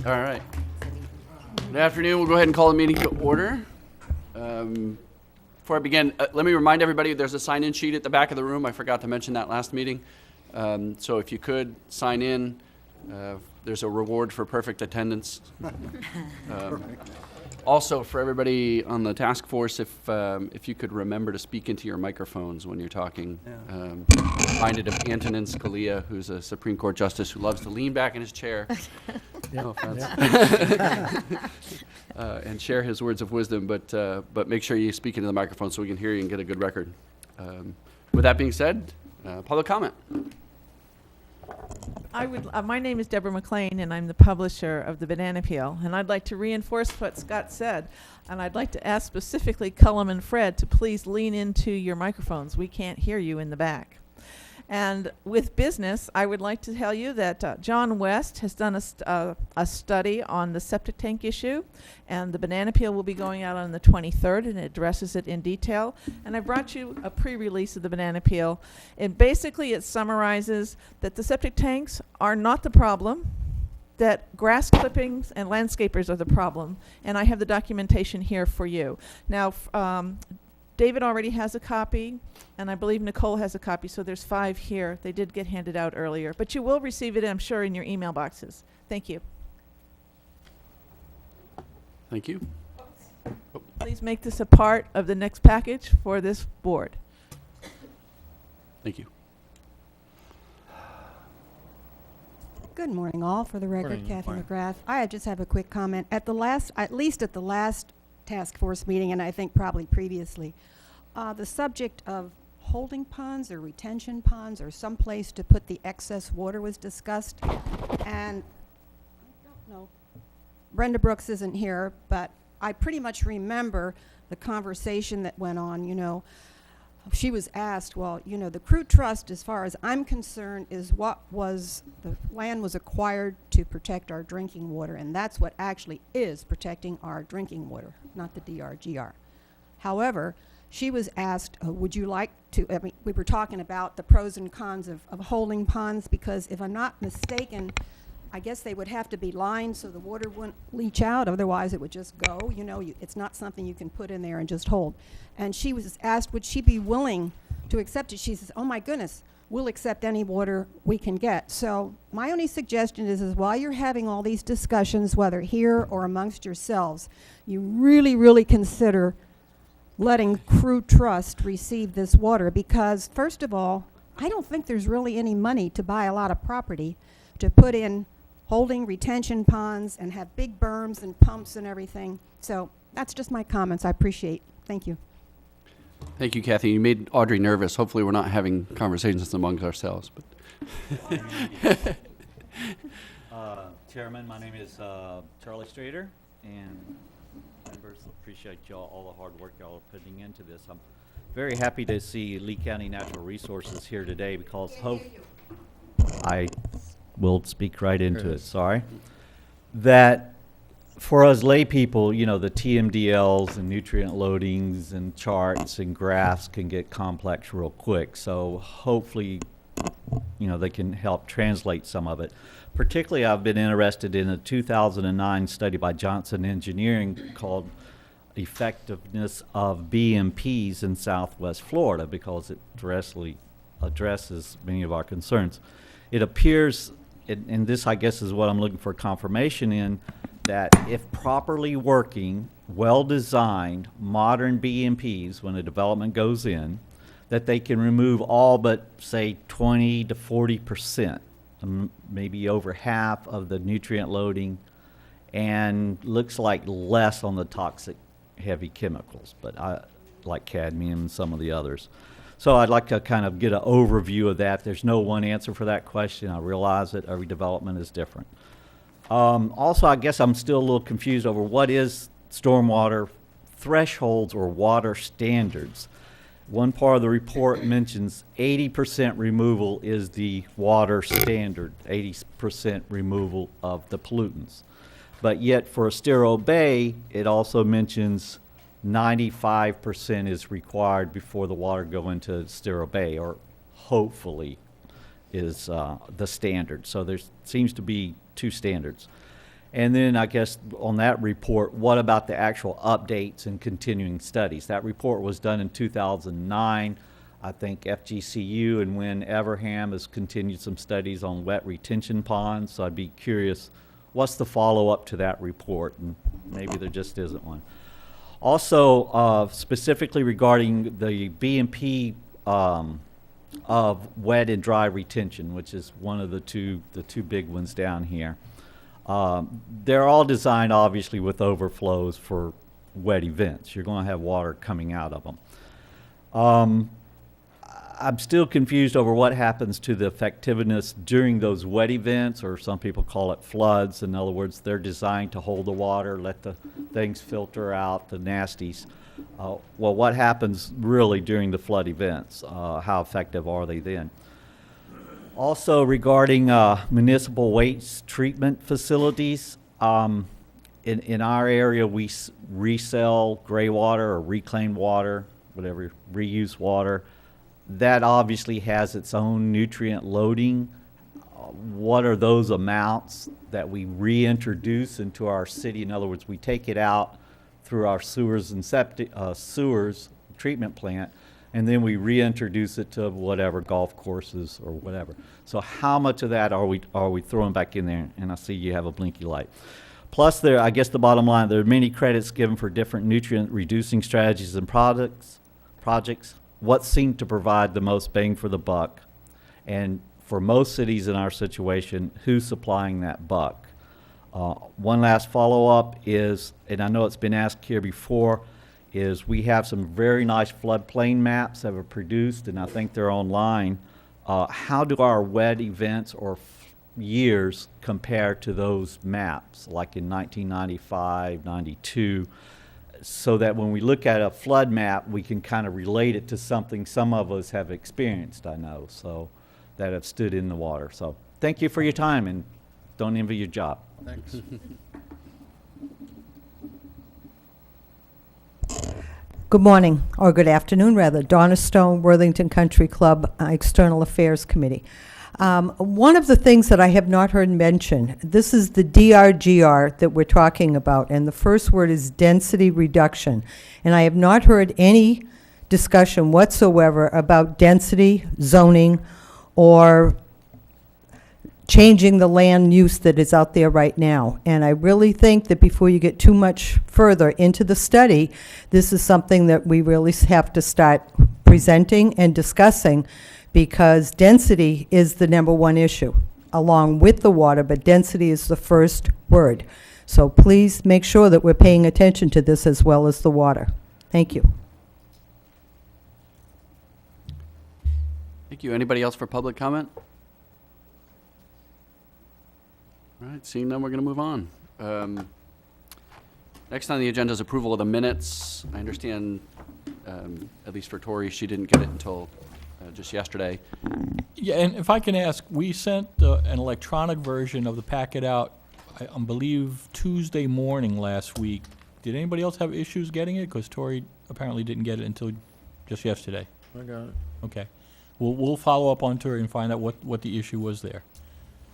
All right. Good afternoon. We'll go ahead and call the meeting to order. Before I begin, let me remind everybody there's a sign-in sheet at the back of the room. I forgot to mention that last meeting. So if you could sign in, there's a reward for perfect attendance. Also, for everybody on the task force, if you could remember to speak into your microphones when you're talking. Reminded of Antonin Scalia, who's a Supreme Court justice who loves to lean back in his chair. No offense. And share his words of wisdom, but make sure you speak into the microphone so we can hear you and get a good record. With that being said, public comment. My name is Deborah McLean, and I'm the publisher of the Banana Peel. And I'd like to reinforce what Scott said. And I'd like to ask specifically Cullum and Fred to please lean into your microphones. We can't hear you in the back. And with business, I would like to tell you that John West has done a study on the septic tank issue, and the Banana Peel will be going out on the 23rd, and it addresses it in detail. And I brought you a pre-release of the Banana Peel. And basically, it summarizes that the septic tanks are not the problem, that grass clippings and landscapers are the problem, and I have the documentation here for you. Now, David already has a copy, and I believe Nicole has a copy, so there's 5 here. They did get handed out earlier, but you will receive it, I'm sure, in your email boxes. Thank you. Thank you. Please make this a part of the next package for this board. Thank you. Good morning, all. For the record, Kathy McGrath. I just have a quick comment. At least at the last task force meeting, and I think probably previously, the subject of holding ponds or retention ponds or some place to put the excess water was discussed. And I don't know, Brenda Brooks isn't here, but I pretty much remember the conversation that went on. You know, she was asked, well, you know, the Crew Trust, as far as I'm concerned, is what was the land was acquired to protect our drinking water, and that's what actually is protecting our drinking water, not the DRGR. However, she was asked, would you like to, I mean, we were talking about the pros and cons of holding ponds, because if I'm not mistaken, I guess they would have to be lined so the water wouldn't leach out, otherwise it would just go. You know, it's not something you can put in there and just hold. And she was asked, would she be willing to accept it? She says, oh my goodness, we'll accept any water we can get. So my only suggestion is while you're having all these discussions, whether here or amongst yourselves, you really, really consider letting Crew Trust receive this water, because first of all, I don't think there's really any money to buy a lot of property to put in holding retention ponds and have big berms and pumps and everything. So that's just my comments. I appreciate. Thank you. Thank you, Kathy. You made Audrey nervous. Hopefully we're not having conversations amongst ourselves. But Chairman, my name is Charlie Strader, and members, appreciate y'all, all the hard work y'all are putting into this. I'm very happy to see Lee County Natural Resources here today, because I will speak right into it, sorry. That for us lay people, you know, the TMDLs and nutrient loadings and charts and graphs can get complex real quick. So hopefully, you know, they can help translate some of it. Particularly, I've been interested in a 2009 study by Johnson Engineering called Effectiveness of BMPs in Southwest Florida, because it directly addresses many of our concerns. It appears, and this I guess is what I'm looking for confirmation in, that if properly working, well-designed, modern BMPs, when a development goes in, that they can remove all but, say, 20 to 40%, maybe over half of the nutrient loading, and looks like less on the toxic heavy chemicals, but like cadmium and some of the others. So I'd like to kind of get an overview of that. There's no one answer for that question. I realize that every development is different. Also, I guess I'm still a little confused over what is stormwater thresholds or water standards. One part of the report mentions 80% removal is the water standard, 80% removal of the pollutants. But yet for Estero Bay, it also mentions 95% is required before the water go into Estero Bay, or hopefully is the standard. So there seems to be two standards. And then I guess on that report, what about the actual updates and continuing studies? That report was done in 2009. I think FGCU and Wynn Everham has continued some studies on wet retention ponds, so I'd be curious, what's the follow-up to that report? And maybe there just isn't one. Also, specifically regarding the B&P of wet and dry retention, which is one of the two big ones down here. They're all designed, obviously, with overflows for wet events. You're going to have water coming out of them. I'm still confused over what happens to the effectiveness during those wet events, or some people call it floods. In other words, they're designed to hold the water, let the things filter out, the nasties. Well, what happens really during the flood events? How effective are they then? Also, regarding municipal waste treatment facilities, in our area, we resell gray water or reclaimed water, whatever, reuse water. That obviously has its own nutrient loading. What are those amounts that we reintroduce into our city? In other words, we take it out through our sewers and sewers treatment plant, and then we reintroduce it to whatever golf courses or whatever. So how much of that are we throwing back in there? And I see you have a blinky light. Plus, I guess the bottom line, there are many credits given for different nutrient reducing strategies and projects. What seemed to provide the most bang for the buck? And for most cities in our situation, who's supplying that buck? One last follow-up is, and I know it's been asked here before, is we have some very nice floodplain maps that were produced, and I think they're online. How do our wet events or years compare to those maps, like in 1995, 92? So that when we look at a flood map, we can kind of relate it to something some of us have experienced, I know, so that have stood in the water. So thank you for your time, and don't envy your job. Thanks. Good morning, or good afternoon, rather. Donna Stone, Worthington Country Club, External Affairs Committee. One of the things that I have not heard mentioned, this is the DRGR that we're talking about, and the first word is density reduction. And I have not heard any discussion whatsoever about density, zoning, or changing the land use that is out there right now. And I really think that before you get too much further into the study, this is something that we really have to start presenting and discussing, because density is the number one issue, along with the water, but density is the first word. So please make sure that we're paying attention to this as well as the water. Thank you. Thank you. Anybody else for public comment? All right, seeing none, we're going to move on. Next on the agenda is approval of the minutes. I understand, at least for Tori, she didn't get it until just yesterday. Yeah, and if I can ask, we sent an electronic version of the packet out, I believe, Tuesday morning last week. Did anybody else have issues getting it? Because Tori apparently didn't get it until just yesterday. I got it. Okay. We'll follow up on Tori and find out what the issue was there.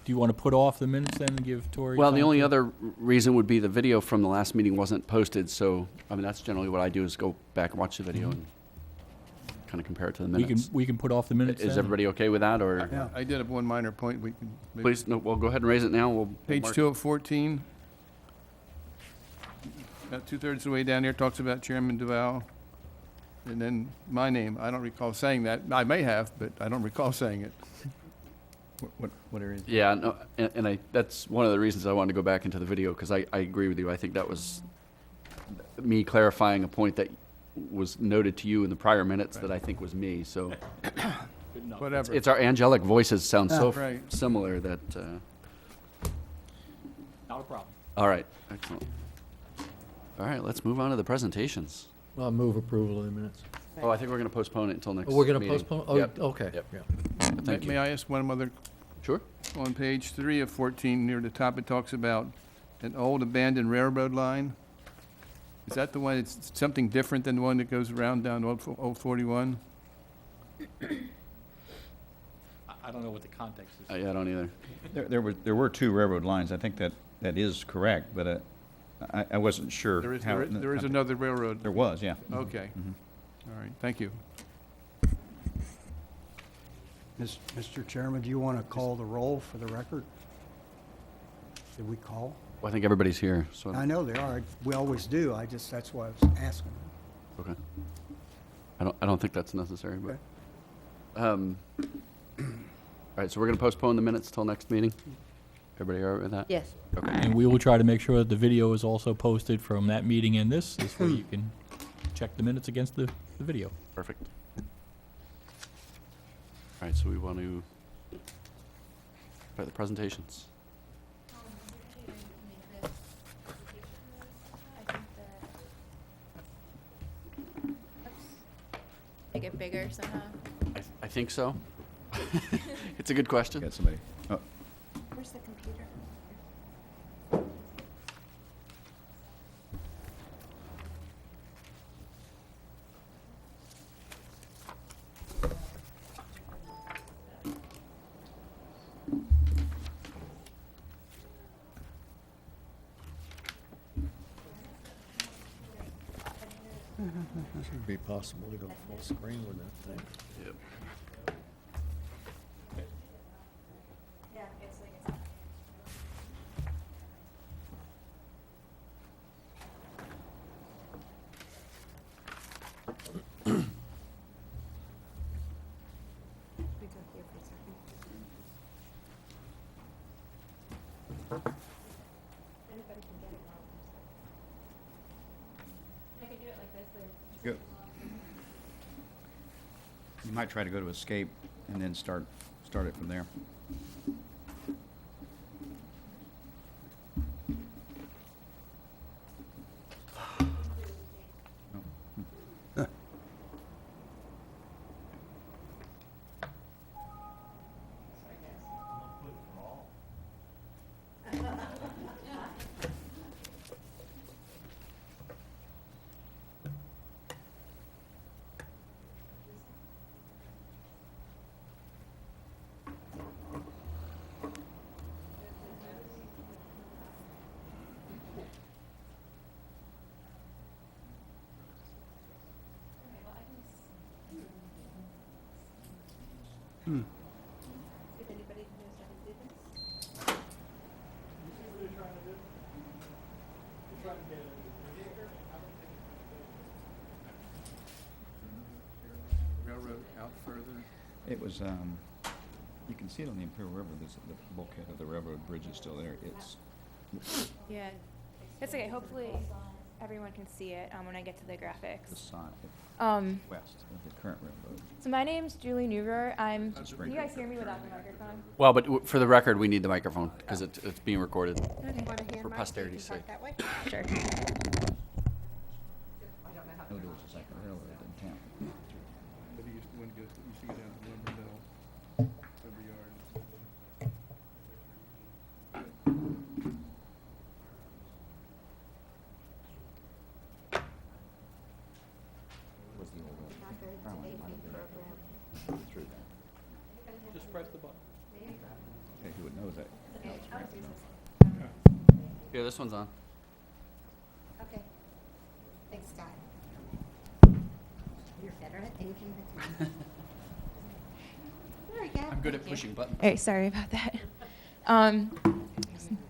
Do you want to put off the minutes then and give Tori Well, the time only to- other reason would be the video from the last meeting wasn't posted, so, I mean, that's generally what I do, is go back and watch the video and kind of compare it to the minutes. We can put off the minutes Is then? everybody okay with that, or? Yeah. I did have one minor point. We can maybe- Please, no, well, go ahead and raise it now. We'll Page mark- 2 of 14. About two-thirds of the way down here talks about Chairman Duval. And then my name, I don't recall saying that. I may have, but I don't recall saying it. What area? Yeah, no, and that's one of the reasons I wanted to go back into the video, because I agree with you. I think that was me clarifying a point that was noted to you in the prior minutes that I think was me, so. Whatever. It's our angelic voices sound so Right. similar that, Not a problem. all right, excellent. All right, let's move on to the presentations. I'll move approval of the minutes. Oh, I think we're going to postpone it until next Oh, we're going to meeting. postpone? Oh, Yep. okay. Yep. Yeah. Thank May you. I ask one other? Sure. On page 3 of 14, near the top, it talks about an old abandoned railroad line. Is that the one, it's something different than the one that goes around down Old 41? I don't know what the context is. Yeah, I don't either. There were two railroad lines. I think that that is correct, but I wasn't sure There is, how. there is another railroad. There was, yeah. Okay. Mhm. All right, thank you. Mr. Chairman, do you want to call the roll for the record? Did we call? Well, I think everybody's here, so. I know they are. We always do. That's why I was asking. Okay. I don't think that's necessary, but. Okay. All right, so we're going to postpone the minutes till next meeting? Everybody all right with that? Yes. Okay. And we will try to make sure that the video is also posted from that meeting and this way you can check the minutes against the video. Perfect. All right, so we want to, the presentations. Make it bigger somehow. I think so. It's a good question. Got somebody. Oh, Where's the computer? It should be possible to go full screen with that thing. Yep. Yeah, it's like it's. I can do it like this. Go. You might try to go to escape and then start it from there. If anybody knows how to do this. Railroad out further. It was, you can see it on the Imperial River, the bulkhead of the railroad bridge is still there. It's, Yeah, it's okay. Hopefully, everyone can see it when I get to the the graphics. side, Um, west of the current railroad. so my name's Julie Newver. Just Can you guys hear me without the microphone? Well, but for the record, we need the microphone because it's being recorded Okay. for posterity's sake. Sure. No, there was a second railroad in town. But he used to, when he goes, he used to go down to Lumber Mill every yard. Was the old one. Probably might have been through that. Just press the button. Okay, who would know that? Yeah, this one's on. Okay. Thanks, Scott. You're better at thinking than me. There we go. I'm good at Thank you. pushing buttons. All right, sorry about that.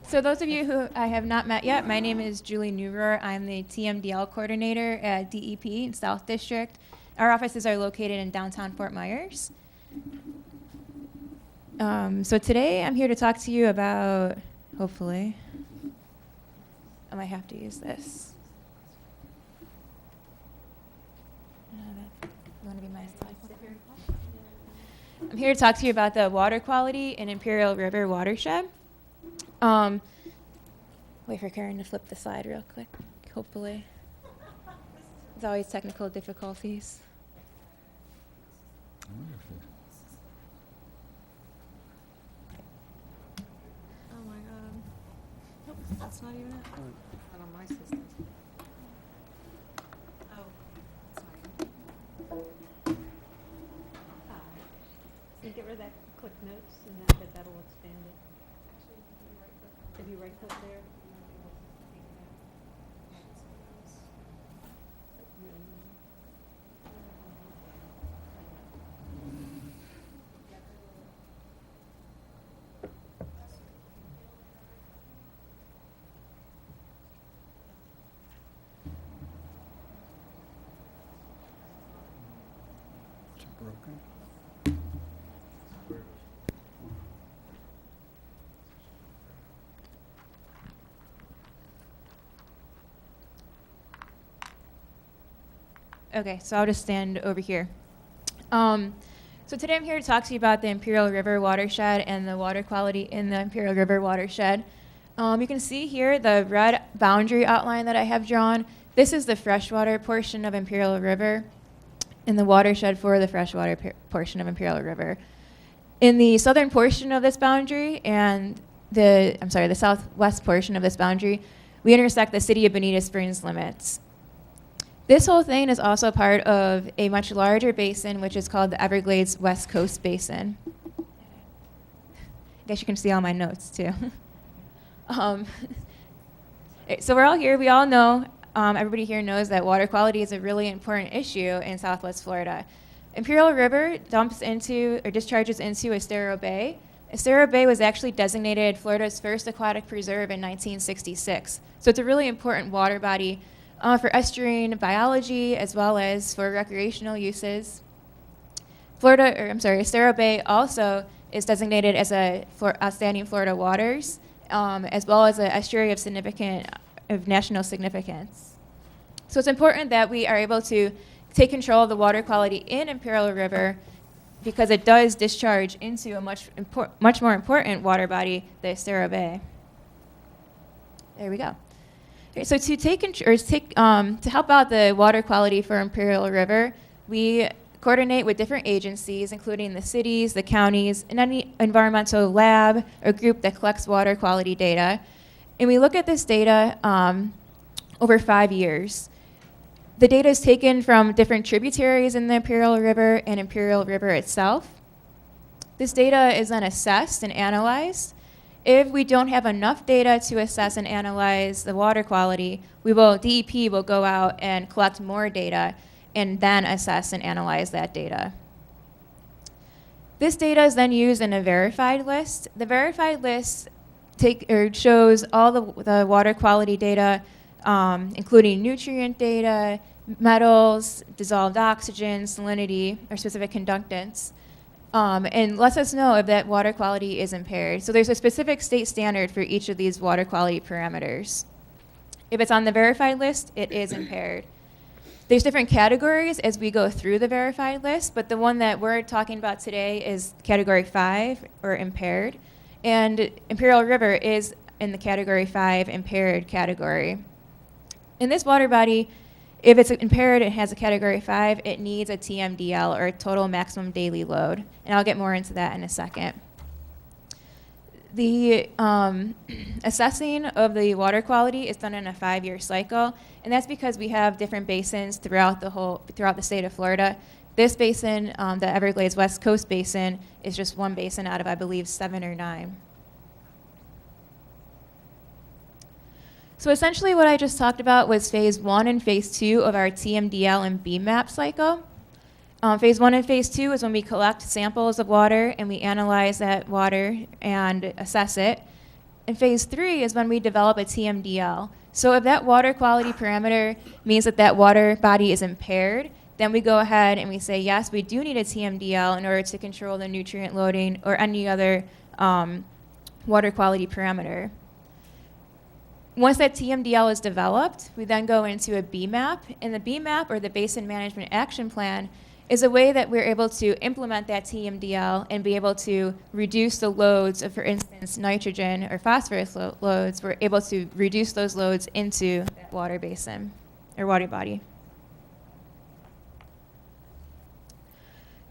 So those of you who I have not met yet, my name is Julie Newver. I'm the TMDL coordinator at DEP in South District. Our offices are located in downtown Fort Myers. So today I'm here to talk to you about, hopefully, I might have to use this. No, that want to be my slide. I'm here to talk to you about the water quality in Imperial River watershed. Wait for Karen to flip the slide real quick, hopefully. There's always technical difficulties. I wonder if it- Oh my God. Nope, that's not even it. Not on my system. Oh. So you get rid of that click notes and that'll expand it. If you right click there. It's broken. Okay, so I'll just stand over here. So today I'm here to talk to you about the Imperial River watershed and the water quality in the Imperial River watershed. You can see here the red boundary outline that I have drawn. This is the freshwater portion of Imperial River and the watershed for the freshwater portion of Imperial River. In the southern portion of this boundary and the southwest portion of this boundary, we intersect the city of Bonita Springs limits. This whole thing is also part of a much larger basin, which is called the Everglades West Coast Basin. I guess you can see all my notes, too. So we're all here. We all know, everybody here knows that water quality is a really important issue in Southwest Florida. Imperial River dumps into or discharges into Estero Bay. Estero Bay was actually designated Florida's first aquatic preserve in 1966. So it's a really important water body for estuarine biology as well as for recreational uses. Estero Bay also is designated as a outstanding Florida waters, as well as an estuary of national significance. So it's important that we are able to take control of the water quality in Imperial River because it does discharge into a much more important water body, the Estero Bay. There we go. Okay, so to help out the water quality for Imperial River, we coordinate with different agencies, including the cities, the counties, and any environmental lab or group that collects water quality data. And we look at this data over 5 years. The data is taken from different tributaries in the Imperial River and Imperial River itself. This data is then assessed and analyzed. If we don't have enough data to assess and analyze the water quality, DEP will go out and collect more data and then assess and analyze that data. This data is then used in a verified list. The verified list shows all the water quality data, including nutrient data, metals, dissolved oxygen, salinity, or specific conductance. And lets us know if that water quality is impaired. So there's a specific state standard for each of these water quality parameters. If it's on the verified list, it is impaired. There's different categories as we go through the verified list, but the one that we're talking about today is category 5, or impaired. And Imperial River is in the category 5 impaired category. In this water body, if it's impaired, it has a category 5, it needs a TMDL, or a total maximum daily load. And I'll get more into that in a second. The assessing of the water quality is done in a 5-year cycle, and that's because we have different basins throughout the state of Florida. This basin, the Everglades West Coast Basin, is just one basin out of, I believe, 7 or 9. So essentially what I just talked about was phase 1 and phase 2 of our TMDL and BMAP cycle. Phase 1 and phase 2 is when we collect samples of water and we analyze that water and assess it. And phase 3 is when we develop a TMDL. So if that water quality parameter means that water body is impaired, then we go ahead and we say, yes, we do need a TMDL in order to control the nutrient loading or any other water quality parameter. Once that TMDL is developed, we then go into a BMAP, and the BMAP, or the Basin Management Action Plan, is a way that we're able to implement that TMDL and be able to reduce the loads of, for instance, nitrogen or phosphorus loads. We're able to reduce those loads into that water basin or water body.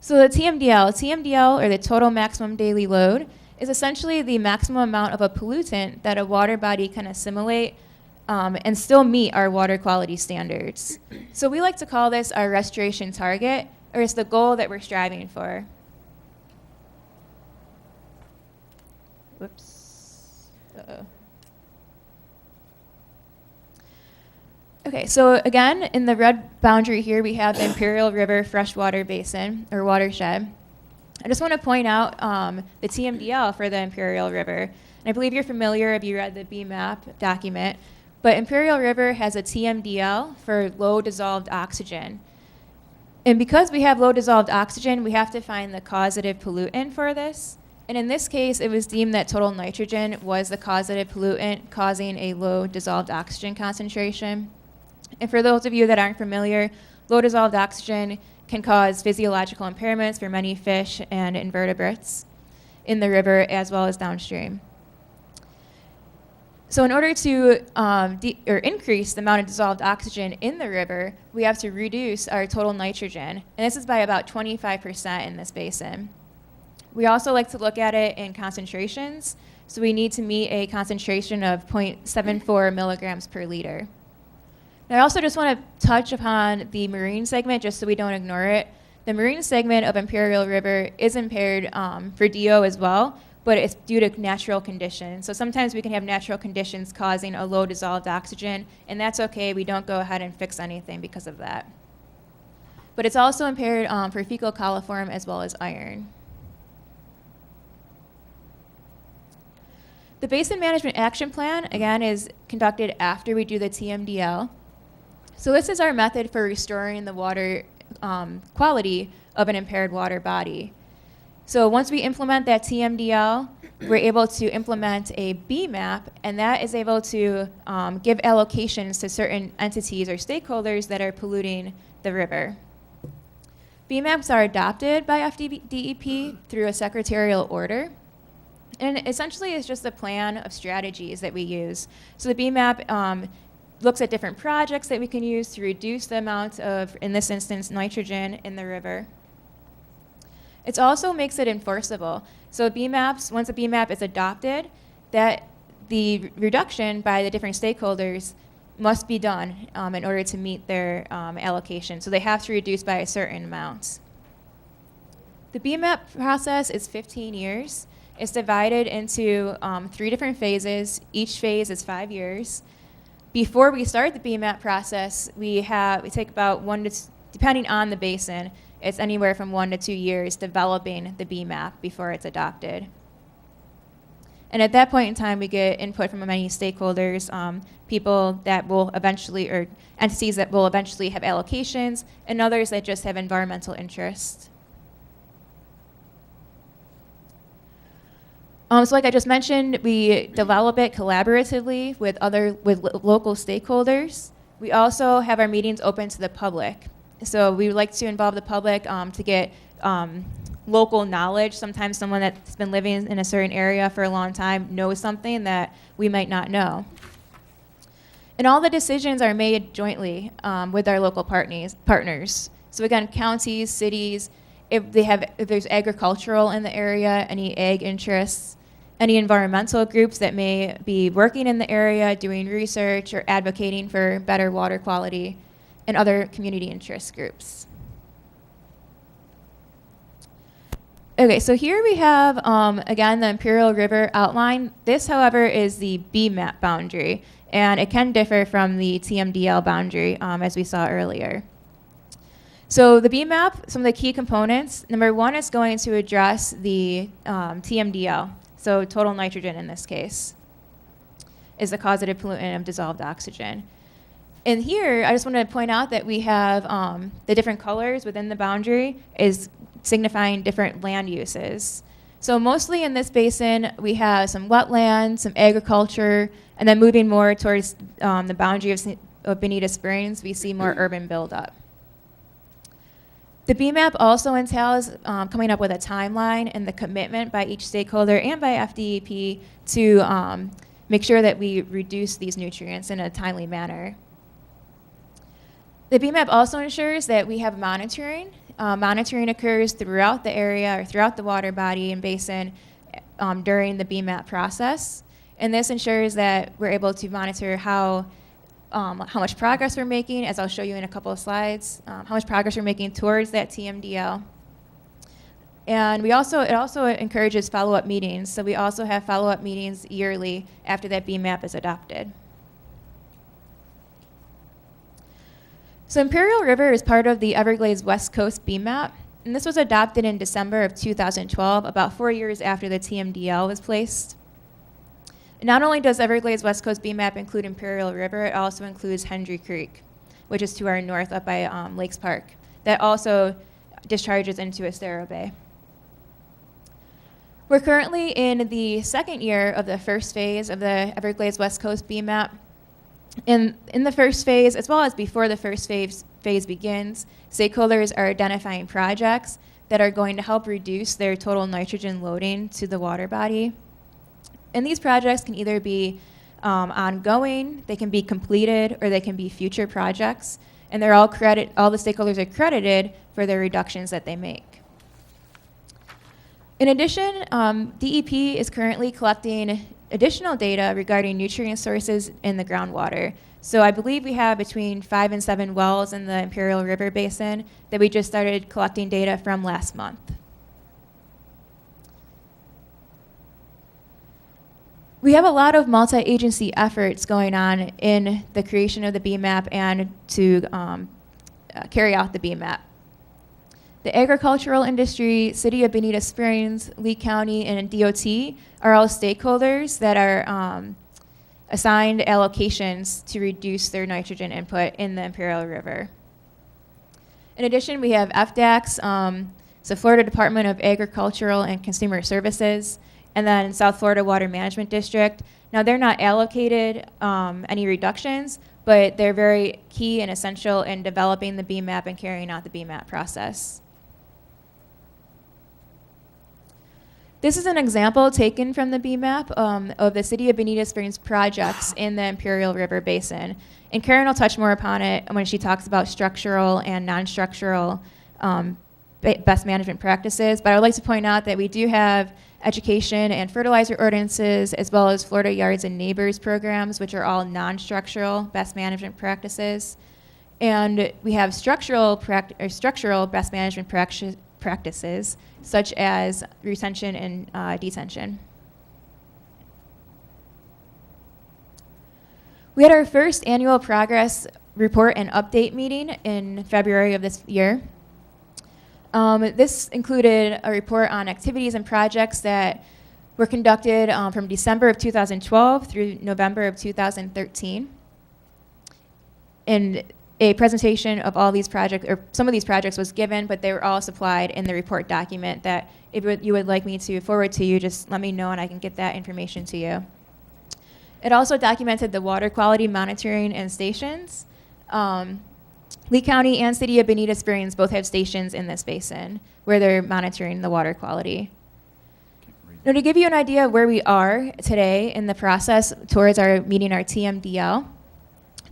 So the TMDL, or the total maximum daily load, is essentially the maximum amount of a pollutant that a water body can assimilate and still meet our water quality standards. So we like to call this our restoration target, or it's the goal that we're striving for. Whoops. Uh-oh. Okay, so again, in the red boundary here, we have the Imperial River Freshwater Basin, or watershed. I just want to point out the TMDL for the Imperial River. And I believe you're familiar if you read the BMAP document, but Imperial River has a TMDL for low dissolved oxygen. And because we have low dissolved oxygen, we have to find the causative pollutant for this. And in this case, it was deemed that total nitrogen was the causative pollutant causing a low dissolved oxygen concentration. And for those of you that aren't familiar, low dissolved oxygen can cause physiological impairments for many fish and invertebrates in the river as well as downstream. So in order to increase the amount of dissolved oxygen in the river, we have to reduce our total nitrogen. And this is by about 25% in this basin. We also like to look at it in concentrations. So we need to meet a concentration of 0.74 milligrams per liter. Now I also just want to touch upon the marine segment just so we don't ignore it. The marine segment of Imperial River is impaired for DO as well, but it's due to natural conditions. So sometimes we can have natural conditions causing a low dissolved oxygen, and that's okay. We don't go ahead and fix anything because of that. But it's also impaired for fecal coliform as well as iron. The Basin Management Action Plan, again, is conducted after we do the TMDL. So this is our method for restoring the water quality of an impaired water body. So once we implement that TMDL, we're able to implement a BMAP, and that is able to give allocations to certain entities or stakeholders that are polluting the river. BMAPs are adopted by FDEP through a secretarial order. And essentially, it's just a plan of strategies that we use. So the BMAP looks at different projects that we can use to reduce the amount of, in this instance, nitrogen in the river. It also makes it enforceable. So BMAPs, once a BMAP is adopted, that the reduction by the different stakeholders must be done in order to meet their allocation. So they have to reduce by a certain amount. The BMAP process is 15 years. It's divided into 3 different phases. Each phase is 5 years. Before we start the BMAP process, we take about depending on the basin, it's anywhere from 1 to 2 years developing the BMAP before it's adopted. And at that point in time, we get input from many stakeholders, people that will eventually, or entities that will eventually have allocations, and others that just have environmental interest. So like I just mentioned, we develop it collaboratively with local stakeholders. We also have our meetings open to the public. So we would like to involve the public to get local knowledge. Sometimes someone that's been living in a certain area for a long time knows something that we might not know. And all the decisions are made jointly with our local partners. So again, counties, cities, if there's agricultural in the area, any ag interests, any environmental groups that may be working in the area, doing research or advocating for better water quality, and other community interest groups. Okay, so here we have, again, the Imperial River outline. This, however, is the BMAP boundary, and it can differ from the TMDL boundary, as we saw earlier. So the BMAP, some of the key components, number 1 is going to address the TMDL, so total nitrogen in this case, is the causative pollutant of dissolved oxygen. And here, I just want to point out that we have the different colors within the boundary is signifying different land uses. So mostly in this basin, we have some wetlands, some agriculture, and then moving more towards the boundary of Bonita Springs, we see more urban buildup. The BMAP also entails coming up with a timeline and the commitment by each stakeholder and by FDEP to make sure that we reduce these nutrients in a timely manner. The BMAP also ensures that we have monitoring. Monitoring occurs throughout the area or throughout the water body and basin during the BMAP process. And this ensures that we're able to monitor how much progress we're making, as I'll show you in a couple of slides, how much progress we're making towards that TMDL. And it also encourages follow-up meetings. So we also have follow-up meetings yearly after that BMAP is adopted. So Imperial River is part of the Everglades West Coast BMAP, and this was adopted in December of 2012, about 4 years after the TMDL was placed. Not only does Everglades West Coast BMAP include Imperial River, it also includes Hendry Creek, which is to our north up by Lakes Park. That also discharges into Estero Bay. We're currently in the second year of the first phase of the Everglades West Coast BMAP. In the first phase, as well as before the first phase begins, stakeholders are identifying projects that are going to help reduce their total nitrogen loading to the water body. And these projects can either be ongoing, they can be completed, or they can be future projects. And they're all the stakeholders are credited for their reductions that they make. In addition, DEP is currently collecting additional data regarding nutrient sources in the groundwater. So I believe we have between 5 and 7 wells in the Imperial River Basin that we just started collecting data from last month. We have a lot of multi-agency efforts going on in the creation of the BMAP and to carry out the BMAP. The agricultural industry, City of Bonita Springs, Lee County, and DOT are all stakeholders that are assigned allocations to reduce their nitrogen input in the Imperial River. In addition, we have FDACS, so Florida Department of Agricultural and Consumer Services, and then South Florida Water Management District. Now, they're not allocated any reductions, but they're very key and essential in developing the BMAP and carrying out the BMAP process. This is an example taken from the BMAP of the City of Bonita Springs projects in the Imperial River Basin. And Karen will touch more upon it when she talks about structural and non-structural best management practices. But I would like to point out that we do have education and fertilizer ordinances, as well as Florida Yards and Neighbors programs, which are all non-structural best management practices. And we have structural best management practices, such as retention and detention. We had our first annual progress report and update meeting in February of this year. This included a report on activities and projects that were conducted from December of 2012 through November of 2013. And a presentation of all these projects, or some of these projects was given, but they were all supplied in the report document that if you would like me to forward to you, just let me know and I can get that information to you. It also documented the water quality monitoring and stations. Lee County and City of Bonita Springs both have stations in this basin where they're monitoring the water quality. Now, to give you an idea of where we are today in the process towards meeting our TMDL,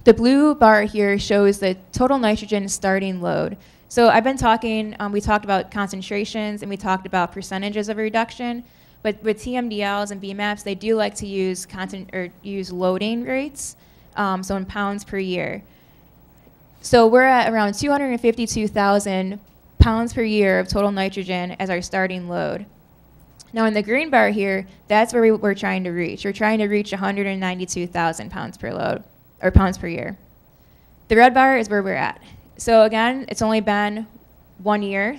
the blue bar here shows the total nitrogen starting load. So I've been talking, we talked about concentrations and we talked about percentages of reduction, but with TMDLs and BMAPs, they do like to use use loading rates, so in pounds per year. So we're at around 252,000 pounds per year of total nitrogen as our starting load. Now in the green bar here, that's where we're trying to reach. We're trying to reach 192,000 pounds per load, or pounds per year. The red bar is where we're at. So again, it's only been 1 year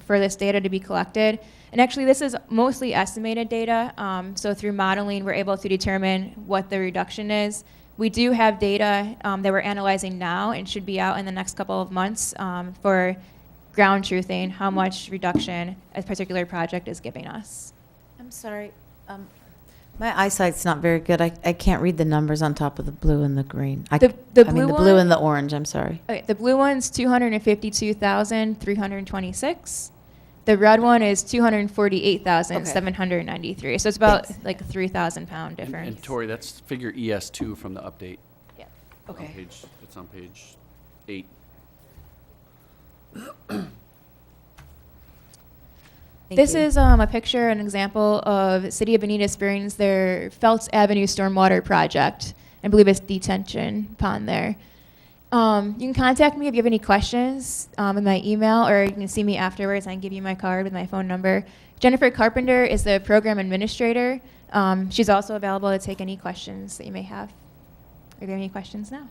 for this data to be collected. And actually this is mostly estimated data. So through modeling, we're able to determine what the reduction is. We do have data that we're analyzing now and should be out in the next couple of months for ground truthing how much reduction a particular project is giving us. I'm sorry. My eyesight's not very good. I can't read the numbers on top of the blue and the green. The blue and the orange, I'm sorry. Okay, the blue one's 252,326. The red one is 248,793. So it's about like a 3,000 pound difference. And Tori, that's figure ES2 from the update. Yeah. Okay. It's on page 8. This is a picture, an example of City of Bonita Springs, their Feltz Avenue Stormwater Project. I believe it's detention pond there. You can contact me if you have any questions in my email, or you can see me afterwards. I can give you my card with my phone number. Jennifer Carpenter is the program administrator. She's also available to take any questions that you may have. Are there any questions now?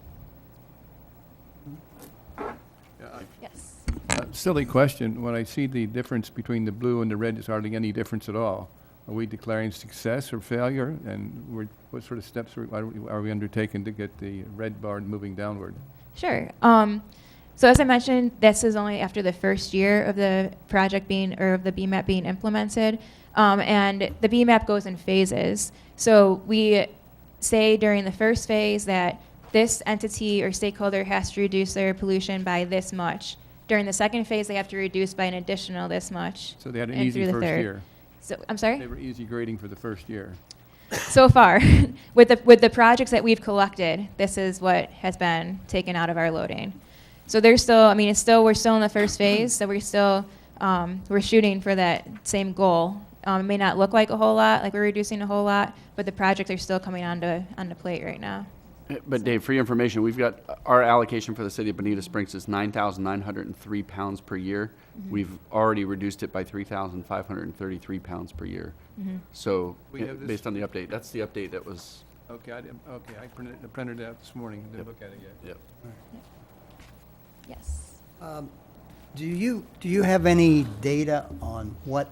Yes. Silly question. When I see the difference between the blue and the red, there's hardly any difference at all. Are we declaring success or failure? And what sort of steps are we undertaking to get the red bar moving downward? Sure. So as I mentioned, this is only after the first year of the project being, or of the BMAP being implemented. And the BMAP goes in phases. So we say during the first phase that this entity or stakeholder has to reduce their pollution by this much. During the second phase, they have to reduce by an additional this much. So they had an and easy through the first third. year. So, I'm sorry? They were easy grading for the first year. So far, with the projects that we've collected, this is what has been taken out of our loading. So there's still, I mean, we're still in the first phase, so we're still, we're shooting for that same goal. It may not look like a whole lot, like we're reducing a whole lot, but the projects are still coming onto plate right now. But Dave, for your information, we've got, our allocation for the city of Bonita Springs is 9,903 pounds per year. We've already reduced it by 3,533 pounds per year. So, We have this- based on the update, that's the update that was, Okay, I printed it out this morning, didn't look at it yet. yep. Yes. Do you have any data on what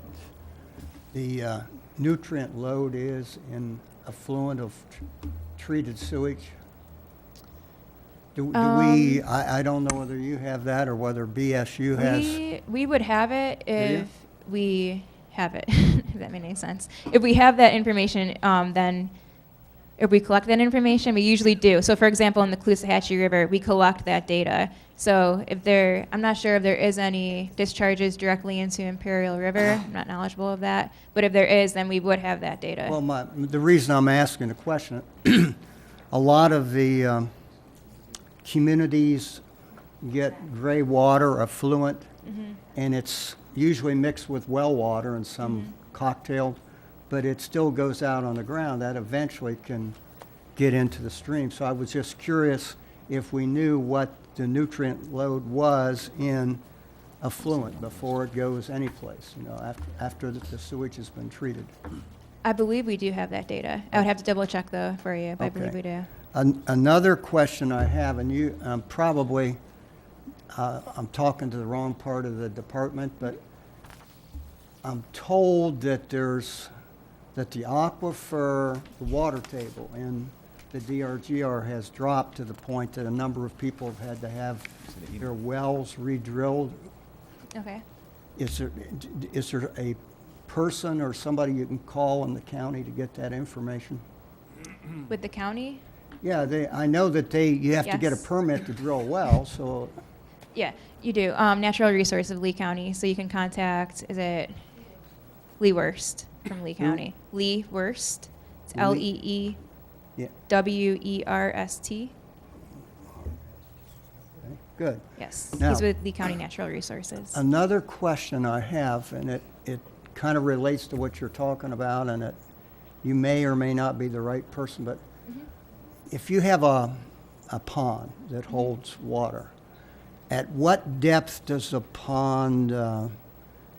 the nutrient load is in affluent of treated sewage? Do we, I don't know whether you have that or whether BSU has. We would have it you? if we have it, if that made any sense. If we have that information, then if we collect that information, we usually do. So for example, in the Caloosahatchee River, we collect that data. So if I'm not sure if there is any discharges directly into Imperial River. I'm not knowledgeable of that. But if there is, then we would have that data. Well, the reason I'm asking the question, a lot of the communities get gray water affluent, and it's usually mixed with well water and some cocktailed, but it still goes out on the ground. That eventually can get into the stream. So I was just curious if we knew what the nutrient load was in affluent before it goes anyplace, after the sewage has been treated. I believe we do have that data. I would have to double check though for you, but I believe Okay. we do. Another question I have, and you probably, I'm talking to the wrong part of the department, but I'm told that the aquifer, the water table in the DRGR has dropped to the point that a number of people have had to have their wells re-drilled. Okay. Is there a person or somebody you can call in the county to get that information? With the county? Yeah, I know that you have to get a Yes. permit to drill a well, so, Yeah, you do. Natural Resource of Lee County. So you can contact, is it Lee Worst from Lee County? Lee Worst. It's Lee- yeah, LEEWERST. okay, good. Yes, Now- he's with Lee County Natural Resources. Another question I have, and it kind of relates to what you're talking about, and you may or may not be the right person, but if you have a pond that holds water, at what depth does the pond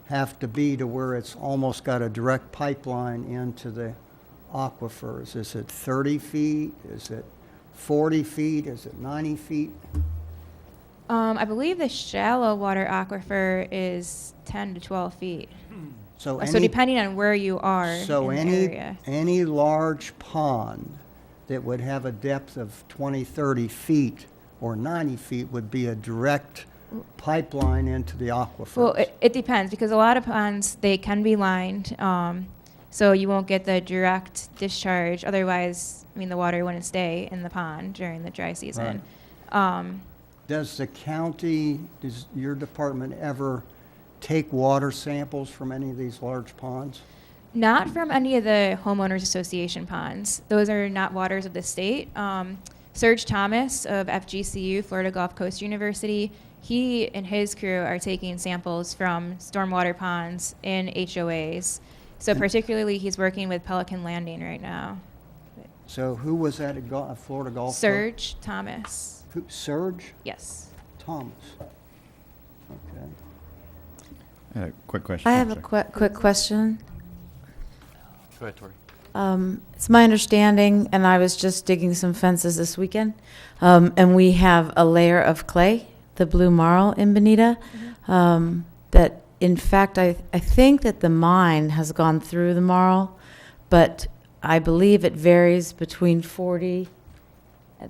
have to be to where it's almost got a direct pipeline into the aquifers? Is it 30 feet? Is it 40 feet? Is it 90 feet? I believe the shallow water aquifer is 10 to 12 feet. So So depending on where you are So in the area. any large pond that would have a depth of 20, 30 feet or 90 feet would be a direct pipeline into the aquifers. Well, it depends because a lot of ponds, they can be lined, so you won't get the direct discharge. Otherwise, I mean, the water wouldn't stay in the pond during the dry season. Does the county, does your department ever take water samples from any of these large ponds? Not from any of the homeowners association ponds. Those are not waters of the state. Serge Thomas of FGCU, Florida Gulf Coast University, he and his crew are taking samples from stormwater ponds in HOAs. So particularly, he's working with Pelican Landing right now. So who was that at Florida Gulf Coast? Serge Thomas. Serge Yes. Thomas. Okay. Quick question. I have a quick question. Go ahead, Tori. It's my understanding, and I was just digging some fences this weekend, and we have a layer of clay the blue marl in Bonita. That, in fact, I think that the mine has gone through the marl, but I believe it varies between 30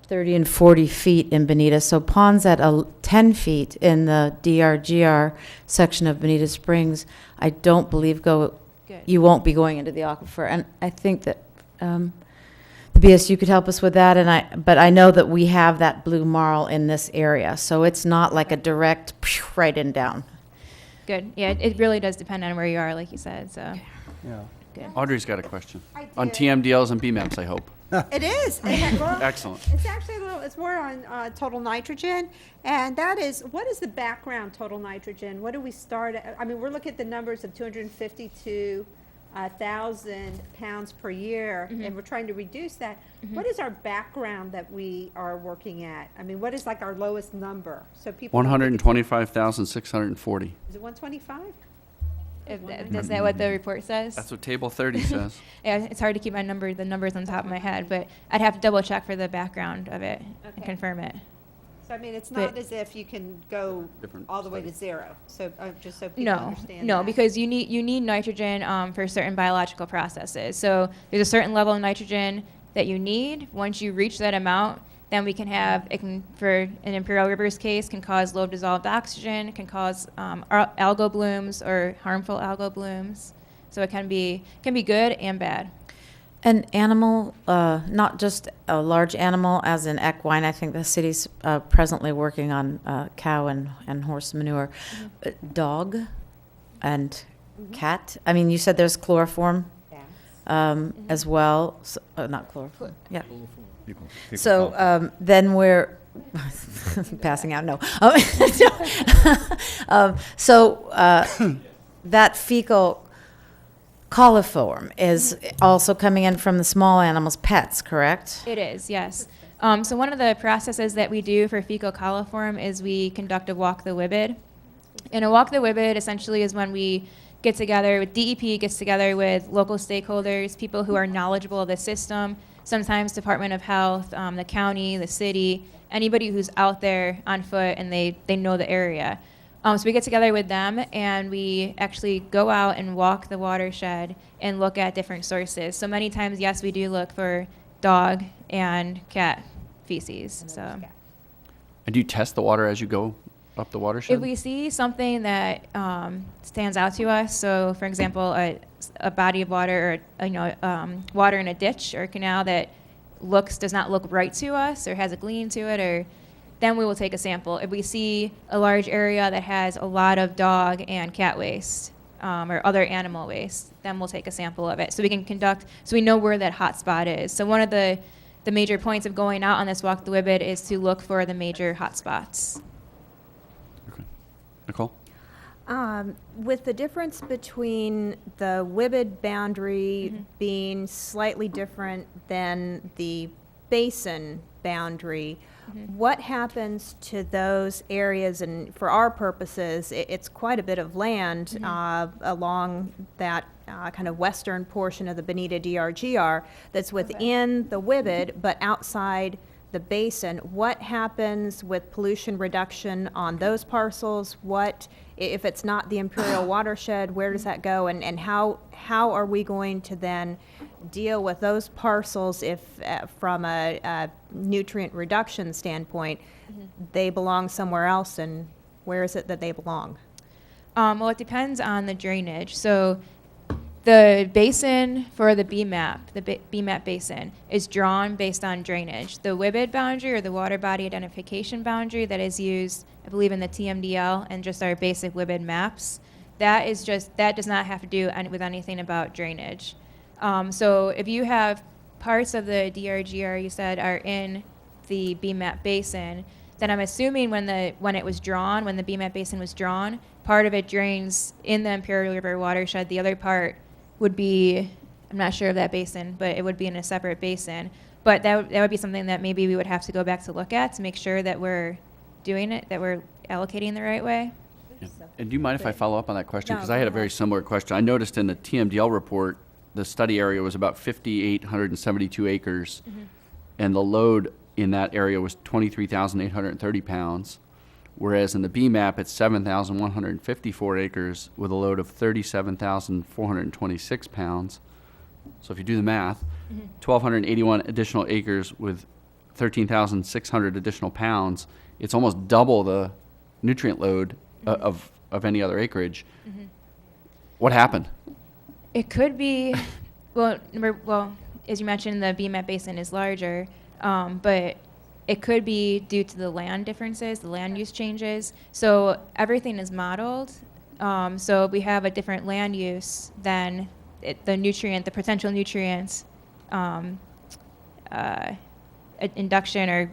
and 40 feet in Bonita. So ponds at 10 feet in the DRGR section of Bonita Springs, I don't believe you won't be going into the aquifer. And I think that the BSU could help us with that. But I know that we have that blue marl in this area, so it's not like a direct right in down. Good. Yeah, it really does depend on where you are, like you said. So. Yeah. Good. Audrey's got a question. I On did. TMDLs and BMAPs, I hope. It is. Well, Excellent. it's actually it's more on total nitrogen, and that is, what is the background total nitrogen? What do we start at? I mean, we're looking at the numbers of 252,000 pounds per year, and we're trying to reduce that. What is our background that we are working at? I mean, what is like our lowest number? So people. 125,640. Is it 125? Is that what the report says? That's what Table 30 says. Yeah, it's hard to keep the numbers on top of my head, but I'd have to double check for the background of it and confirm it. So I mean, it's But- not as if you can go Different all the way to study. zero. So just so people No, understand. no, that. because you need nitrogen for certain biological processes. So there's a certain level of nitrogen that you need. Once you reach that amount, then we can have, it can, for an Imperial River's case, can cause low dissolved oxygen, can cause algal blooms or harmful algal blooms. So it can be good and bad. An animal, not just a large animal as in equine. I think the city's presently working on cow and horse manure. Dog and cat. I mean, you said there's chloroform as well. So, not chloroform. Yeah. People So then we're passing out. No. That fecal coliform is also coming in from the small animals, pets, correct? It is, yes. So one of the processes that we do for fecal coliform is we conduct a walk the WIBID. And a walk the WIBID essentially is when we get together with DEP, gets together with local stakeholders, people who are knowledgeable of the system, sometimes Department of Health, the county, the city, anybody who's out there on foot and they know the area. So we get together with them and we actually go out and walk the watershed and look at different sources. So many times, yes, we do look for dog and cat feces. So And do you test the water as you go up the watershed? if we see something that stands out to us, so for example, a body of water or water in a ditch or a canal that does not look right to us or has a gleam to it, then we will take a sample. If we see a large area that has a lot of dog and cat waste or other animal waste, then we'll take a sample of it. So we know where that hot spot is. So one of the major points of going out on this walk the WIBID is to look for the major hot spots. Okay. Nicole? With the difference between the WIBID boundary being slightly different than the basin boundary, what happens to those areas? And for our purposes, it's quite a bit of land along that kind of western portion of the Bonita DRGR that's within the WIBID, but outside the basin. What happens with pollution reduction on those parcels? What, if it's not the Imperial watershed, where does that go? And how are we going to then deal with those parcels if, from a nutrient reduction standpoint, they belong somewhere else, and where is it that they belong? Well, it depends on the drainage. So the basin for the BMAP, BMAP basin, is drawn based on drainage. The WIBID boundary, or the water body identification boundary, that is used, I believe, in the TMDL and just our basic WIBID maps, that does not have to do with anything about drainage. So if you have parts of the DRGR you said are in the BMAP basin, then I'm assuming when the BMAP basin was drawn, part of it drains in the Imperial River watershed. The other part would be, I'm not sure of that basin, but it would be in a separate basin. But that would be something that maybe we would have to go back to look at to make sure that we're doing it, that we're allocating the right way. Yeah. And do you mind if I follow up on that question? No, Because I had a very similar question. I noticed in the TMDL report, the study area was about 5,872 acres, and the load in that area was 23,830 pounds, whereas in the B map, it's 7,154 acres with a load of 37,426 pounds. So if you do the math, 1,281 additional acres with 13,600 additional pounds, it's almost double the nutrient load of any other acreage. What happened? It could be, well, as you mentioned, the BMAP basin is larger, but it could be due to the land differences, the land use changes. So everything is modeled. So we have a different land use, then the potential nutrients induction or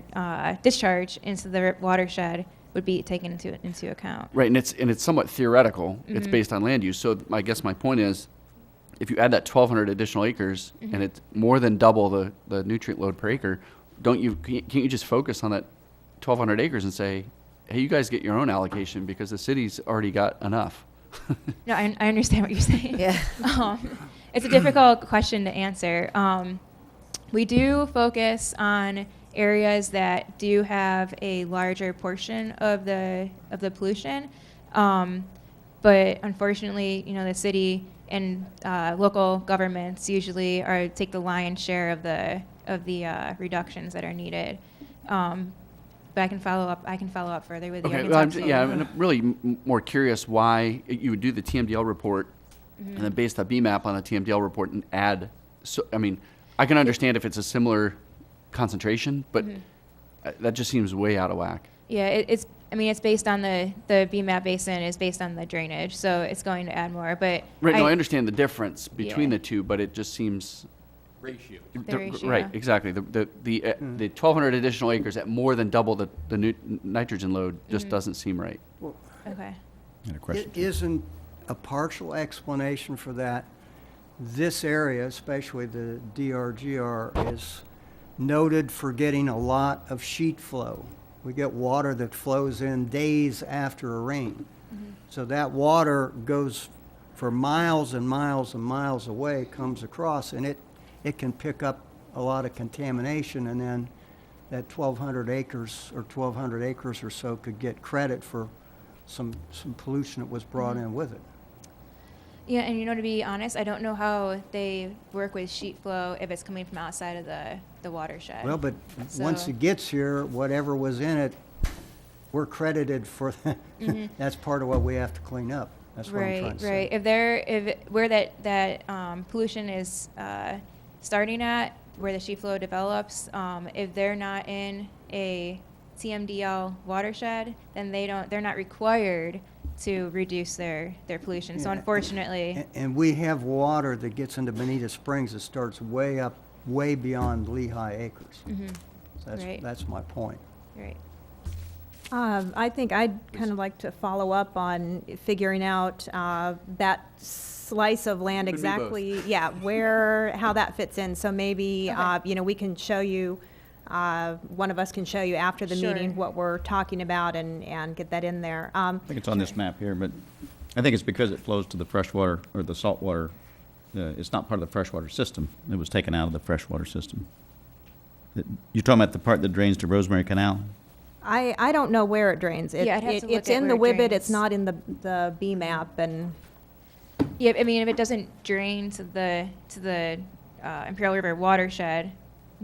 discharge into the watershed would be taken into account. Right, and it's somewhat theoretical. It's based on land use. So I guess my point is, if you add that 1,200 additional acres and it's more than double the nutrient load per acre, can't you just focus on that 1,200 acres and say, hey, you guys get your own allocation because the city's already got enough? No, I understand what you're saying. Yeah. It's a difficult question to answer. We do focus on areas that do have a larger portion of the pollution, but unfortunately, the city and local governments usually take the lion's share of the reductions that are needed. But I can follow up further with you. Okay, well, I'm really more curious why you would do the TMDL report and then base the BMAP on the TMDL report and add. So, I mean, I can understand if it's a similar concentration, but that just seems way out of whack. Yeah, it's based on the BMAP basin is based on the drainage, so it's going to add more. But right, I understand the difference between the two, but it just seems Ratio. Right, exactly. The 1,200 additional acres at more than double the nitrogen load just doesn't seem right. Well, okay. it isn't a partial explanation for that. This area, especially the DRGR, is noted for getting a lot of sheet flow. We get water that flows in days after a rain. So that water goes for miles and miles and miles away, comes across, and it can pick up a lot of contamination, and then that 1,200 acres or so could get credit for some pollution that was brought in with it. Yeah, and to be honest, I don't know how they work with sheet flow if it's coming from outside of the watershed. Well, but once it gets here, whatever was in it, we're credited for that. That's part of what we have to clean up. That's what I'm trying to say. If where that pollution is starting at, where the sheet flow develops, if they're not in a TMDL watershed, then they're not required to reduce their pollution. So unfortunately, and we have water that gets into Bonita Springs that starts way beyond Lehigh Acres. So that's my point. Right. I think I'd kind of like to follow up on figuring out that slice of land exactly, how that fits in. So maybe, we can show you, one of us can show you after the meeting what we're talking about and get that in there. I think it's on this map here, but I think it's because it flows to the freshwater or the saltwater. It's not part of the freshwater system. It was taken out of the freshwater system. You're talking about the part that drains to Rosemary Canal? I don't know where it drains. I'd have to look It's at in the where it WIBID, drains. it's not in the BMAP, and Yeah, if it doesn't drain to the Imperial River watershed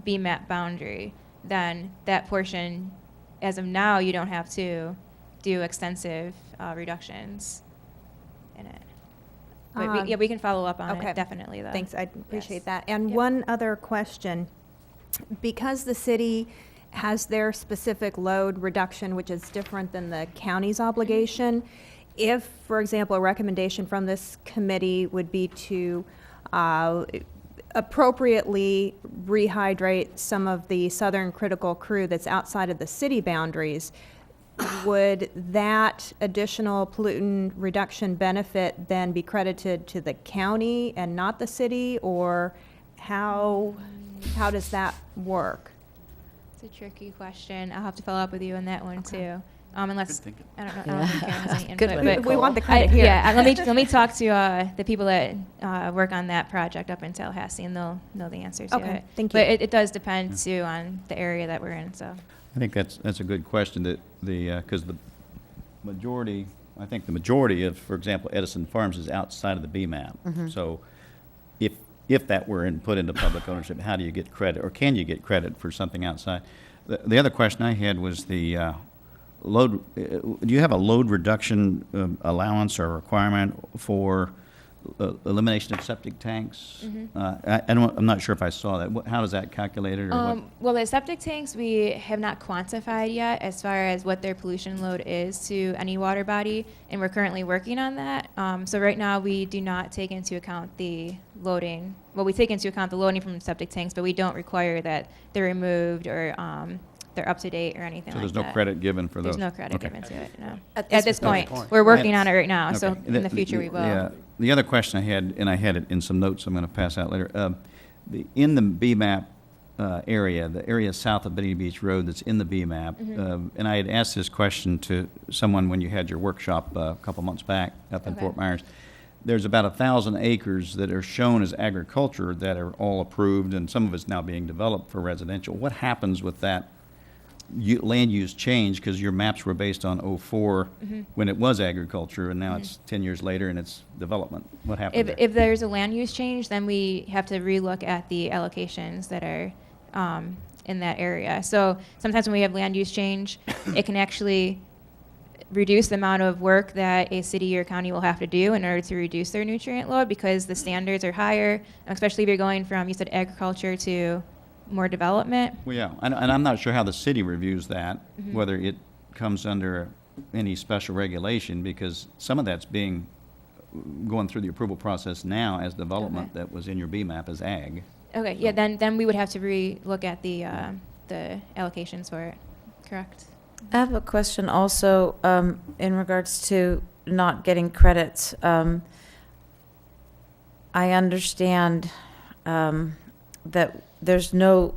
BMAP boundary, then that portion, as of now, you don't have to do extensive reductions in it. But we can follow up on it, definitely, though. Thanks, I appreciate that. And one other question. Because the city has their specific load reduction, which is different than the county's obligation, if, for example, a recommendation from this committee would be to appropriately rehydrate some of the southern critical crew that's outside of the city boundaries, would that additional pollutant reduction benefit then be credited to the county and not the city, or how does that work? It's a tricky question. I'll have to follow up with you on that one, too. Unless, Good thinking. I don't know if Karen has any Good input. one. But We want the credit here. Yeah, let me talk to the people that work on that project up in Tallahassee, and they'll know the answer to Okay, it. thank you. But it does depend, too, on the area that we're in, so. I think that's a good question, that because the majority, I think the majority of, for example, Edison Farms is outside of the BMAP. So if that were put into public ownership, how do you get credit, or can you get credit for something outside? The other question I had was the load, do you have a load reduction allowance or requirement for elimination of septic tanks? I'm not sure if I saw that. How is that calculated, or what? Well, the septic tanks, we have not quantified yet as far as what their pollution load is to any water body, and we're currently working on that. So right now, we do not take into account the loading. Well, we take into account the loading from the septic tanks, but we don't require that they're removed or they're up to date or anything So like there's that. no credit given for those? There's no credit Okay. given to it, no. At At this point. We're working on it right now, so Okay. in the future we will. Yeah. The other question I had, and I had it in some notes I'm going to pass out later, in the BMAP area, the area south of Bonita Beach Road that's in the BMAP, and I had asked this question to someone when you had your workshop a couple months back up in Okay. Fort Myers. There's about 1,000 acres that are shown as agriculture that are all approved, and some of it's now being developed for residential. What happens with that land use change, because your maps were based on '04 when it was agriculture, and now it's 10 years later and it's development? What happens there? If there's a land use change, then we have to relook at the allocations that are in that area. So sometimes when we have land use change, it can actually reduce the amount of work that a city or county will have to do in order to reduce their nutrient load, because the standards are higher, especially if you're going from, you said, agriculture to more development. Well, yeah, and I'm not sure how the city reviews that, whether it comes under any special regulation, because some of that's going through the approval process now as development that was in your BMAP as ag. Okay, yeah, then we would have to re-look at the allocations for it, correct? I have a question also in regards to not getting credits. I understand that there's no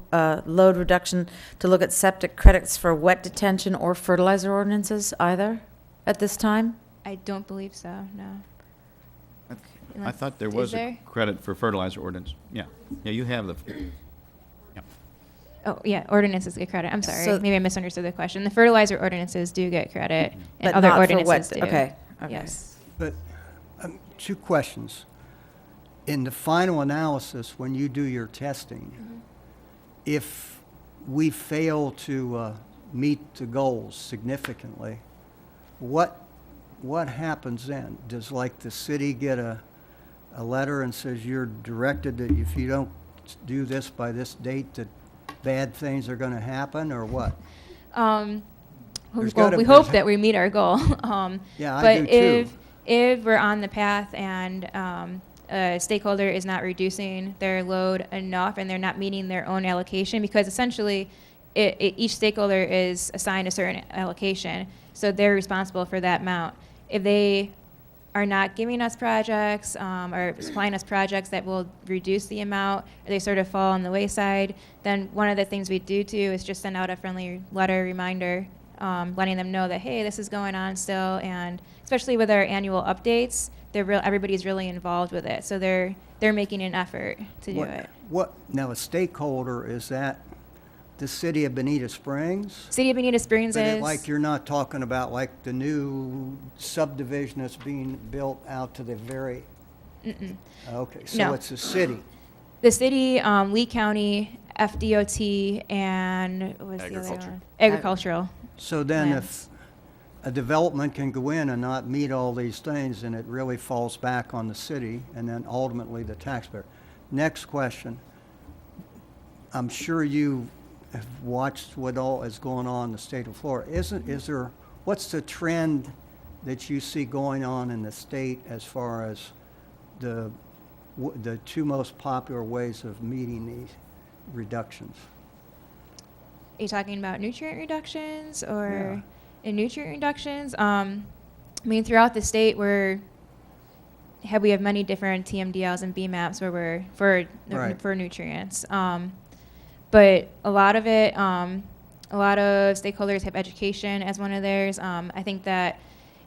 load reduction to look at septic credits for wet detention or fertilizer ordinances either at this time? I don't believe so, no. I thought there Is was a there? credit for fertilizer ordinance. Yeah, you have the, Oh, yeah, ordinances get credit. I'm sorry. So- Maybe I misunderstood the question. The fertilizer ordinances do get credit, and But other not for ordinances wet- do. okay, okay. Yes. But, two questions. In the final analysis, when you do your testing, if we fail to meet the goals significantly, what happens then? Does, like, the city get a letter and says you're directed that if you don't do this by this date, that bad things are going to happen, or what? Well, gotta- we hope that we meet our goal. Yeah, I but do too. if we're on the path and a stakeholder is not reducing their load enough and they're not meeting their own allocation, because essentially each stakeholder is assigned a certain allocation, so they're responsible for that amount. If they are not giving us projects or supplying us projects that will reduce the amount, or they sort of fall on the wayside, then one of the things we do too is just send out a friendly letter reminder, letting them know that, hey, this is going on still, and especially with our annual updates, everybody's really involved with it, so they're making an effort to do it. What, now, a stakeholder, is that the city of Bonita Springs? City of Bonita Springs But is... like, you're not talking about like the new subdivision that's being built out to the very, okay, so No. it's a city. The city, Lee County, FDOT, and what was the other one? Agricultural. So then Lands. if a development can go in and not meet all these things, then it really falls back on the city and then ultimately the taxpayer. Next question. I'm sure you have watched what all is going on in the state of Florida. What's the trend that you see going on in the state as far as the two most popular ways of meeting these reductions? Are you talking about nutrient reductions or in nutrient reductions? I mean, throughout the state, we have many different TMDLs and BMAPs where we're for nutrients. But a lot of stakeholders have education as one of theirs. I think that,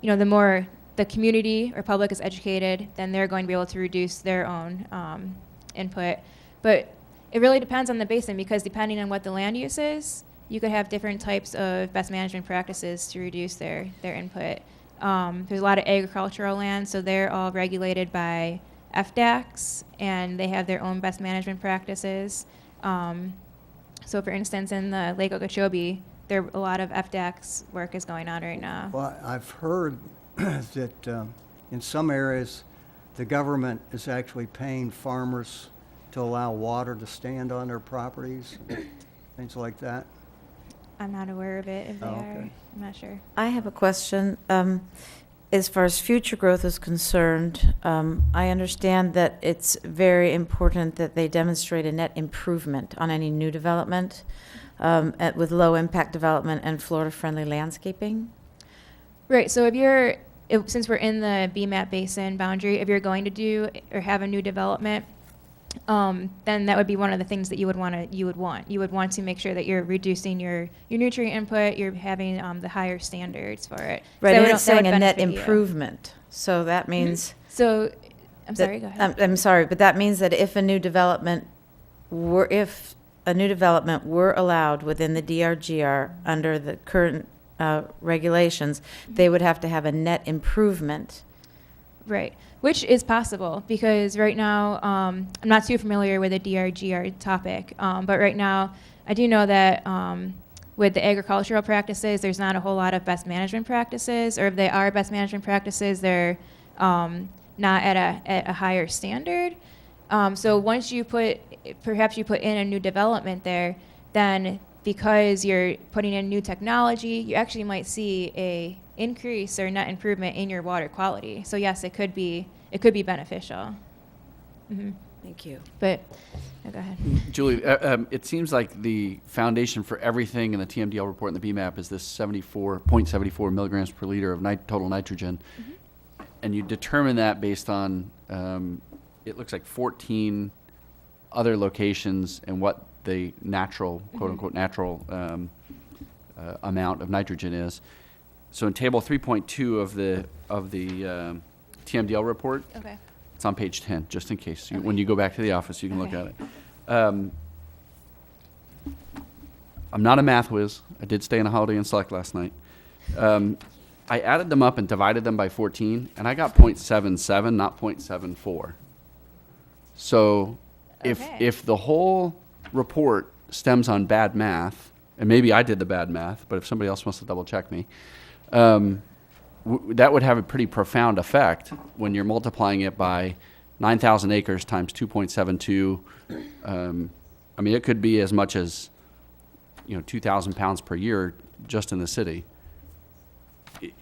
the more the community or public is educated, then they're going to be able to reduce their own input. But it really depends on the basin, because depending on what the land use is, you could have different types of best management practices to reduce their input. There's a lot of agricultural land, so they're all regulated by FDACs, and they have their own best management practices. So for instance, in the Lake Okeechobee, there a lot of FDACs work is going on right now. Well, I've heard that in some areas, the government is actually paying farmers to allow water to stand on their properties, things like that. I'm not aware of it if they Oh, are. okay. I'm not sure. I have a question. As far as future growth is concerned, I understand that it's very important that they demonstrate a net improvement on any new development with low impact development and Florida-friendly landscaping. Right. So since we're in the BMAP basin boundary, if you're going to do or have a new development, then that would be one of the things that you would want to make sure that you're reducing your nutrient input, you're having the higher standards for it. Right, So and that it's saying would a net benefit you. improvement. So that means. So, I'm that- sorry, go ahead. I'm sorry, but that means that if a new development were allowed within the DRGR under the current regulations, they would have to have a net improvement. Right, which is possible because right now, I'm not too familiar with the DRGR topic, but right now I do know that with the agricultural practices, there's not a whole lot of best management practices, or if they are best management practices, they're not at a higher standard. So once perhaps you put in a new development there, then because you're putting in new technology, you actually might see a increase or net improvement in your water quality. So yes, it could be beneficial. Mm-hmm. Thank you. But go ahead. Julie, it seems like the foundation for everything in the TMDL report and the BMAP is this 0.74 milligrams per liter of total nitrogen. Mm-hmm. And you determine that based on, it looks like 14 other locations and what the natural, quote unquote, natural amount of nitrogen is. So in table 3.2 of the TMDL report, Okay. it's on page 10, just in case. When you go back to the office, you can look at it. I'm not a math whiz. I did stay in a Holiday Inn Select last night. I added them up and divided them by 14, and I got 0.77, not 0.74. So if the whole report stems on bad math, and maybe I did the bad math, but if somebody else wants to double check me, that would have a pretty profound effect when you're multiplying it by 9,000 acres times 2.72. I mean, it could be as much as 2,000 pounds per year just in the city.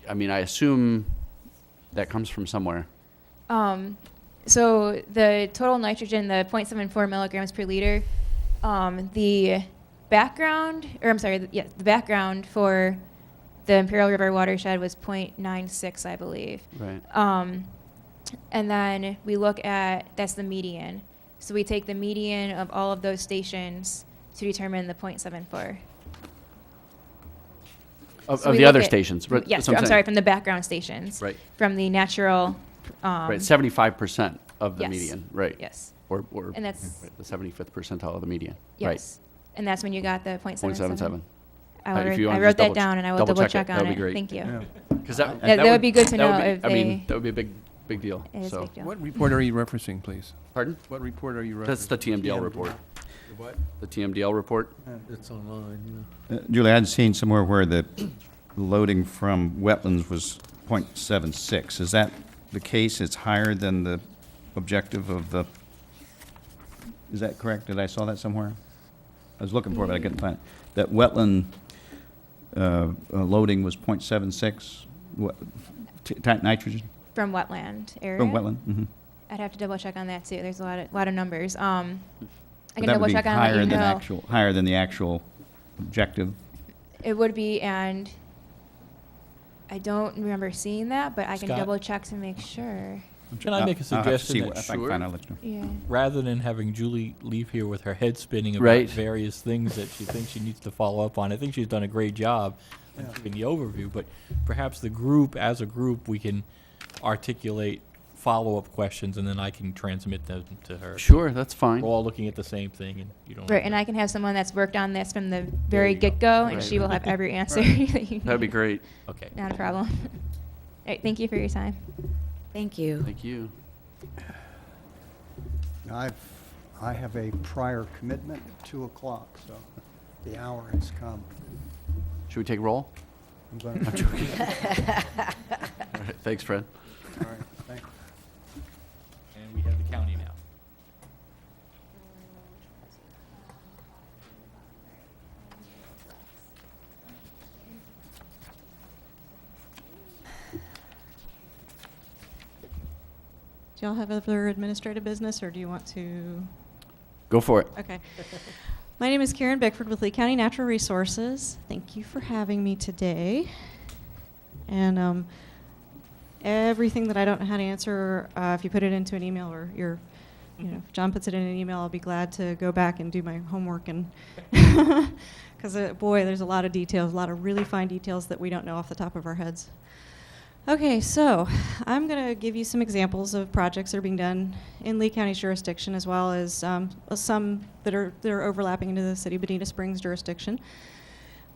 I mean, I assume that comes from somewhere. So the total nitrogen, the 0.74 milligrams per liter, the background for the Imperial River watershed was 0.96, I believe. Right. And then we look at, that's the median. So we take the median of all of those stations to determine the 0.74. Of we the look other at- stations. Right, Yes, that's what I'm saying. sorry, from the background stations. Right. From the natural. Right, 75% of the yes. median, right. Yes. Or And that's- right, the 75th percentile of the median. Yes. Right. And that's when you got the 0.77. 0.77. I If you wanna wrote just that down, and I will double it, check that on would it. be great. Thank you. Yeah. Because that That would be good to that would know be- if I mean, they- that would be a big deal. It is a So, big deal. What report are you referencing, please? pardon? What report are you referencing? That's the TMDL report. The what? The TMDL report. It's online, Julie, I'd seen somewhere where the loading from wetlands was 0.76. Is that the case? It's higher than the objective of the, is that correct? Did I saw that somewhere? I was looking for it, but I couldn't find it. That wetland loading was 0.76, nitrogen From wetland area. from wetland? Mm-hmm. I'd have to double check on that too. There's a lot of numbers. I can But that double would be check on and let you know. higher than the actual objective. It would be, and I don't remember seeing that, but I can Scott? double check to make sure. Can I make a I'll have to suggestion see that what- if I can find it, I'll let you know. Yeah. rather than having Julie leave here with her head spinning about Right. various things that she thinks she needs to follow up on, I think she's done a great job in the overview, but perhaps the group, as a group, we can articulate follow-up questions, and then I can transmit them to her. Sure, that's fine. We're all looking at the same thing, and you don't. Right, and I can have someone that's worked on this from the There very you go. get-go, and Right. she will have every answer that you need. That'd be great. Okay. Not a problem. All right, thank you for your time. Thank you. Thank you. I have a prior commitment at 2 o'clock, so the hour has come. Should we take roll? I'm going I'm to. joking. All right, thanks, Fred. All right, thank you. And we have the county now. Do y'all have other administrative business, or do you want to? Go for it. Okay. My name is Karen Bickford with Lee County Natural Resources. Thank you for having me today. And everything that I don't know how to answer, if you put it into an email, or if John puts it in an email, I'll be glad to go back and do my homework. And because boy, there's a lot of details, a lot of really fine details that we don't know off the top of our heads. Okay, so I'm going to give you some examples of projects that are being done in Lee County's jurisdiction, as well as some that are overlapping into the city of Bonita Springs jurisdiction.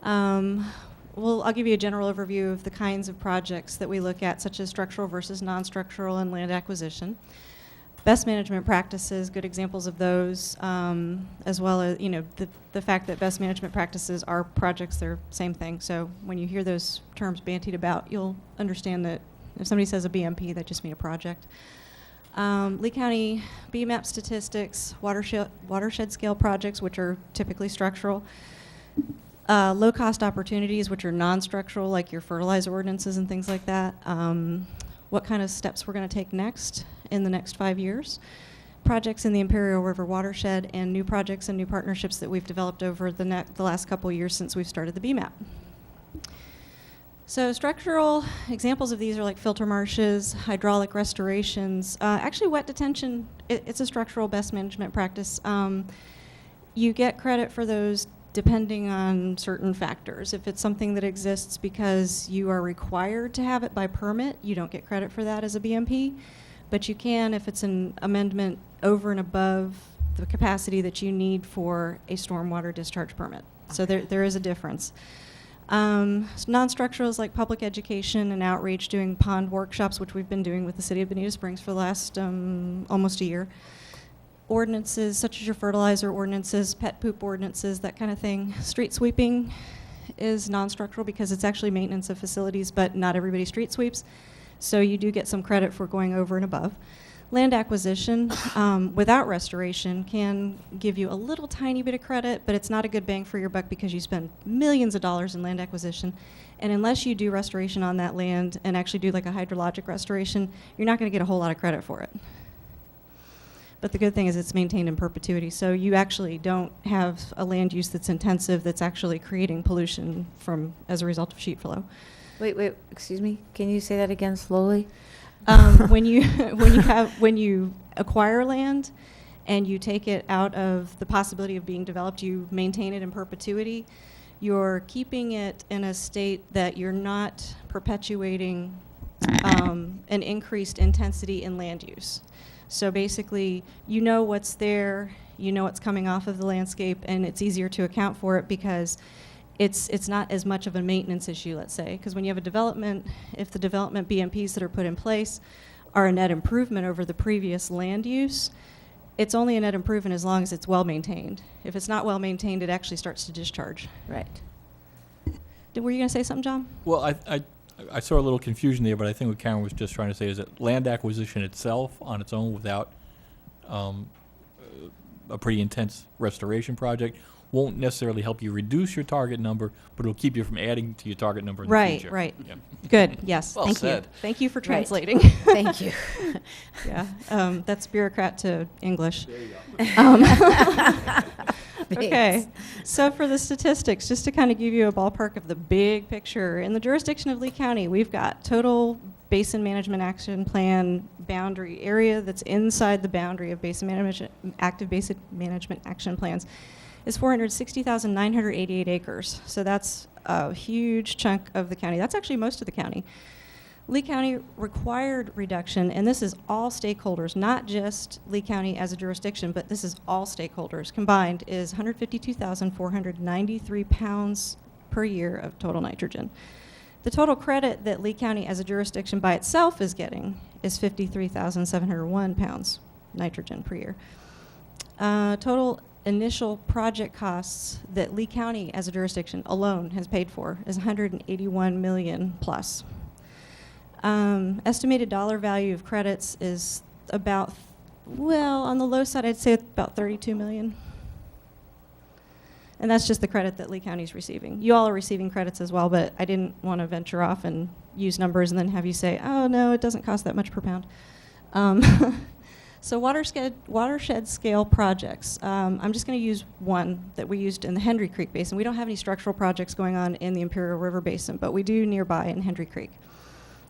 I'll give you a general overview of the kinds of projects that we look at, such as structural versus non-structural and land acquisition. Best management practices, good examples of those, as well as the fact that best management practices are projects, they're same thing. So when you hear those terms bantied about, you'll understand that if somebody says a BMP, that just means a project. Lee County BMAP statistics, watershed scale projects, which are typically structural. Low-cost opportunities, which are non-structural, like your fertilizer ordinances and things like that. What kind of steps we're going to take next in the next 5 years. Projects in the Imperial River watershed, and new projects and new partnerships that we've developed over the last couple years since we've started the BMAP. So structural examples of these are like filter marshes, hydraulic restorations. Actually, wet detention, it's a structural best management practice. You get credit for those depending on certain factors. If it's something that exists because you are required to have it by permit, you don't get credit for that as a BMP, but you can if it's an amendment over and above the capacity that you need for a stormwater discharge permit. So there is a difference. Non-structural is like public education and outreach, doing pond workshops, which we've been doing with the city of Bonita Springs for the last almost a year. Ordinances, such as your fertilizer ordinances, pet poop ordinances, that kind of thing. Street sweeping is non-structural because it's actually maintenance of facilities, but not everybody street sweeps. So you do get some credit for going over and above. Land acquisition without restoration can give you a little tiny bit of credit, but it's not a good bang for your buck because you spend millions of dollars in land acquisition. And unless you do restoration on that land and actually do like a hydrologic restoration, you're not going to get a whole lot of credit for it. But the good thing is it's maintained in perpetuity, so you actually don't have a land use that's intensive that's actually creating pollution as a result of sheet flow. Wait, excuse me. Can you say that again slowly? When you acquire land and you take it out of the possibility of being developed, you maintain it in perpetuity. You're keeping it in a state that you're not perpetuating an increased intensity in land use. So basically, you know what's there, you know what's coming off of the landscape, and it's easier to account for it because it's not as much of a maintenance issue, let's say. Because when you have a development, if the development BMPs that are put in place are a net improvement over the previous land use, it's only a net improvement as long as it's well maintained. If it's not well maintained, it actually starts to discharge. Right. Were you going to say something, John? Well, I saw a little confusion there, but I think what Karen was just trying to say is that land acquisition itself on its own without a pretty intense restoration project won't necessarily help you reduce your target number, but it'll keep you from adding to your target number in the future. Right. Yeah. Good. Yes. Well Thank said. you. Thank you for Right. translating. Thank you. Yeah. That's bureaucrat to English. There you go. Okay. So for the statistics, just to kind of give you a ballpark of the big picture, in the jurisdiction of Lee County, we've got total basin management action plan boundary area that's inside the boundary of active basin management action plans is 460,988 acres. So that's a huge chunk of the county. That's actually most of the county. Lee County required reduction, and this is all stakeholders, not just Lee County as a jurisdiction, but this is all stakeholders combined, is 152,493 pounds per year of total nitrogen. The total credit that Lee County as a jurisdiction by itself is getting is 53,701 pounds nitrogen per year. Total initial project costs that Lee County as a jurisdiction alone has paid for is 181 million plus. Estimated dollar value of credits is about, well, on the low side, I'd say about 32 million. And that's just the credit that Lee County is receiving. You all are receiving credits as well, but I didn't want to venture off and use numbers and then have you say, oh, no, it doesn't cost that much per pound. So watershed scale projects. I'm just going to use one that we used in the Hendry Creek Basin. We don't have any structural projects going on in the Imperial River Basin, but we do nearby in Hendry Creek.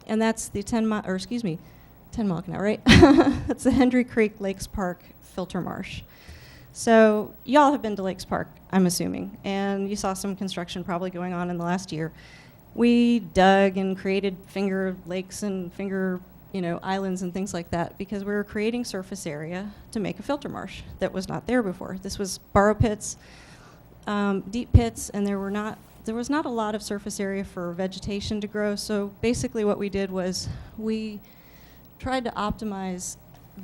And that's the 10 mile canal, right? That's the Hendry Creek Lakes Park filter marsh. So y'all have been to Lakes Park, I'm assuming, and you saw some construction probably going on in the last year. We dug and created finger lakes and finger, islands and things like that because we were creating surface area to make a filter marsh that was not there before. This was borrow pits, deep pits, and there was not a lot of surface area for vegetation to grow. So basically what we did was we tried to optimize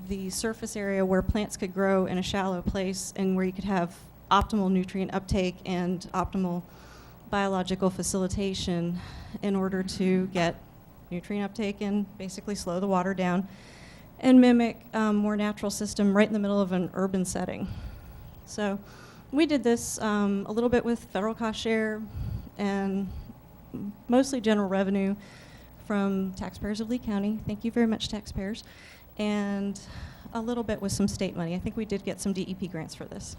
the surface area where plants could grow in a shallow place and where you could have optimal nutrient uptake and optimal biological facilitation in order to get nutrient uptake and basically slow the water down and mimic more natural system right in the middle of an urban setting. So we did this a little bit with federal cost share and mostly general revenue from taxpayers of Lee County. Thank you very much, taxpayers. And a little bit with some state money. I think we did get some DEP grants for this.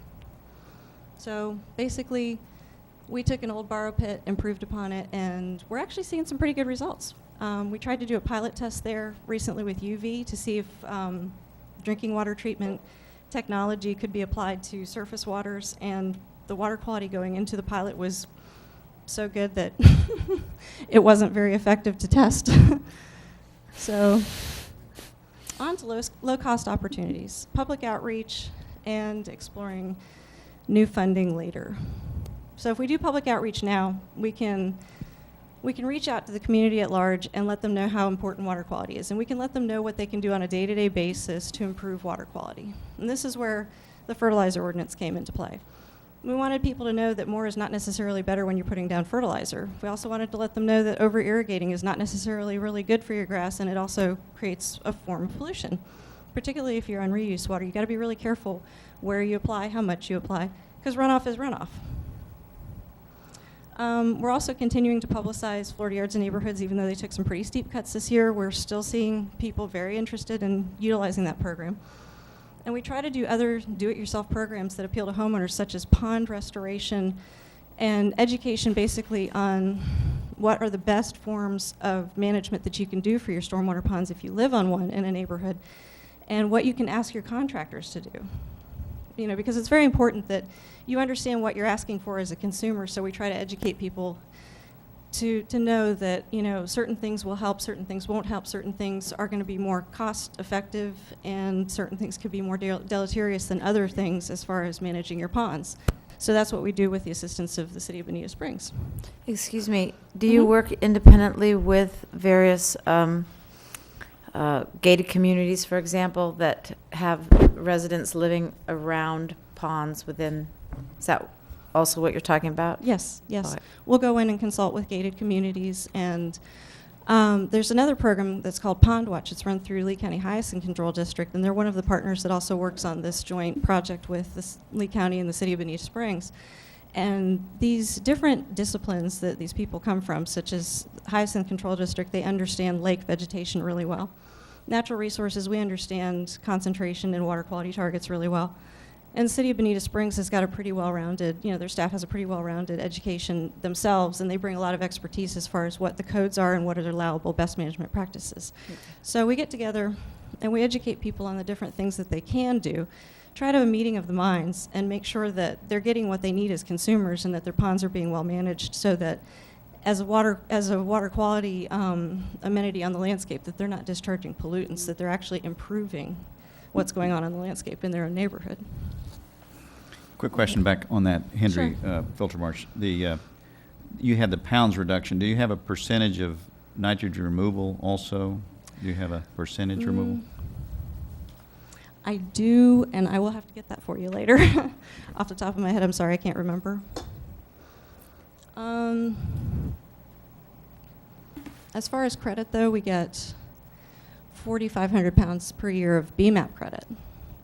So basically, we took an old borrow pit, improved upon it, and we're actually seeing some pretty good results. We tried to do a pilot test there recently with UV to see if drinking water treatment technology could be applied to surface waters, and the water quality going into the pilot was so good that it wasn't very effective to test. So on to low-cost opportunities, public outreach, and exploring new funding later. So if we do public outreach now, we can reach out to the community at large and let them know how important water quality is. And we can let them know what they can do on a day-to-day basis to improve water quality. And this is where the fertilizer ordinance came into play. We wanted people to know that more is not necessarily better when you're putting down fertilizer. We also wanted to let them know that over-irrigating is not necessarily really good for your grass, and it also creates a form of pollution, particularly if you're on reuse water. You got to be really careful where you apply, how much you apply, because runoff is runoff. We're also continuing to publicize Florida Yards and Neighborhoods, even though they took some pretty steep cuts this year. We're still seeing people very interested in utilizing that program. And we try to do other do-it-yourself programs that appeal to homeowners, such as pond restoration and education basically on what are the best forms of management that you can do for your stormwater ponds if you live on one in a neighborhood, and what you can ask your contractors to do. Because it's very important that you understand what you're asking for as a consumer, so we try to educate people to know that certain things will help, certain things won't help, certain things are going to be more cost effective, and certain things could be more deleterious than other things as far as managing your ponds. So that's what we do with the assistance of the City of Bonita Springs. Excuse me, do you work independently with various gated communities, for example, that have residents living around ponds within? Is that also what you're talking about? Yes. Okay. We'll go in and consult with gated communities, and there's another program that's called Pond Watch. It's run through Lee County Hyacinth Control District, and they're one of the partners that also works on this joint project with Lee County and the City of Bonita Springs. And these different disciplines that these people come from, such as Hyacinth Control District, they understand lake vegetation really well. Natural resources, we understand concentration and water quality targets really well. And the City of Bonita Springs has got a pretty well-rounded, their staff has a pretty well-rounded education themselves, and they bring a lot of expertise as far as what the codes are and what are allowable best management practices. Okay. So we get together and we educate people on the different things that they can do, try to have a meeting of the minds, and make sure that they're getting what they need as consumers and that their ponds are being well managed so that as a water quality amenity on the landscape, that they're not discharging pollutants, that they're actually improving what's going on in the landscape in their own neighborhood. Quick question back on that Hendry filter marsh. You had the pounds reduction. Do you have a percentage of nitrogen removal also? Do you have a percentage removal? I do, and I will have to get that for you later. Off the top of my head, I'm sorry, I can't remember. As far as credit, though, we get 4,500 pounds per year of BMAP credit.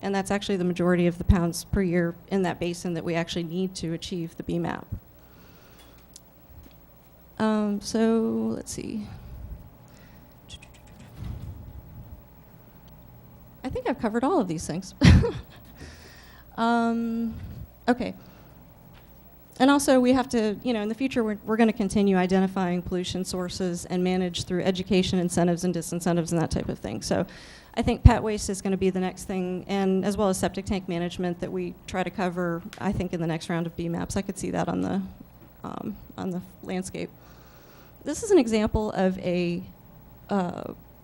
And that's actually the majority of the pounds per year in that basin that we actually need to achieve the BMAP. So let's see. I think I've covered all of these things. Okay. And also we have to, in the future we're going to continue identifying pollution sources and manage through education, incentives and disincentives and that type of thing. So I think pet waste is going to be the next thing, and as well as septic tank management that we try to cover, I think, in the next round of BMAPs. I could see that on the landscape. This is an example of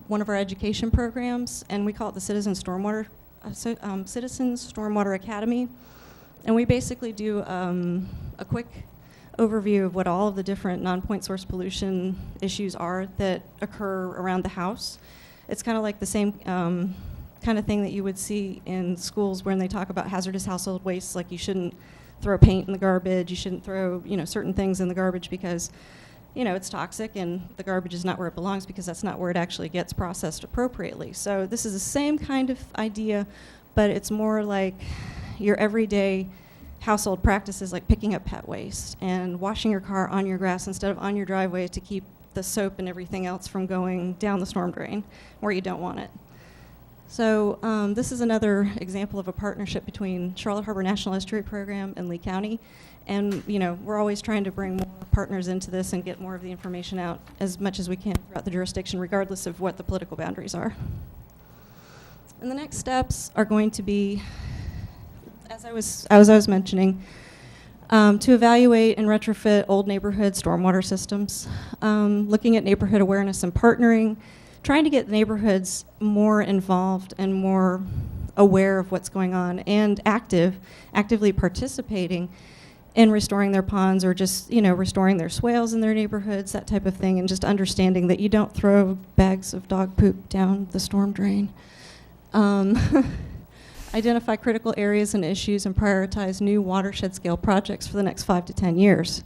one of our education programs, and we call it the Citizen Stormwater Academy. And we basically do a quick overview of what all of the different non-point source pollution issues are that occur around the house. It's kind of like the same kind of thing that you would see in schools when they talk about hazardous household waste, like you shouldn't throw paint in the garbage, you shouldn't throw certain things in the garbage because it's toxic and the garbage is not where it belongs because that's not where it actually gets processed appropriately. So this is the same kind of idea, but it's more like your everyday household practices, like picking up pet waste and washing your car on your grass instead of on your driveway to keep the soap and everything else from going down the storm drain where you don't want it. So this is another example of a partnership between Charlotte Harbor National Estuary Program and Lee County. And we're always trying to bring more partners into this and get more of the information out as much as we can throughout the jurisdiction, regardless of what the political boundaries are. And the next steps are going to be, as I was mentioning, to evaluate and retrofit old neighborhood stormwater systems, looking at neighborhood awareness and partnering, trying to get neighborhoods more involved and more aware of what's going on and actively participating in restoring their ponds or just, restoring their swales in their neighborhoods, that type of thing, and just understanding that you don't throw bags of dog poop down the storm drain. Identify critical areas and issues and prioritize new watershed scale projects for the next 5 to 10 years.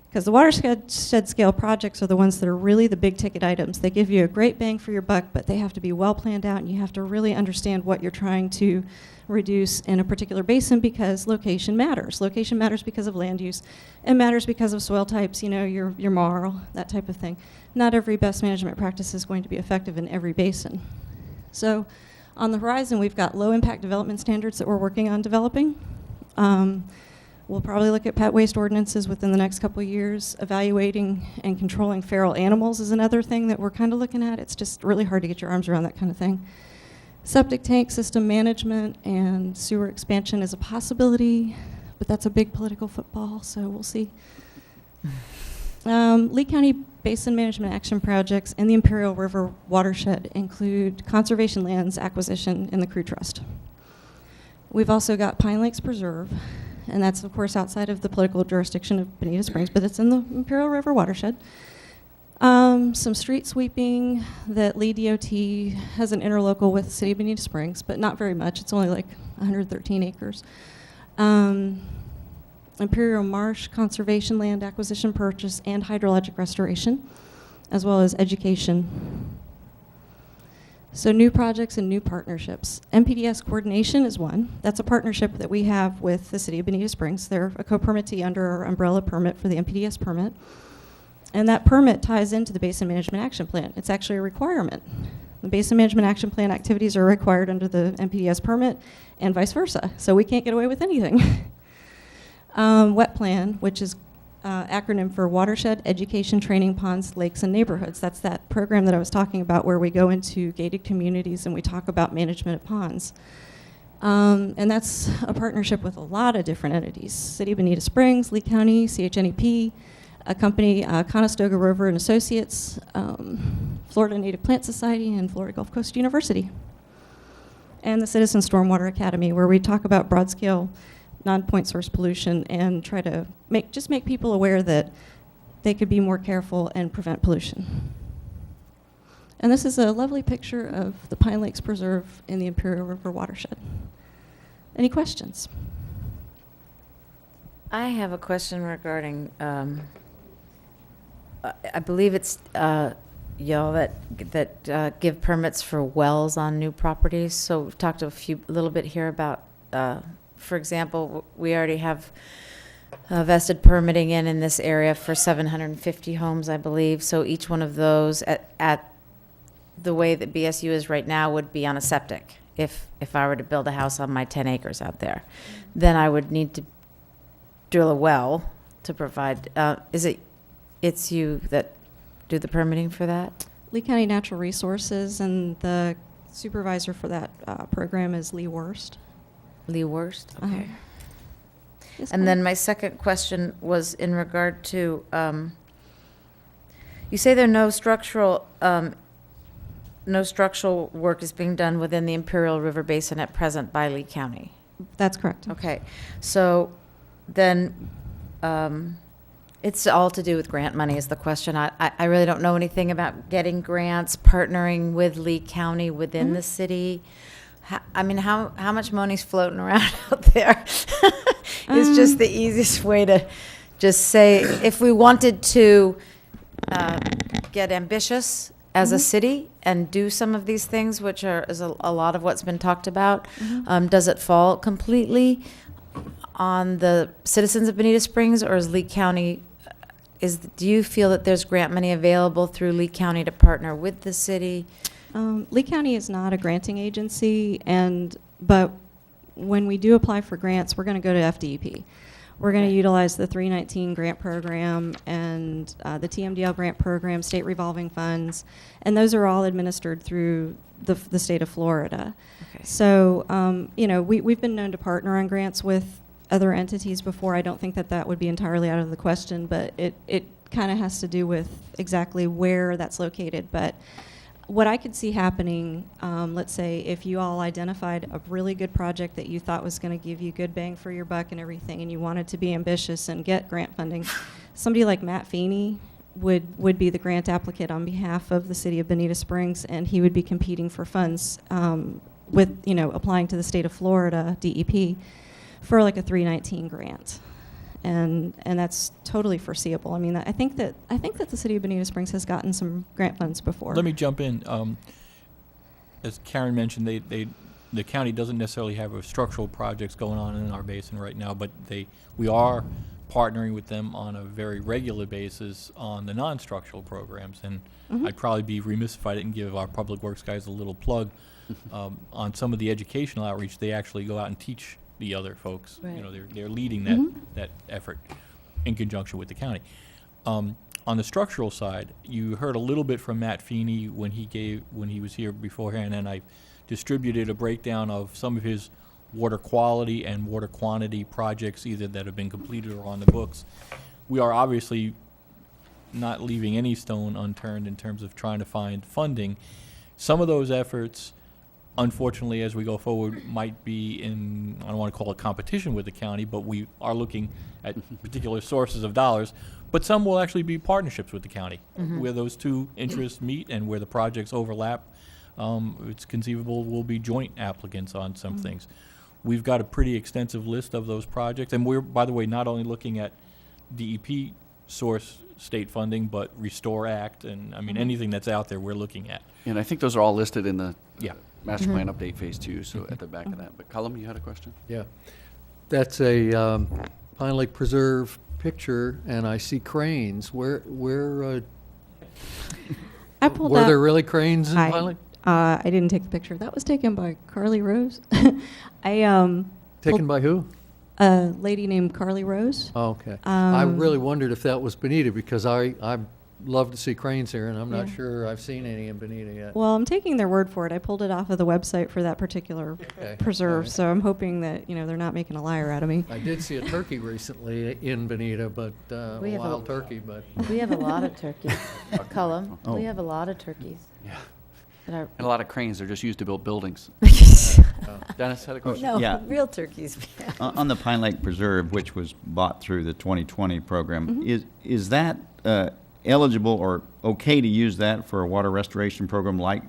Because the watershed scale projects are the ones that are really the big ticket items. They give you a great bang for your buck, but they have to be well planned out and you have to really understand what you're trying to reduce in a particular basin because location matters. Location matters because of land use. It matters because of soil types, your marl, that type of thing. Not every best management practice is going to be effective in every basin. So on the horizon, we've got low impact development standards that we're working on developing. We'll probably look at pet waste ordinances within the next couple of years. Evaluating and controlling feral animals is another thing that we're kind of looking at. It's just really hard to get your arms around that kind of thing. Septic tank system management and sewer expansion is a possibility, but that's a big political football, so we'll see. Lee County Basin Management Action Projects and the Imperial River watershed include conservation lands acquisition in the Crew Trust. We've also got Pine Lakes Preserve, and that's of course outside of the political jurisdiction of Bonita Springs, but it's in the Imperial River watershed. Some street sweeping that Lee DOT has an interlocal with the City of Bonita Springs, but not very much. It's only like 113 acres. Imperial Marsh conservation land acquisition purchase and hydrologic restoration, as well as education. So new projects and new partnerships. MPDS coordination is one. That's a partnership that we have with the City of Bonita Springs. They're a co-permittee under our umbrella permit for the MPDS permit. And that permit ties into the Basin Management Action Plan. It's actually a requirement. The Basin Management Action Plan activities are required under the MPDS permit and vice versa. So we can't get away with anything. WET Plan, which is acronym for Watershed, Education, Training, Ponds, Lakes, and Neighborhoods. That's that program that I was talking about where we go into gated communities and we talk about management of ponds. And that's a partnership with a lot of different entities. City of Bonita Springs, Lee County, CHNEP, a company, Conestoga Rover and Associates, Florida Native Plant Society, and Florida Gulf Coast University. And the Citizen Stormwater Academy, where we talk about broad-scale, non-point source pollution and try to make people aware that they could be more careful and prevent pollution. And this is a lovely picture of the Pine Lakes Preserve in the Imperial River watershed. Any questions? I have a question regarding, I believe it's y'all that give permits for wells on new properties. So we've talked a little bit here about, for example, we already have vested permitting in this area for 750 homes, I believe. So each one of those at the way that BSU is right now would be on a septic. If I were to build a house on my 10 acres out there, then I would need to drill a well to provide. It's you that do the permitting for that? Lee County Natural Resources, and the supervisor for that program is Lee Worst. Lee Worst, okay. Yes, And then my second question was in regard to, you say there are no structural work is being done within the Imperial River Basin at present by Lee County. That's correct. Okay, so then it's all to do with grant money is the question. I really don't know anything about getting grants, partnering with Lee County within the city. How much money's floating around out there? It's just the easiest way to just say, if we wanted to get ambitious as a city and do some of these things, which is a lot of what's been talked about, does it fall completely on the citizens of Bonita Springs, or is Lee County, do you feel that there's grant money available through Lee County to partner with the city? Lee County is not a granting agency, but when we do apply for grants, we're going to go to FDEP. We're going to utilize the 319 grant program and the TMDL grant program, state revolving funds, and those are all administered through the state of Florida. Okay. So, we've been known to partner on grants with other entities before. I don't think that would be entirely out of the question, but it kind of has to do with exactly where that's located. But what I could see happening, let's say if you all identified a really good project that you thought was going to give you good bang for your buck and everything, and you wanted to be ambitious and get grant funding, somebody like Matt Feeney would be the grant applicant on behalf of the city of Bonita Springs, and he would be competing for funds with, applying to the state of Florida, DEP, for like a 319 grant. And that's totally foreseeable. I mean, I think that the city of Bonita Springs has gotten some grant funds before. Let me jump in. As Karen mentioned, the county doesn't necessarily have structural projects going on in our basin right now, but we are partnering with them on a very regular basis on the non-structural programs. And I'd probably be remiss if I didn't give our public works guys a little plug. On some of the educational outreach, they actually go out and teach the other folks. Right. They're leading that effort in conjunction with the county. On the structural side, you heard a little bit from Matt Feeney when he was here beforehand, and I distributed a breakdown of some of his water quality and water quantity projects, either that have been completed or on the books. We are obviously not leaving any stone unturned in terms of trying to find funding. Some of those efforts, unfortunately, as we go forward, might be in, I don't want to call it competition with the county, but we are looking at particular sources of dollars. But some will actually be partnerships with the county, where those two interests meet and where the projects overlap. It's conceivable we'll be joint applicants on some things. We've got a pretty extensive list of those projects, and we're, by the way, not only looking at DEP source state funding, but Restore Act, and anything that's out there we're looking at. And I think those are all listed in the Master Plan Update Phase 2, so at the back of that. But Cullum, you had a question? Yeah. That's a Pine Lake Preserve picture, and I see cranes. Where I pulled were out, there really cranes in Pine Lake? I didn't take the picture. That was taken by Carly Rose. Taken by who? A lady named Carly Rose. Oh, okay. I really wondered if that was Bonita, because I love to see cranes here, and I'm not Yeah. sure I've seen any in Bonita yet. Well, I'm taking their word for it. I pulled it off of the website for that particular Okay. preserve, All right. so I'm hoping that, they're not making a liar out of me. I did see a turkey recently in Bonita, but We a have a- wild turkey, but We have a lot of turkeys. Cullum, Oh. we have a lot of turkeys. Yeah. that are- And a lot of cranes, they're just used to build buildings. Dennis had a question? No, Yeah. real turkeys. On the Pine Lake Preserve, which was bought through the 2020 program, is that eligible or okay to use that for a water restoration program like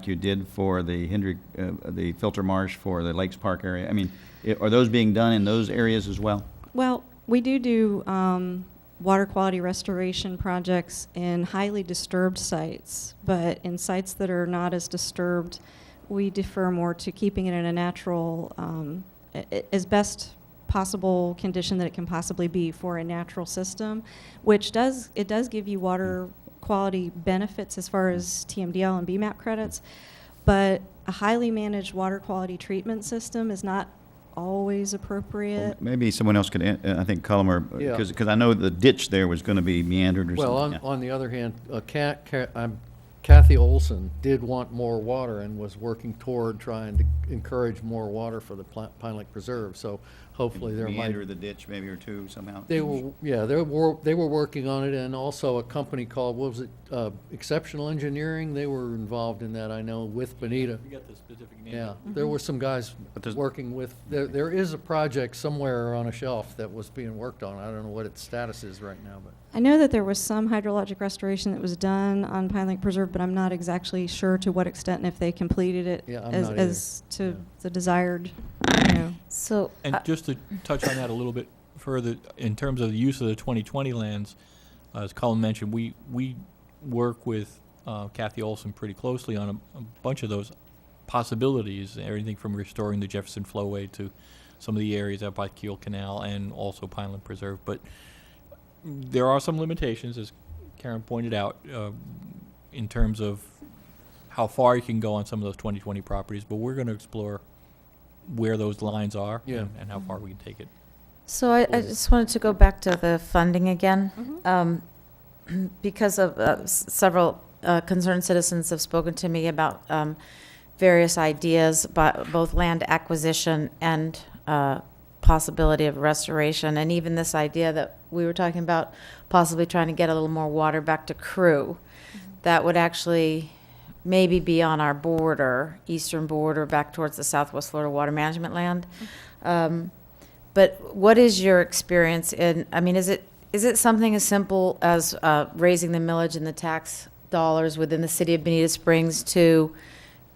you did for the the filter marsh for the Lakes Park area? I mean, are those being done in those areas as well? Well, we do water quality restoration projects in highly disturbed sites, but in sites that are not as disturbed, we defer more to keeping it in a natural, as best possible condition that it can possibly be for a natural system, which does give you water quality benefits as far as TMDL and BMAP credits, but a highly managed water quality treatment system is not always appropriate. Maybe someone else could, I think Cullum, or, Yeah. because I know the ditch there was going to be meandered or well, something. on the other hand, Kathy Olson did want more water and was working toward trying to encourage more water for the Pine Lake Preserve. So hopefully there might. Meander the ditch maybe or two somehow. They were working on it, and also a company called, what was it, Exceptional Engineering? They were involved in that, I know, with Bonita. You got the specific name. Yeah, there were some guys But there's- working with, there is a project somewhere on a shelf that was being worked on. I don't know what its status is right now, but. I know that there was some hydrologic restoration that was done on Pine Lake Preserve, but I'm not exactly sure to what extent and if they completed it Yeah, I'm as, not either. as to Yeah. the desired, you know. So, And just to touch on that a little bit further, in terms of the use of the 2020 lands, as Colin mentioned, we work with Kathy Olson pretty closely on a bunch of those possibilities, everything from restoring the Jefferson Flowway to some of the areas out by Kiel Canal and also Pineland Preserve. But there are some limitations, as Karen pointed out, in terms of how far you can go on some of those 2020 properties, but we're going to explore where those lines are Yeah. and how far we can take it. so I just wanted to go back to the funding again. Because of several concerned citizens have spoken to me about various ideas, both land acquisition and possibility of restoration, and even this idea that we were talking about possibly trying to get a little more water back to Crew. That would actually maybe be on our border, eastern border, back towards the Southwest Florida Water Management land. But what is your experience in, I mean, is it something as simple as raising the millage and the tax dollars within the city of Bonita Springs to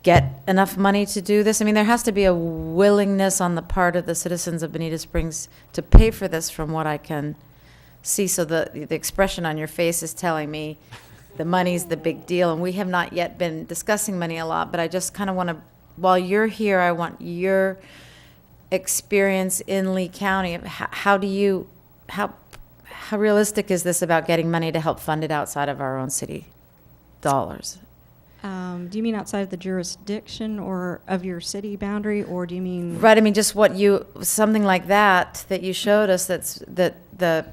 get enough money to do this? I mean, there has to be a willingness on the part of the citizens of Bonita Springs to pay for this, from what I can see. So the expression on your face is telling me the money's the big deal, and we have not yet been discussing money a lot, but I just kind of want to, while you're here, I want your experience in Lee County. How realistic is this about getting money to help fund it outside of our own city dollars? Do you mean outside of the jurisdiction or of your city boundary, or do you mean? Right, I mean, just something like that you showed us,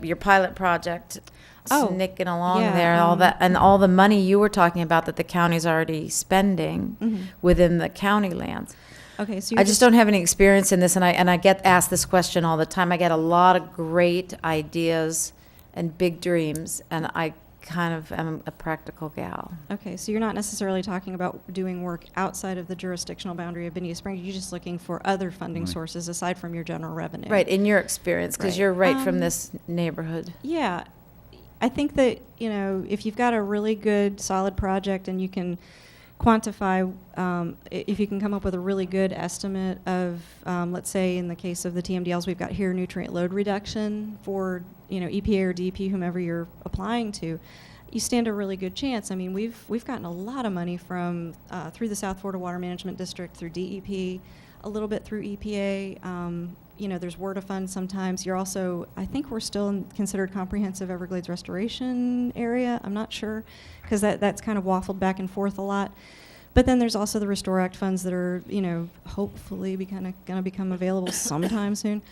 your pilot project, snicking along yeah, there, all that, and all the money you were talking about that the county's already spending within the county lands. Okay, so I just don't have any experience in this, and I get asked this question all the time. I get a lot of great ideas and big dreams, and I kind of am a practical gal. Okay, so you're not necessarily talking about doing work outside of the jurisdictional boundary of Bonita Springs. You're just looking for other funding sources aside from your general revenue. Right, in your experience, because Right. you're right from this neighborhood. Yeah, I think that, if you've got a really good, solid project and you can quantify, if you can come up with a really good estimate of, let's say in the case of the TMDLs we've got here, nutrient load reduction for, EPA or DEP, whomever you're applying to, you stand a really good chance. I mean, we've gotten a lot of money from, through the South Florida Water Management District, through DEP, a little bit through EPA. There's WRDA funds sometimes. You're also, I think we're still considered comprehensive Everglades restoration area. I'm not sure, because that's kind of waffled back and forth a lot. But then there's also the Restore Act funds that are, hopefully going to become available sometime soon.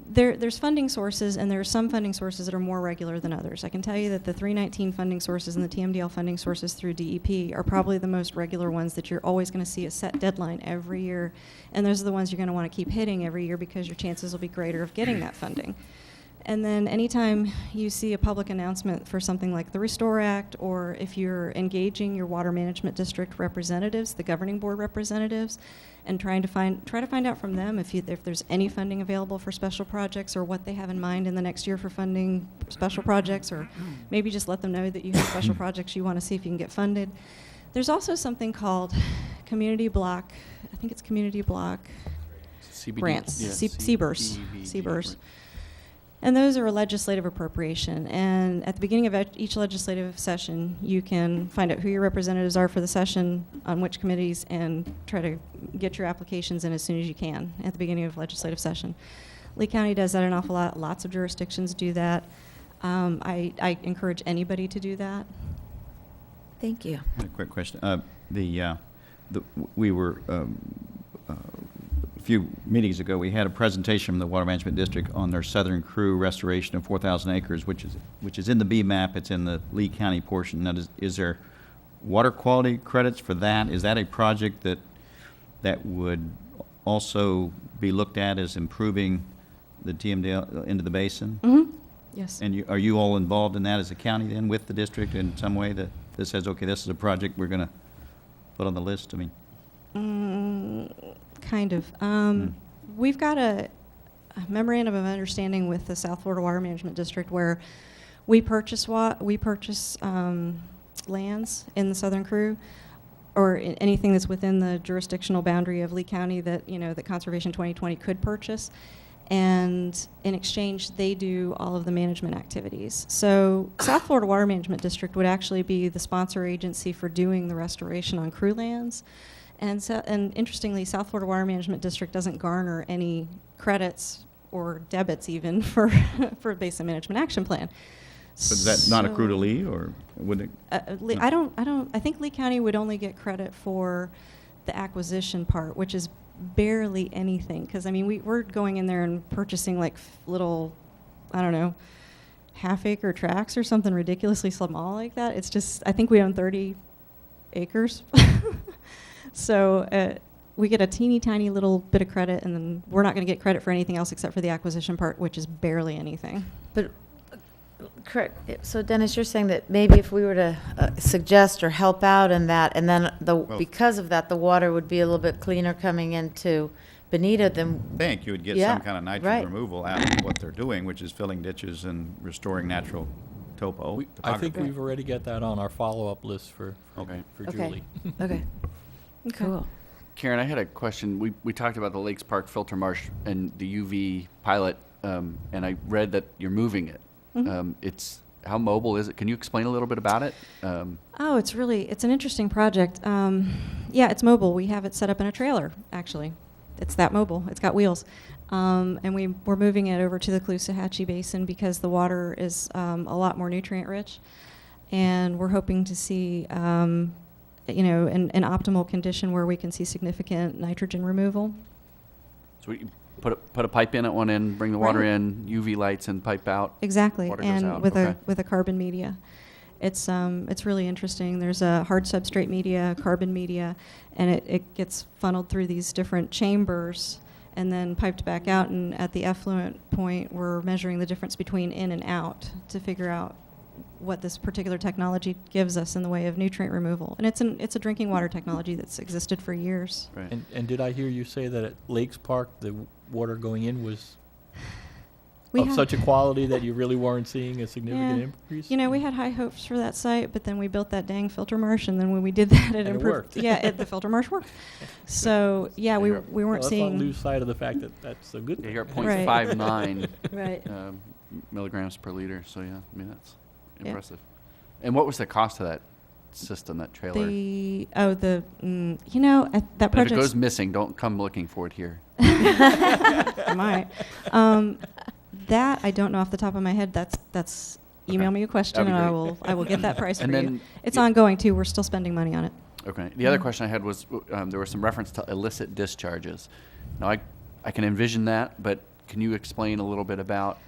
there's funding sources, and there are some funding sources that are more regular than others. I can tell you that the 319 funding sources and the TMDL funding sources through DEP are probably the most regular ones that you're always going to see a set deadline every year, and those are the ones you're going to want to keep hitting every year because your chances will be greater of getting that funding. And then anytime you see a public announcement for something like the Restore Act, or if you're engaging your water management district representatives, the governing board representatives, and try to find out from them if there's any funding available for special projects, or what they have in mind in the next year for funding special projects, or maybe just let them know that you have special projects you want to see if you can get funded. There's also something called community block, I think it's community block CBD, grants, yeah, CBERS, CBD, CBERS. right. And those are a legislative appropriation. And at the beginning of each legislative session, you can find out who your representatives are for the session, on which committees, and try to get your applications in as soon as you can at the beginning of legislative session. Lee County does that an awful lot. Lots of jurisdictions do that. I encourage anybody to do that. Thank you. A quick question. We were a few meetings ago, we had a presentation from the Water Management District on their Southern Crew restoration of 4,000 acres, which is in the B map. It's in the Lee County portion. Now, is there water quality credits for that? Is that a project that would also be looked at as improving the TMDL into the basin? Mm-hmm. Yes. And are you all involved in that as a county then, with the district in some way that says, okay, this is a project we're going to put on the list? I mean, kind of. We've got a memorandum of understanding with the South Florida Water Management District where we purchase lands in the Southern Crew, or anything that's within the jurisdictional boundary of Lee County that that Conservation 2020 could purchase. And in exchange, they do all of the management activities. So South Florida Water Management District would actually be the sponsor agency for doing the restoration on crew lands. And interestingly, South Florida Water Management District doesn't garner any credits or debits even for a Basin Management Action Plan. but is that not accrue to Lee, or would it? I think Lee County would only get credit for the acquisition part, which is barely anything. Because I mean, we're going in there and purchasing like little, I don't know, half-acre tracts or something ridiculously small like that. It's just, I think we own 30 acres. So we get a teeny tiny little bit of credit, and then we're not going to get credit for anything else except for the acquisition part, which is barely anything. But, correct, so Dennis, you're saying that maybe if we were to suggest or help out in that, and then because of that, the water would be a little bit cleaner coming into Bonita, then... I think you would get some kind of nitrogen removal out of what they're doing, which is filling ditches and restoring natural topo. I think we've already got that on our follow-up list for Julie. Okay. Cool. Karen, I had a question. We talked about the Lakes Park filter marsh and the UV pilot, and I read that you're moving it. Mm-hmm. How mobile is it? Can you explain a little bit about it? It's an interesting project. Yeah, it's mobile. We have it set up in a trailer, actually. It's that mobile. It's got wheels. And we're moving it over to the Caloosahatchee Basin because the water is a lot more nutrient rich. And we're hoping to see an optimal condition where we can see significant nitrogen removal. So we put a pipe in at one end, bring the water in, UV lights, and pipe out. Exactly, Water goes out. with a carbon media. It's really interesting. There's a hard substrate media, carbon media, and it gets funneled through these different chambers and then piped back out. And at the effluent point, we're measuring the difference between in and out to figure out what this particular technology gives us in the way of nutrient removal. And it's a drinking water technology that's existed for years. Right. And did I hear you say that at Lakes Park, the water going in was such a quality that you really weren't seeing a significant increase? We had high hopes for that site, but then we built that dang filter marsh, and then when we did that, it improved. The filter marsh worked. So, we weren't seeing... Let's not lose sight of the fact that that's a good thing. You're at 0.59 right. milligrams per liter, so I mean, that's impressive. And what was the cost of that system, that trailer? That project... If it goes missing, don't come looking for it here. I might. That I don't know off the top of my head. That's email me a question and I will get that price for you. It's ongoing too. We're still spending money on it. Okay. The other question I had was there was some reference to illicit discharges. Now I can envision that, but can you explain a little bit about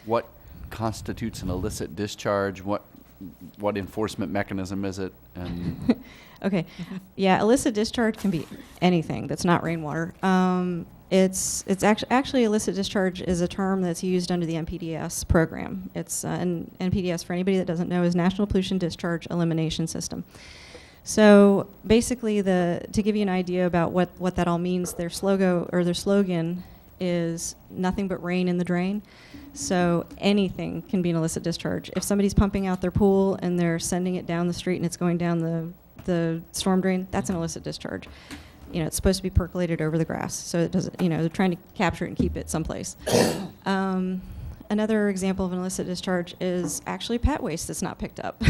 what constitutes an illicit discharge? What enforcement mechanism is it? And Okay. Yeah, illicit discharge can be anything that's not rainwater. It's actually illicit discharge is a term that's used under the NPDES program. It's and NPDES, for anybody that doesn't know, is National Pollution Discharge Elimination System. So basically, to give you an idea about what that all means, their slogan is nothing but rain in the drain. So anything can be an illicit discharge. If somebody's pumping out their pool and they're sending it down the street and it's going down the storm drain, that's an illicit discharge. You know, it's supposed to be percolated over the grass, so it doesn't, you know, they're trying to capture it and keep it someplace. Another example of an illicit discharge is actually pet waste that's not picked up.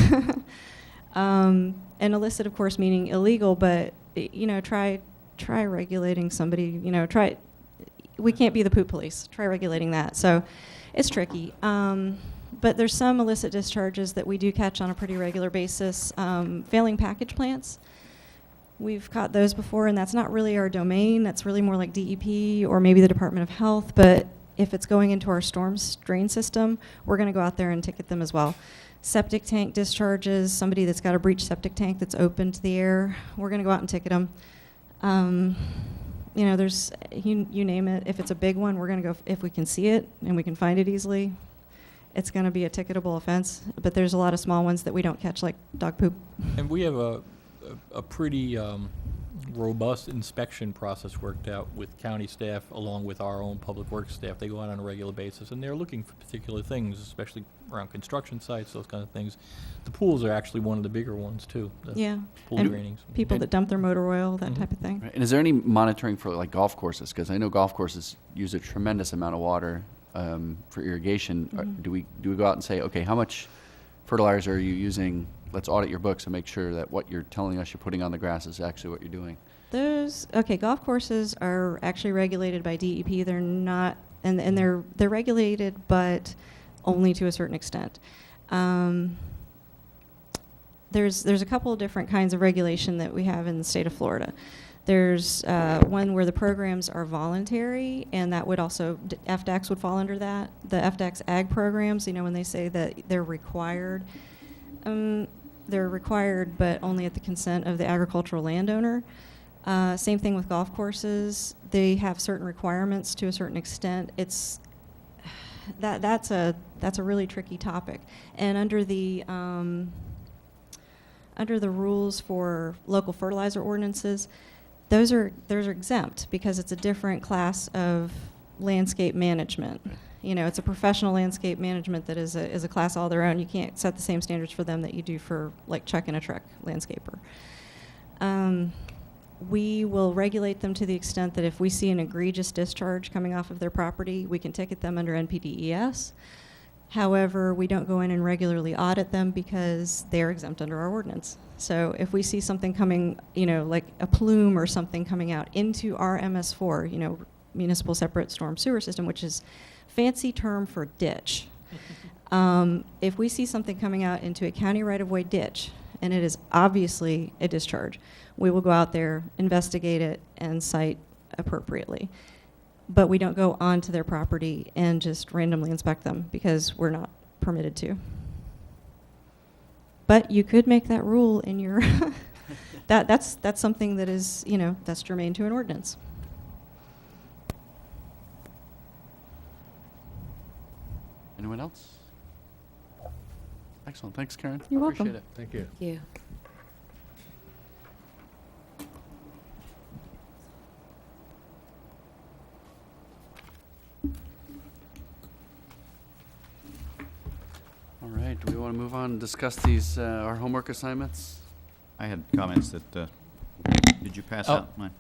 And illicit, of course, meaning illegal, but, you know, try regulating somebody, you know, we can't be the poop police. Try regulating that. So it's tricky. But there's some illicit discharges that we do catch on a pretty regular basis. Failing package plants. We've caught those before, and that's not really our domain. That's really more like DEP or maybe the Department of Health. But if it's going into our storm drain system, we're going to go out there and ticket them as well. Septic tank discharges, somebody that's got a breached septic tank that's open to the air, we're going to go out and ticket them. You know, there's, you name it. If it's a big one, we're going to go, if we can see it and we can find it easily, it's going to be a ticketable offense. But there's a lot of small ones that we don't catch, like dog poop. And we have a pretty robust inspection process worked out with county staff along with our own public works staff. They go out on a regular basis, and they're looking for particular things, especially around construction sites, those kind of things. The pools are actually one of the bigger ones, too. Yeah. Pool And drainings. people that dump their motor oil, that type of thing. Right. And is there any monitoring for like golf courses? Because I know golf courses use a tremendous amount of water for irrigation. Do we go out and say, okay, how much fertilizer are you using? Let's audit your books and make sure that what you're telling us you're putting on the grass is actually what you're doing. Golf courses are actually regulated by DEP. They're not, and they're regulated, but only to a certain extent. There's a couple of different kinds of regulation that we have in the state of Florida. There's one where the programs are voluntary, and that would also, FDACS would fall under that. The FDACS ag programs, you know, when they say that they're required, but only at the consent of the agricultural landowner. Same thing with golf courses. They have certain requirements to a certain extent. That's a really tricky topic. And under the rules for local fertilizer ordinances, those are exempt because it's a different class of landscape management. You know, it's a professional landscape management that is a class all their own. You can't set the same standards for them that you do for like Chuck and a Trek landscaper. We will regulate them to the extent that if we see an egregious discharge coming off of their property, we can ticket them under NPDES. However, we don't go in and regularly audit them because they're exempt under our ordinance. So if we see something coming, you know, like a plume or something coming out into our MS4, you know, Municipal Separate Storm Sewer System, which is fancy term for ditch. If we see something coming out into a county right-of-way ditch, and it is obviously a discharge, we will go out there, investigate it, and cite appropriately. But we don't go onto their property and just randomly inspect them because we're not permitted to. But you could make that rule in your, that's something that is, you know, that's germane to an ordinance. Anyone else? Excellent. Thanks, Karen. You're welcome. Appreciate it. Thank you. Thank you. All right. Do we want to move on and discuss these, our homework assignments? I had comments that, did you pass Oh. out mine?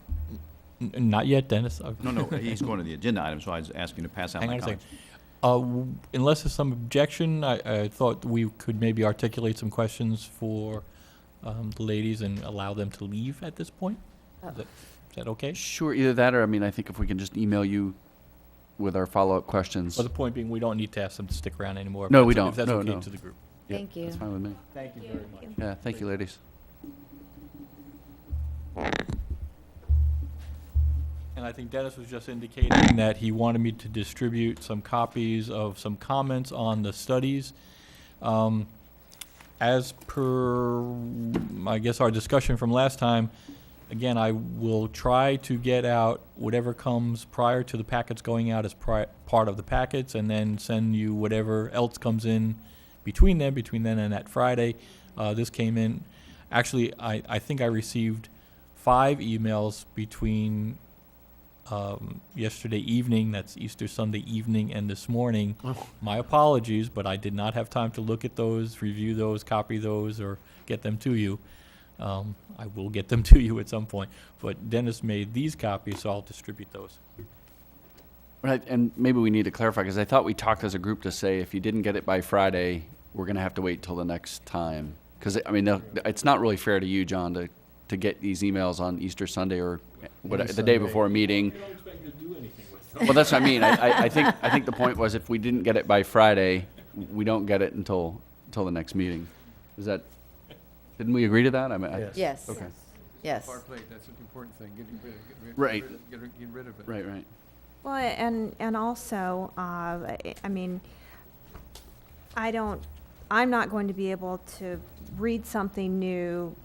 Not yet, Dennis. No, he's going to the agenda item, so I was asking to pass out Hang my on a comments. second. Unless there's some objection, I thought we could maybe articulate some questions for the ladies and allow them to leave at this point. Is that okay? Sure. Either that or, I mean, I think if we can just email you with our follow-up questions. Well, the point being, we don't need to ask them to stick around anymore. No, if we that's- don't. If that's No, okay no. to the group. Yep, Thank you. That's fine with me. Thank you very much. Yeah, thank you, ladies. And I think Dennis was just indicating that he wanted me to distribute some copies of some comments on the studies. As per, I guess, our discussion from last time, again, I will try to get out whatever comes prior to the packets going out as part of the packets, and then send you whatever else comes in between then and that Friday. This came in, actually, I think I received 5 emails between yesterday evening, that's Easter Sunday evening, and this morning. My apologies, but I did not have time to look at those, review those, copy those, or get them to you. I will get them to you at some point, but Dennis made these copies, so I'll distribute those. Right, and maybe we need to clarify, because I thought we talked as a group to say if you didn't get it by Friday, we're going to have to wait till the next time. Because, I mean, it's not really fair to you, John, to get these emails on Easter Sunday or the day before a meeting. You don't expect me to do anything with them. Well, that's what I mean. I think the point was if we didn't get it by Friday, we don't get it until the next meeting. Didn't we agree to that? I mean, Yes. Okay. Yes. Our plate, that's the important thing, Right. Get rid of it. Right. Well, and also, I mean, I'm not going to be able to read something new,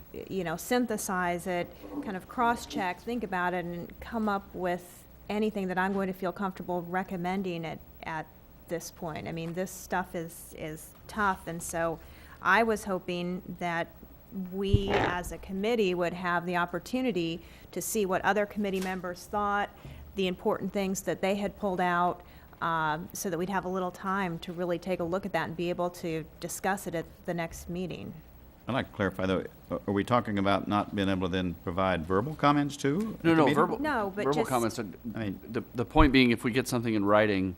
synthesize it, kind of cross-check, think about it, and come up with anything that I'm going to feel comfortable recommending at this point. I mean, this stuff is tough, and so I was hoping that we as a committee would have the opportunity to see what other committee members thought, the important things that they had pulled out, so that we'd have a little time to really take a look at that and be able to discuss it at the next meeting. I'd like to clarify, though, are we talking about not being able to then provide verbal comments too? No, verbal. No, but verbal just- comments. I mean, The point being, if we get something in writing,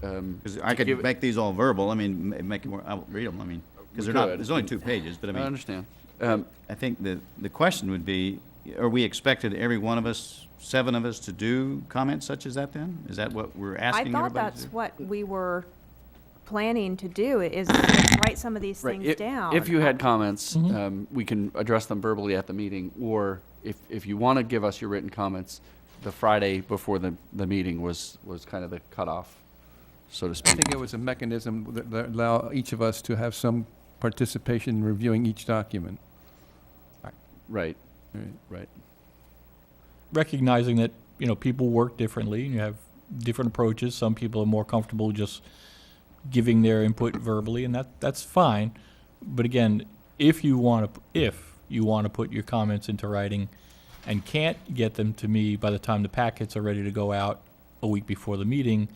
because I to give could it- make these all verbal, I mean, make it more, I'll read them, I mean, because We they're not, could. there's only 2 pages, but I I mean. understand. I think the question would be, are we expected, every one of us, 7 of us, to do comments such as that then? Is that what we're I asking thought everybody to that's do? what we were planning to do, is write some of these Right. things down. If you had comments, Mhm. we can address them verbally at the meeting, or if you want to give us your written comments, the Friday before the meeting was kind of the cutoff, so to I speak. think it was a mechanism that allow each of us to have some participation in reviewing each document. Right, Right. right. Recognizing that, people work differently, and you have different approaches. Some people are more comfortable just giving their input verbally, and that's fine. But again, if you want to put your comments into writing and can't get them to me by the time the packets are ready to go out a week before the meeting,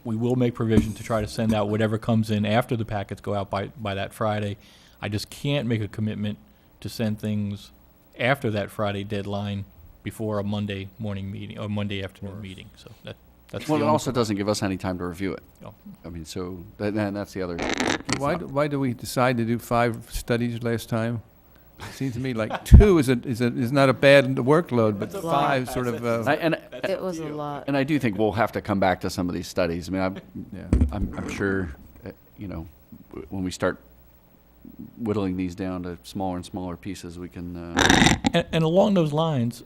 we will make provision to try to send out whatever comes in after the packets go out by that Friday. I just can't make a commitment to send things after that Friday deadline before a Monday morning meeting or Monday afternoon meeting. So that's Well, the it only- also doesn't give us any time to review it. No. I mean, so, and that's the other. Why do we decide to do 5 studies last time? It seems to me like 2 is not a bad workload, but That's a lot. 5 sort of, It was a lot. And I do think we'll have to come back to some of these studies. I mean, yeah. I'm sure, when we start whittling these down to smaller and smaller pieces, we can, And along those lines,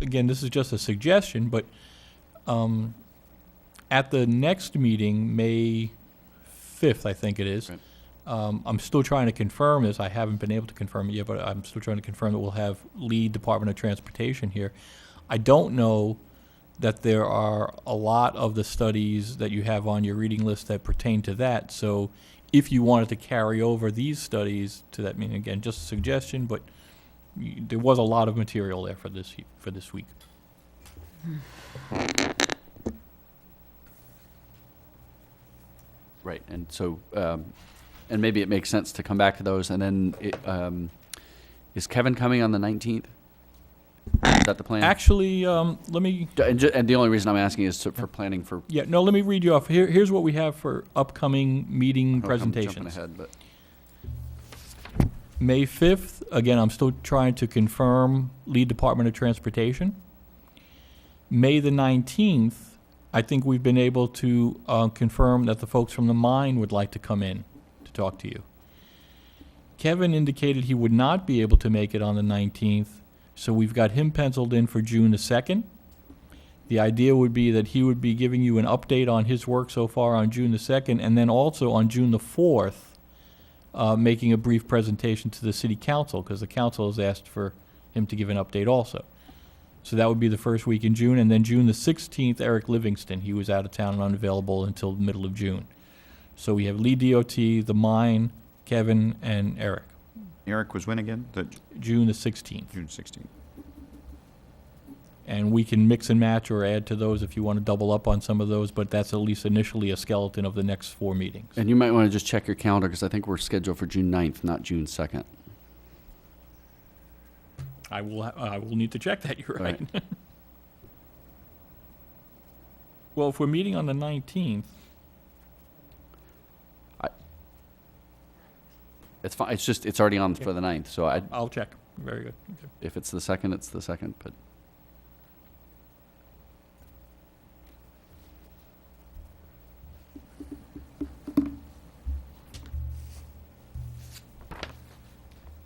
again, this is just a suggestion, but at the next meeting, May 5th, I think it is, Right. I'm still trying to confirm this. I haven't been able to confirm it yet, but I'm still trying to confirm that we'll have lead Department of Transportation here. I don't know that there are a lot of the studies that you have on your reading list that pertain to that. So if you wanted to carry over these studies to that meeting, again, just a suggestion, but there was a lot of material there for this week. right, and so, and maybe it makes sense to come back to those, and then, is Kevin coming on the 19th? Is that the plan? Actually, let me, And the only reason I'm asking is for planning for. let me read you off. Here's what we have for upcoming meeting I'm presentations. jumping ahead, but. May 5th, again, I'm still trying to confirm lead Department of Transportation. May the 19th, I think we've been able to confirm that the folks from the mine would like to come in to talk to you. Kevin indicated he would not be able to make it on the 19th, so we've got him penciled in for June the 2nd. The idea would be that he would be giving you an update on his work so far on June the 2nd, and then also on June the 4th, making a brief presentation to the city council, because the council has asked for him to give an update also. So that would be the first week in June, and then June the 16th, Eric Livingston. He was out of town and unavailable until the middle of June. So we have Lee DOT, the mine, Kevin, and Eric. Eric was when again? June the 16th. June 16th. And we can mix and match or add to those if you want to double up on some of those, but that's at least initially a skeleton of the next 4 meetings. And you might want to just check your calendar, because I think we're scheduled for June 9th, not June 2nd. I will need to check that, you're right. Well, if we're meeting on the 19th, It's fine, it's just, it's already on for the 9th, so I'll check. Very good. Okay. if it's the 2nd, it's the 2nd, but.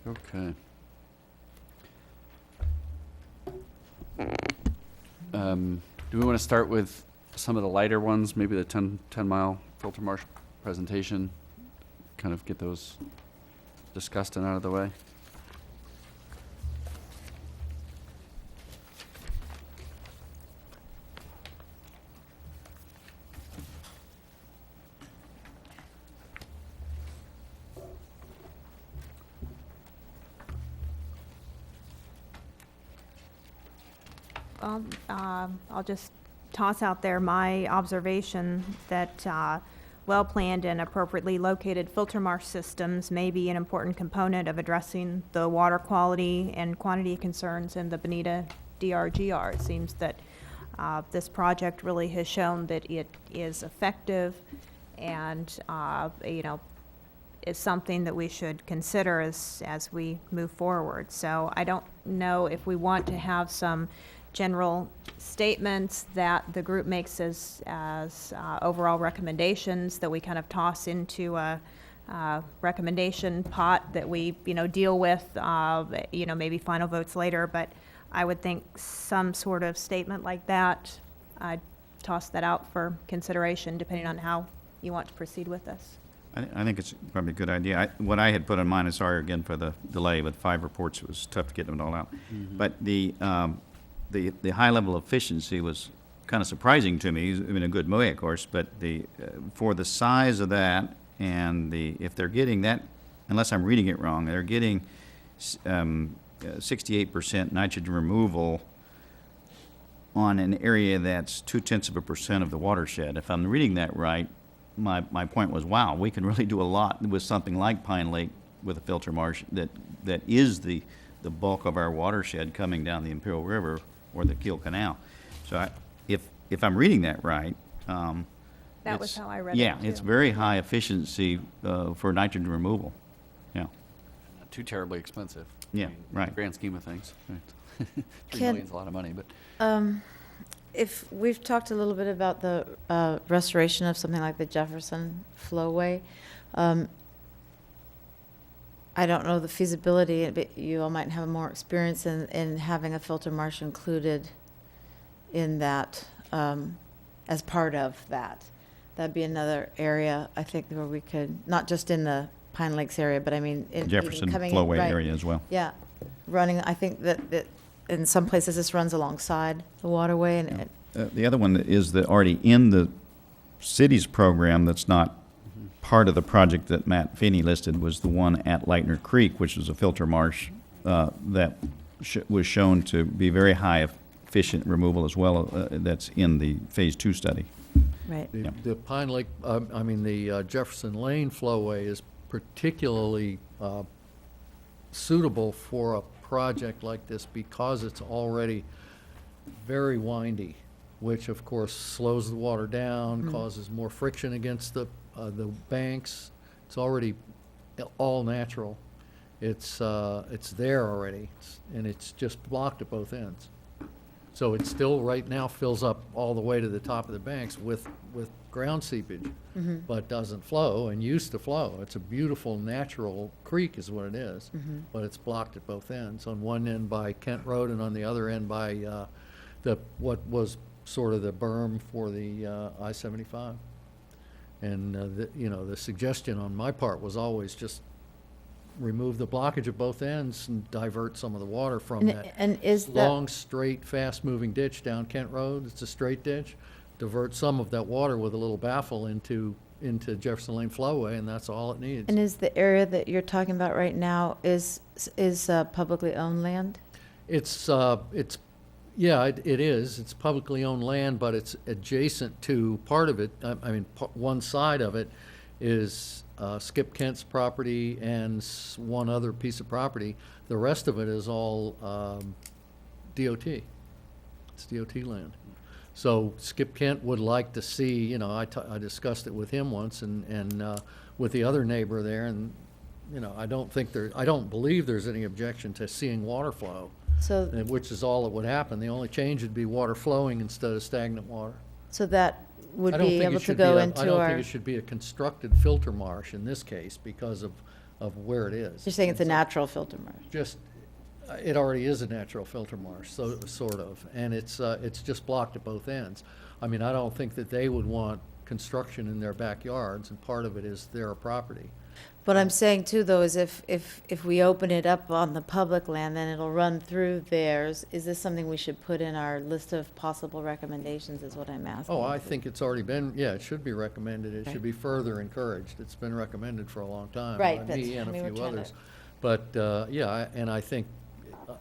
Okay. Do we want to start with some of the lighter ones, maybe the 10-mile filter marsh presentation? Kind of get those discussed and out of the way? I'll just toss out there my observation that well-planned and appropriately located filter marsh systems may be an important component of addressing the water quality and quantity concerns in the Bonita DRGR. It seems that this project really has shown that it is effective and, is something that we should consider as we move forward. So I don't know if we want to have some general statements that the group makes as overall recommendations that we kind of toss into a recommendation pot that we, deal with, maybe final votes later. But I would think some sort of statement like that, I'd toss that out for consideration depending on how you want to proceed with this. I think it's probably a good idea. What I had put in mind, and sorry again for the delay, with 5 reports, it was tough to get them all out. Mm-hmm. But the high level of efficiency was kind of surprising to me, in a good way, of course, but for the size of that and if they're getting that, unless I'm reading it wrong, they're getting 68% nitrogen removal on an area that's 0.2% of the watershed. If I'm reading that right, my point was, wow, we can really do a lot with something like Pine Lake with a filter marsh that is the bulk of our watershed coming down the Imperial River or the Kiel Canal. So if I'm reading that right, that was how I read it. Yeah, too. it's very high efficiency for nitrogen removal. Yeah. Not too terribly expensive. Yeah, In right. the grand scheme of things. Right. 3 Can- million's a lot of money, but. If we've talked a little bit about the restoration of something like the Jefferson Flowway, I don't know the feasibility, but you all might have more experience in having a filter marsh included in that as part of that. That'd be another area, I think, where we could, not just in the Pine Lakes area, but I mean, in Jefferson even coming in, Flowway right. area as well. Yeah, running, I think that in some places this runs alongside the waterway, and The other one is already in the city's program that's not part of the project that Matt Feeney listed was the one at Lightner Creek, which was a filter marsh that was shown to be very high efficient removal as well. That's in the Phase 2 study. right. The Pine Lake, the Jefferson Lane flowway is particularly suitable for a project like this because it's already very windy, which of course slows the water down, causes more friction against the banks. It's already all natural. It's there already, and it's just blocked at both ends. So it still right now fills up all the way to the top of the banks with ground seepage, but doesn't flow and used to flow. It's a beautiful natural creek is what it is, but it's blocked at both ends. On one end by Kent Road and on the other end by what was sort of the berm for the I-75. And, the suggestion on my part was always just remove the blockage at both ends and divert some of the water from that And is that, long, straight, fast-moving ditch down Kent Road. It's a straight ditch. Divert some of that water with a little baffle into Jefferson Lane Flowway, and that's all it needs. and is the area that you're talking about right now is publicly owned land? Yeah, it is. It's publicly owned land, but it's adjacent to part of it. One side of it is Skip Kent's property and one other piece of property. The rest of it is all DOT. It's DOT land. So Skip Kent would like to see, I discussed it with him once and with the other neighbor there, and, I don't believe there's any objection to seeing water flow. So, Which is all that would happen. The only change would be water flowing instead of stagnant water. so that would I don't be think it able to should go be a- into I don't our, think it should be a constructed filter marsh in this case because of where it is. you're saying it's a natural filter marsh? It already is a natural filter marsh, so, sort of, and it's just blocked at both ends. I don't think that they would want construction in their backyards, and part of it is their property. What I'm saying too, though, is if we open it up on the public land, then it'll run through theirs. Is this something we should put in our list of possible recommendations, is what I'm asking? Oh, I think it's already been, it should be recommended. It Right. should be further encouraged. It's been recommended for a long time. Right, by that's- me and I mean, a we're few trying to- others. But, and I think,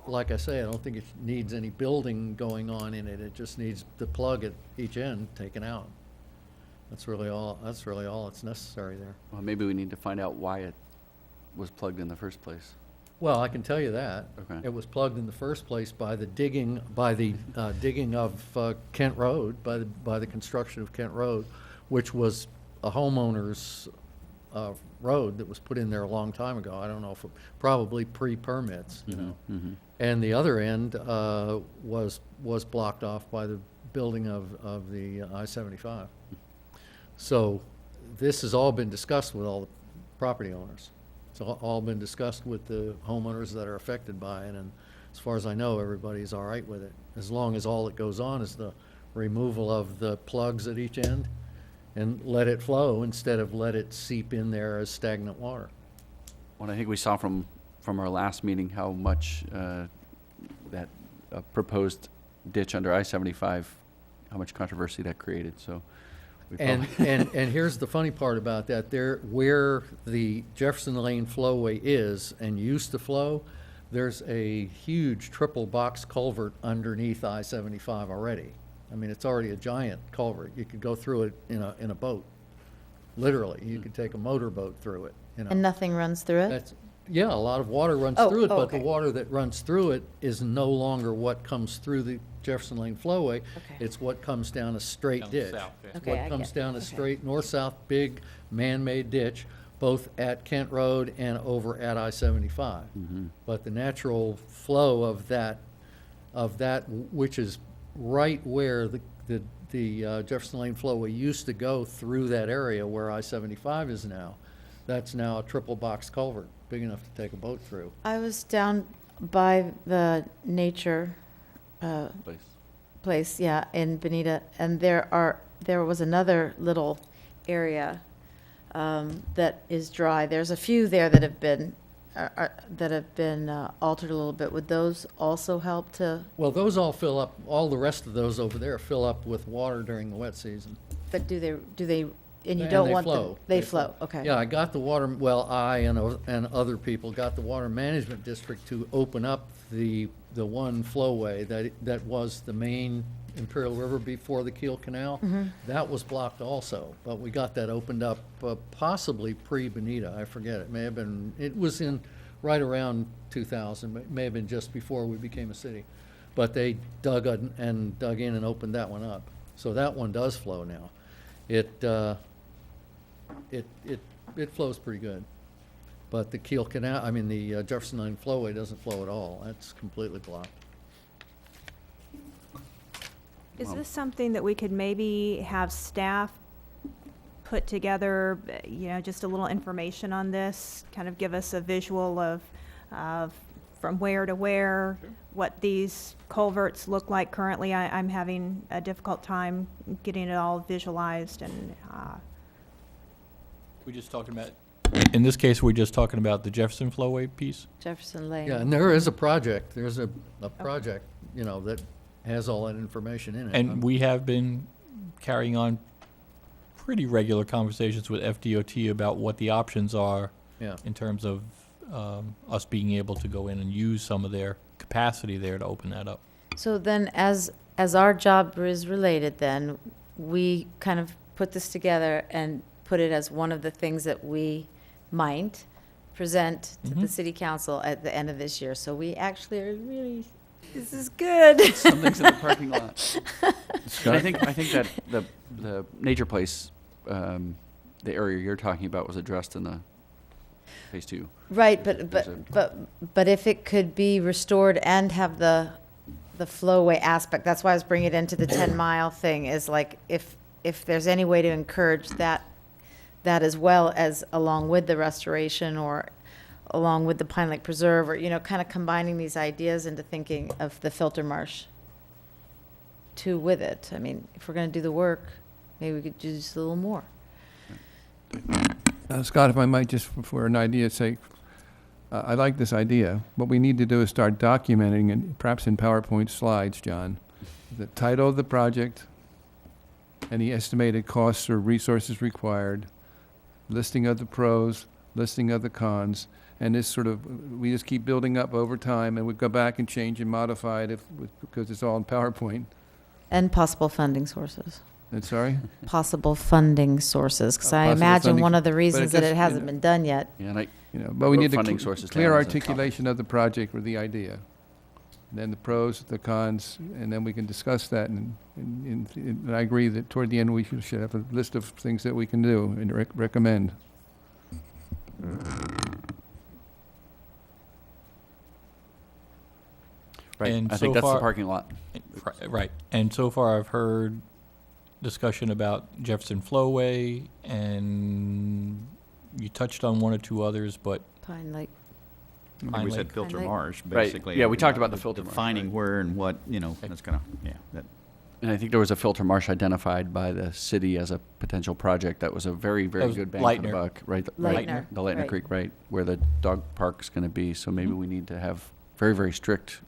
like I say, I don't think it needs any building going on in it. It just needs the plug at each end taken out. That's really all that's necessary there. Well, maybe we need to find out why it was plugged in the first place. Well, I can tell you that. Okay. It was plugged in the first place by the digging of Kent Road, by the construction of Kent Road, which was a homeowner's road that was put in there a long time ago. I don't know if, probably pre-permits, Mhm. And the other end was blocked off by the building of the I-75. So this has all been discussed with all the property owners. It's all been discussed with the homeowners that are affected by it, and as far as I know, everybody's all right with it, as long as all that goes on is the removal of the plugs at each end and let it flow instead of let it seep in there as stagnant water. Well, I think we saw from our last meeting how much that proposed ditch under I-75, how much controversy that created, so. we And, probably- and here's the funny part about that, where the Jefferson Lane flowway is and used to flow, there's a huge triple box culvert underneath I-75 already. It's already a giant culvert. You could go through it in a boat, literally. You could take a motorboat through it, And nothing runs through it? Yeah, a lot of water runs Oh, through it, oh, but the okay. water that runs through it is no longer what comes through the Jefferson Lane flowway. Okay. It's what comes down a straight Down ditch. south, yeah. It's Okay, I what comes get- down a okay. straight north-south big man-made ditch, both at Kent Road and over at I-75. But the natural flow of that, which is right where the Jefferson Lane flowway used to go through that area where I-75 is now, that's now a triple box culvert, big enough to take a boat through. I was down by the nature Place. place, yeah, in Bonita, and there was another little area that is dry. There's a few there that have been altered a little bit. Would those also help to? Well, those all fill up, all the rest of those over there fill up with water during the wet season. But do they? And you And don't they want them. flow. They They flow. Okay. Yeah, I got the water, well, I and other people got the Water Management District to open up the one flowway that was the main Imperial River before the Kiel Canal. Mm-hmm. That was blocked also, but we got that opened up possibly pre-Bonita, I forget. It was in right around 2000, but it may have been just before we became a city. But they dug in and opened that one up. So that one does flow now. It flows pretty good. But the Kiel Canal, the Jefferson Lane flowway doesn't flow at all. That's completely blocked. Is this something that we could maybe have staff put together, just a little information on this, kind of give us a visual of from where to where, what these culverts look like currently. I'm having a difficult time getting it all visualized, and We just talking about, in this case, we're just talking about the Jefferson Flowway piece? Jefferson Lane. Yeah, and there is a project, there's a project, you know, that has all that information in it. And we have been carrying on pretty regular conversations with FDOT about what the options are Yeah. in terms of us being able to go in and use some of their capacity there to open that up. So then, as our job is related, then, we kind of put this together and put it as one of the things that we might present to the city council at the end of this year. So we actually are really, this is good. Something's in the parking lot. And I think that the nature place, the area you're talking about was addressed in the phase 2. Right, There's but if it could be restored and have the flowway aspect, that's why I was bringing it into the 10-mile thing, is like, if there's any way to encourage that as well as along with the restoration or along with the Pine Lake Preserve, or, you know, kind of combining these ideas into thinking of the filter marsh too with it. I mean, if we're going to do the work, maybe we could do just a little more. Scott, if I might, just for an idea's sake, I like this idea. What we need to do is start documenting, and perhaps in PowerPoint slides, John, the title of the project, any estimated costs or resources required, listing of the pros, listing of the cons, and this sort of, we just keep building up over time, and we go back and change and modify it because it's all in PowerPoint. And possible funding sources. Sorry? Possible funding sources, because I Possible imagine funding, one of the but reasons that just, it hasn't been done yet. Yeah, and I but we wrote need funding a sources clear down as a articulation of the project or the idea. Then the pros, the cons, and then we can discuss that. And I agree that toward the end we should have a list of things that we can do and recommend. Right, And I so think that's the far- parking lot. Right, and so far I've heard discussion about Jefferson Flowway, and you touched on one or two others, but Pine Lake. Pine We Lake. said filter Pine Lake. marsh, Right. basically. Yeah, we talked about the filter marsh, Defining right. where and what, you know, that's kind of, yeah, that. And I think there was a filter marsh identified by the city as a potential project that was a very, That very was good bang for the Leitner. buck, right? Leitner. The Leitner Right. Creek, right, where the dog park's going to be. So maybe we need to have very, very strict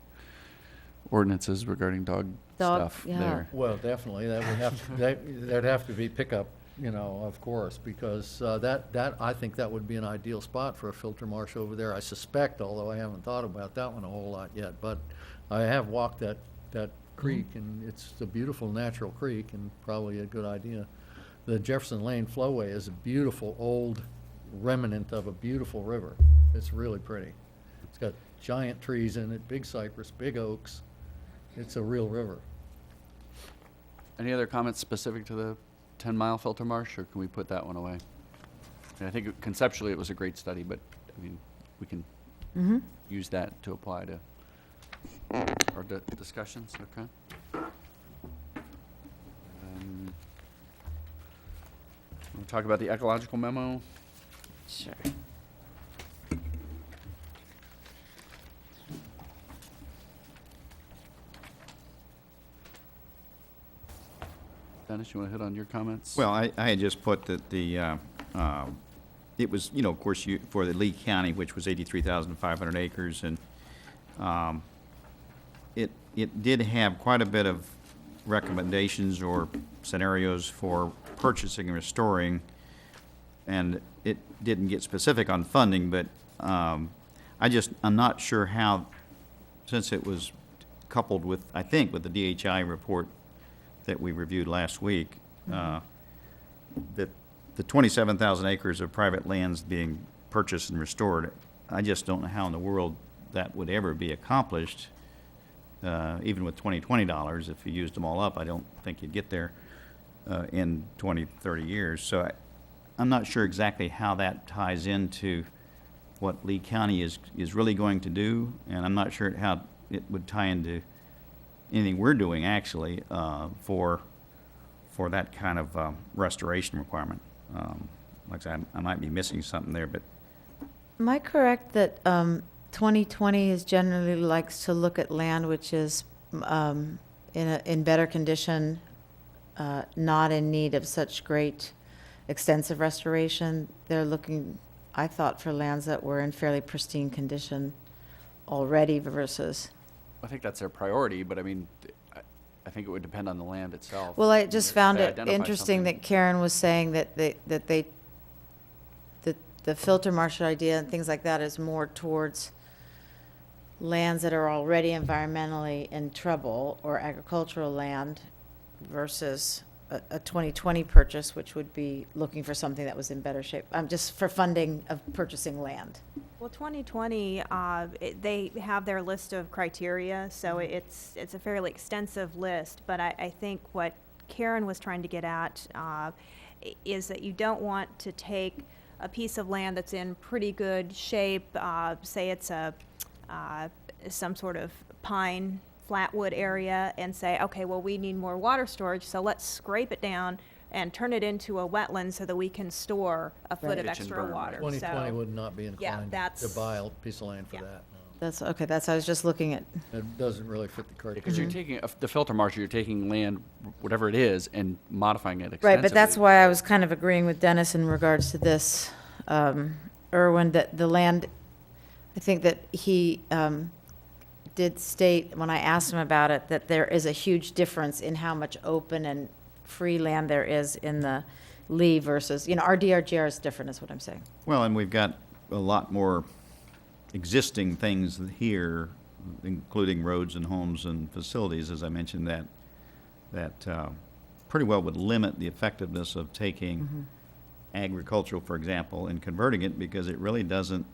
ordinances regarding dog stuff yeah. there. Well, definitely, that would have, there'd have to be pickup, you know, of course, because that, I think that would be an ideal spot for a filter marsh over there. I suspect, although I haven't thought about that one a whole lot yet, but I have walked that creek, and it's a beautiful natural creek and probably a good idea. The Jefferson Lane Flowway is a beautiful old remnant of a beautiful river. It's really pretty. It's got giant trees in it, big cypress, big oaks. It's a real river. Any other comments specific to the 10-mile filter marsh, or can we put that one away? And I think conceptually it was a great study, but, I mean, we can use that to apply to our discussions, okay? We'll talk about the ecological memo. Sure. Dennis, you want to hit on your comments? Well, I had just put that it was, you know, of course, for the Lee County, which was 83,500 acres, and it did have quite a bit of recommendations or scenarios for purchasing and restoring, and it didn't get specific on funding, but I'm not sure how, since it was coupled with, I think, with the DHI report that we reviewed last week, that the 27,000 acres of private lands being purchased and restored, I just don't know how in the world that would ever be accomplished, even with $20 if you used them all up. I don't think you'd get there in 20, 30 years. So I'm not sure exactly how that ties into what Lee County is really going to do, and I'm not sure how it would tie into anything we're doing actually for that kind of restoration requirement. Like I said, I might be missing something there, but Am I correct that 2020 is generally likes to look at land which is in better condition, not in need of such great extensive restoration. They're looking, I thought, for lands that were in fairly pristine condition already versus. I think that's their priority, but I mean, I think it would depend on the land itself. Well, I just If found they it identify interesting something- that Karen was saying that the filter marsh idea and things like that is more towards lands that are already environmentally in trouble or agricultural land versus a 2020 purchase, which would be looking for something that was in better shape, just for funding of purchasing land. Well, 2020, they have their list of criteria, so it's a fairly extensive list. But I think what Karen was trying to get at is that you don't want to take a piece of land that's in pretty good shape, say it's some sort of pine flatwood area, and say, okay, well, we need more water storage, so let's scrape it down and turn it into a wetland so that we can store a foot of Ditch and extra burn. water. 2020 So- would not be inclined to that's- buy a piece of land for Yeah. that. No. That's okay. I was just looking at. It doesn't really fit the criteria. Because you're taking, the filter marsh, you're taking land, whatever it is, and modifying it extensively. Right, but that's why I was kind of agreeing with Dennis in regards to this, Irwin, that the land, I think that he did state, when I asked him about it, that there is a huge difference in how much open and free land there is in the Lee versus, our DRGR is different, is what I'm saying. Well, and we've got a lot more existing things here, including roads and homes and facilities, as I mentioned, that pretty well would limit the effectiveness of taking agricultural, for example, and converting it, because it really doesn't,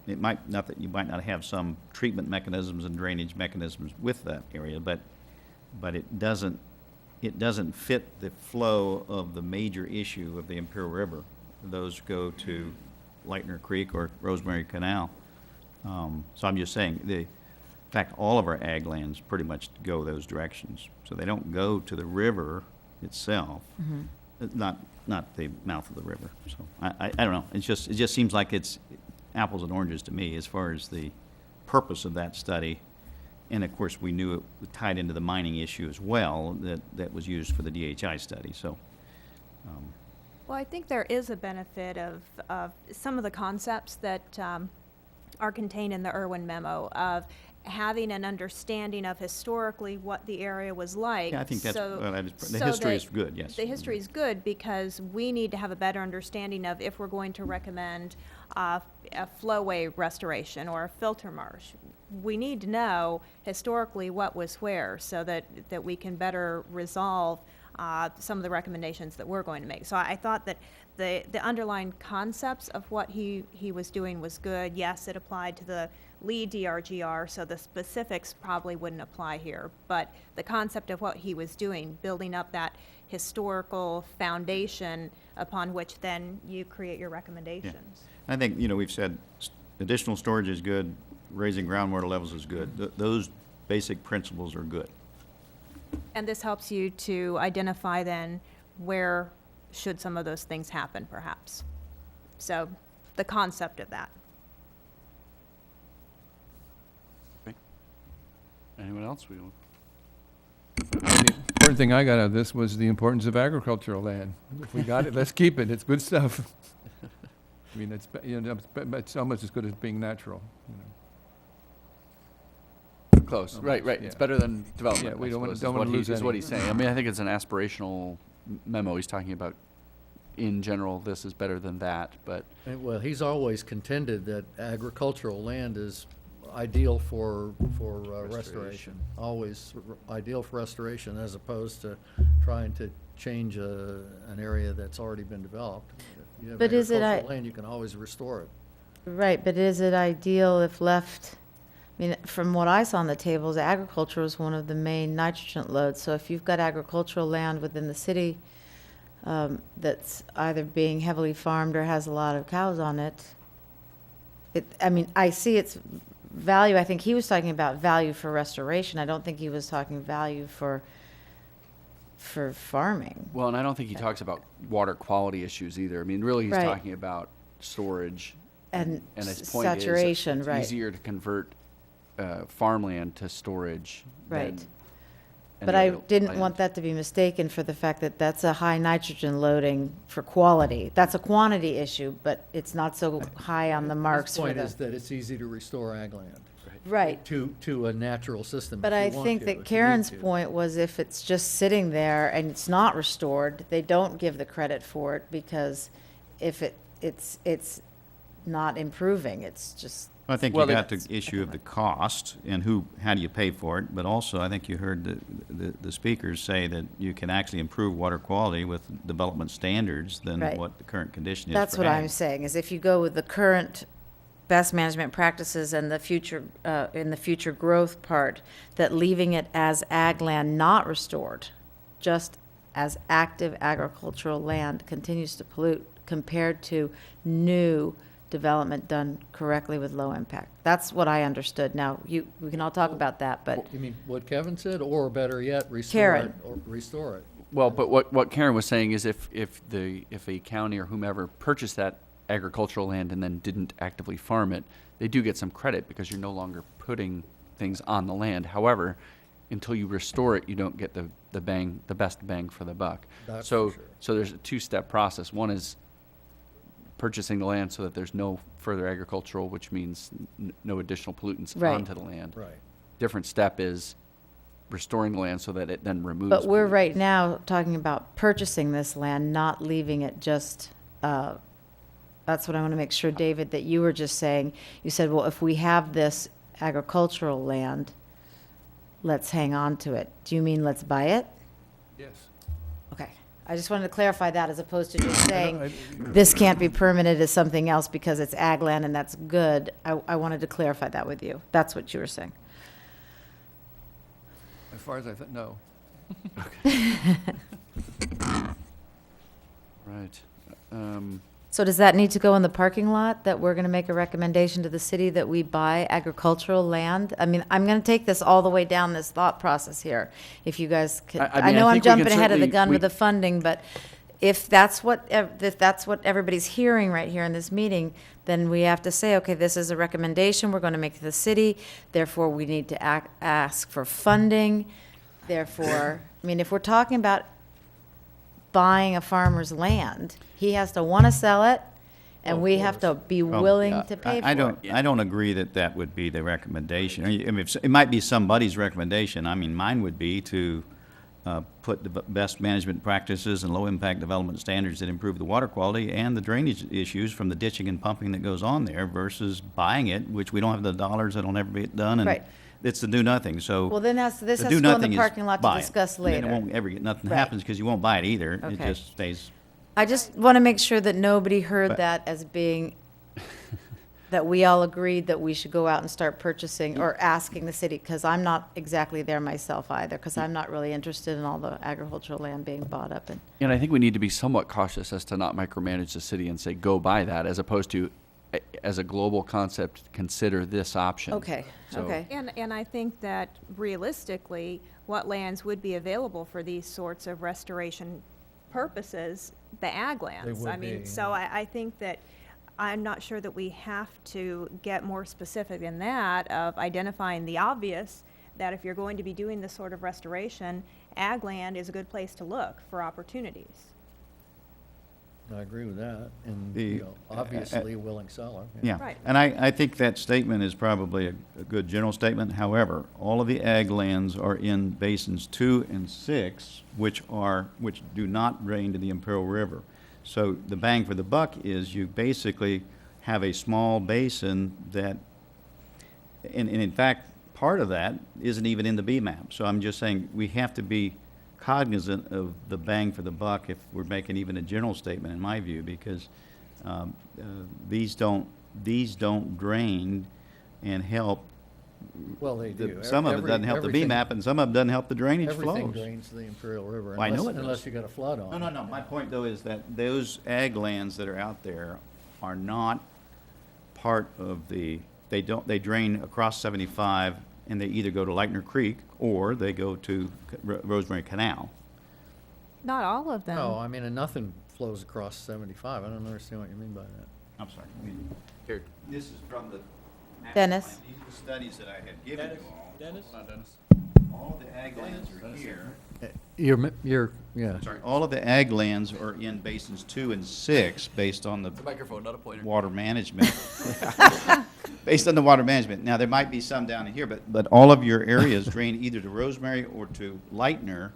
it might not that you might not have some treatment mechanisms and drainage mechanisms with that area, but it doesn't fit the flow of the major issue of the Imperial River. Those go to Lightner Creek or Rosemary Canal. So I'm just saying, in fact, all of our ag lands pretty much go those directions. So they don't go to the river itself, not the mouth of the river. So I don't know. It just seems like it's apples and oranges to me as far as the purpose of that study. And of course, we knew it tied into the mining issue as well that was used for the DHI study. So. Well, I think there is a benefit of some of the concepts that are contained in the Irwin memo of having an understanding of historically what the area was like. Yeah, I think that's, so- the so history that is good, yes. The history is good because we need to have a better understanding of if we're going to recommend a flowway restoration or a filter marsh. We need to know historically what was where so that we can better resolve some of the recommendations that we're going to make. So I thought that the underlying concepts of what he was doing was good. Yes, it applied to the Lee DRGR, so the specifics probably wouldn't apply here. But the concept of what he was doing, building up that historical foundation upon which then you create your recommendations. I think, we've said additional storage is good, raising groundwater levels is good. Those basic principles are good. And this helps you to identify then where should some of those things happen, perhaps. So the concept of that. Anyone else? The important thing I got out of this was the importance of agricultural land. If we got it, let's keep it. It's good stuff. I mean, it's almost as good as being natural. Close, Almost, right. yeah. It's better than development, Yeah, we I don't wanna- suppose, don't is wanna lose is what any. he's saying. I mean, I think it's an aspirational memo. He's talking about, in general, this is better than that, but Well, he's always contended that agricultural land is ideal for restoration. Always ideal for restoration as opposed to trying to change an area that's already been developed. If you have But is it agricultural land, you can always restore it. Right, but is it ideal if left, I mean, from what I saw on the tables, agriculture is one of the main nitrogen loads. So if you've got agricultural land within the city that's either being heavily farmed or has a lot of cows on it, I see its value. I think he was talking about value for restoration. I don't think he was talking value for farming. well, and I don't think he talks about water quality issues either. I mean, really, he's Right. talking about storage And his point saturation, is, right. it's easier to convert farmland to storage Right. than But any I other didn't land. want that to be mistaken for the fact that that's a high nitrogen loading for quality. That's a quantity issue, but it's not so high on the marks His for point the. is that it's easy to restore ag land. Right. To a natural system. But if I you want think to, that if you need Karen's to. point was if it's just sitting there and it's not restored, they don't give the credit for it because if it's not improving, it's just. I think Well, you got the issue of the cost and how do you pay for it, but also I think you heard the speakers say that you can actually improve water quality with development standards than Right. what the current condition is That's for what I'm ag. saying, is if you go with the current best management practices and the future, in the future growth part, that leaving it as ag land not restored, just as active agricultural land continues to pollute compared to new development done correctly with low impact. That's what I understood. Now, we can all talk about that, but You mean what Kevin said, or better yet, restore Karen. it, or restore it? Well, but what Karen was saying is if a county or whomever purchased that agricultural land and then didn't actively farm it, they do get some credit because you're no longer putting things on the land. However, until you restore it, you don't get the best bang for the buck. That's So for sure. so there's a two-step process. One is purchasing the land so that there's no further agricultural, which means no additional pollutants Right. onto the land. Right. Different step is restoring the land so that it then removes. But we're pollutants. right now talking about purchasing this land, not leaving it just, that's what I want to make sure, David, that you were just saying. You said, well, if we have this agricultural land, let's hang on to it. Do you mean let's buy it? Yes. Okay. I just wanted to clarify that as opposed to just saying this can't be permitted as something else because it's ag land and that's good. I wanted to clarify that with you. That's what you were saying. As far as I thought, no. Right. So does that need to go in the parking lot, that we're going to make a recommendation to the city that we buy agricultural land? I mean, I'm going to take this all the way down this thought process here. If you guys could, I I mean, know I I'm think we can jumping ahead of the certainly- gun we- with the funding, but if that's what everybody's hearing right here in this meeting, then we have to say, okay, this is a recommendation we're going to make to the city, therefore we need to ask for funding, therefore, I mean, if we're talking about buying a farmer's land, he has to want to sell it, and we have to be Well, willing yeah, to pay for I it. I don't agree that that would be the recommendation. I mean, it might be somebody's recommendation. I mean, mine would be to put the best management practices and low-impact development standards that improve the water quality and the drainage issues from the ditching and pumping that goes on there versus buying it, which we don't have the dollars, that'll never be done, and Right. it's the do nothing, so. Well, then this the has do to go in nothing the is parking lot to buy it. discuss And then later. it won't ever get, nothing Right. happens because you won't buy it either. It Okay. just stays. I just want to make sure that nobody heard But- that as being, that we all agreed that we should go out and start purchasing or asking the city, because I'm not exactly there myself either, because I'm not really interested in all the agricultural land being bought up. And I think we need to be somewhat cautious as to not micromanage the city and say, go buy that, as opposed to, as a global concept, consider this option. Okay, So- okay. And I think that realistically, what lands would be available for these sorts of restoration purposes? The ag lands. would I mean, be, so I think that I'm not sure that we have to get more specific than that of identifying the obvious, that if you're going to be doing this sort of restoration, ag land is a good place to look for opportunities. I agree with that, and, The- you know, obviously a willing seller. Yeah, Right. and I think that statement is probably a good general statement. However, all of the ag lands are in basins 2 and 6, which do not drain to the Imperial River. So the bang for the buck is you basically have a small basin that, and in fact, part of that isn't even in the B map. So I'm just saying, we have to be cognizant of the bang for the buck if we're making even a general statement, in my view, because these don't drain and help. Well, they do. Some of it doesn't help the B map, and some of it doesn't help the drainage Everything flows. drains to the Imperial River, Well, I know unless, it does. unless you got a flood on. No. My point, though, is that those ag lands that are out there are not part of they drain across 75, and they either go to Lightner Creek or they go to Rosemary Canal. Not all of them. No, I mean, and nothing flows across 75. I don't understand what you mean by that. I'm sorry. Here. This is from the master Dennis? plan. These are the studies that I had given you all. Dennis? All of the ag lands are here. Yeah. Sorry, all of the ag lands are in basins 2 and 6 based on the Microphone, not a pointer. water management. Based on the water management. Now, there might be some down in here, but all of your areas drain either to Rosemary or to Lightner.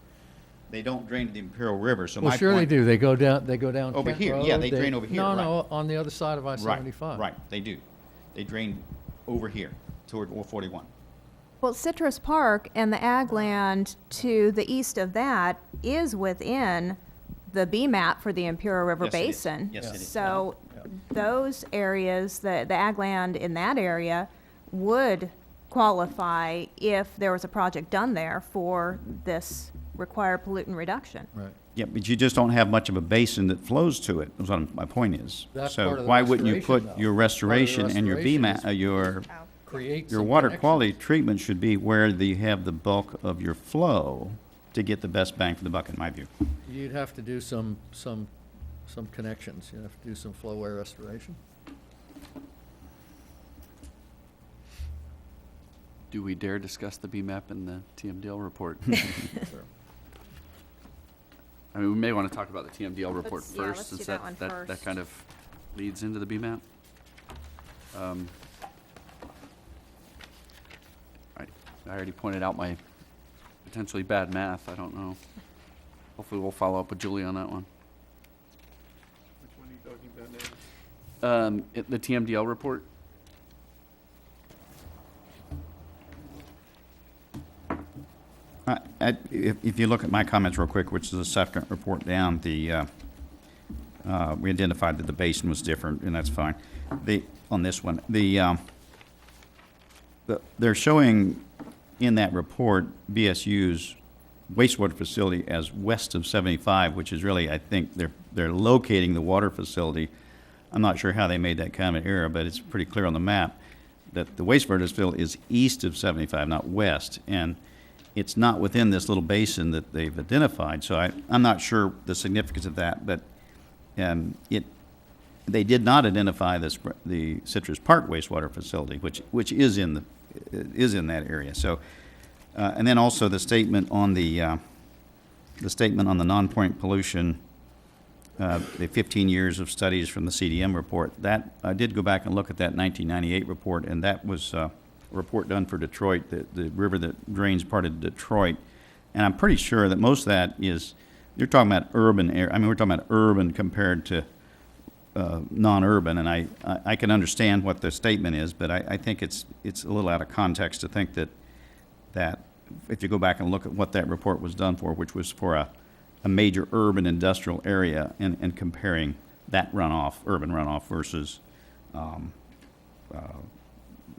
They don't drain to the Imperial River, so Well, my sure they point. do. They go down Over Kent here. Yeah, Road. they drain over here, No, right. no, on the other side of Right, I-75. right, they do. They drain over here toward 41. Well, Citrus Park and the ag land to the east of that is within the BMAP for the Imperial River Yes, it is. Basin. Yes, it is. So those areas, the ag land in that area would qualify if there was a project done there for this required pollutant reduction. Right. Yeah, but you just don't have much of a basin that flows to it, is what my point is. That's So part of the why wouldn't you restoration, put though. your Part of the restoration and your restoration BMAT, is your Create Your some water connections. quality treatment should be where you have the bulk of your flow to get the best bang for the buck, in my view. You'd have to do some connections. You'd have to do some flowway restoration. Do we dare discuss the BMAP and the TMDL report? Sure. I mean, we may want to talk about the TMDL report Let's- yeah, first, let's do since that one that first. kind of leads into the BMAP. I already pointed out my potentially bad math. I don't know. Hopefully, we'll follow up with Julie on that one. Which one are you talking about now? The TMDL report. If you look at my comments real quick, which is the second report down, we identified that the basin was different, and that's fine. On this one, they're showing in that report BSU's wastewater facility as west of 75, which is really, I think, they're locating the water facility. I'm not sure how they made that kind of error, but it's pretty clear on the map that the wastewater facility is east of 75, not west, and it's not within this little basin that they've identified. So I'm not sure the significance of that, but they did not identify the Citrus Park wastewater facility, which is in that area. So, and then also the statement on the non-point pollution, the 15 years of studies from the CDM report. That I did go back and look at that 1998 report, and that was a report done for Detroit, the river that drains part of Detroit. And I'm pretty sure that most of that is, you're talking about urban area. I mean, we're talking about urban compared to non-urban, and I can understand what the statement is, but I think it's a little out of context to think that if you go back and look at what that report was done for, which was for a major urban industrial area, and comparing that runoff, urban runoff, versus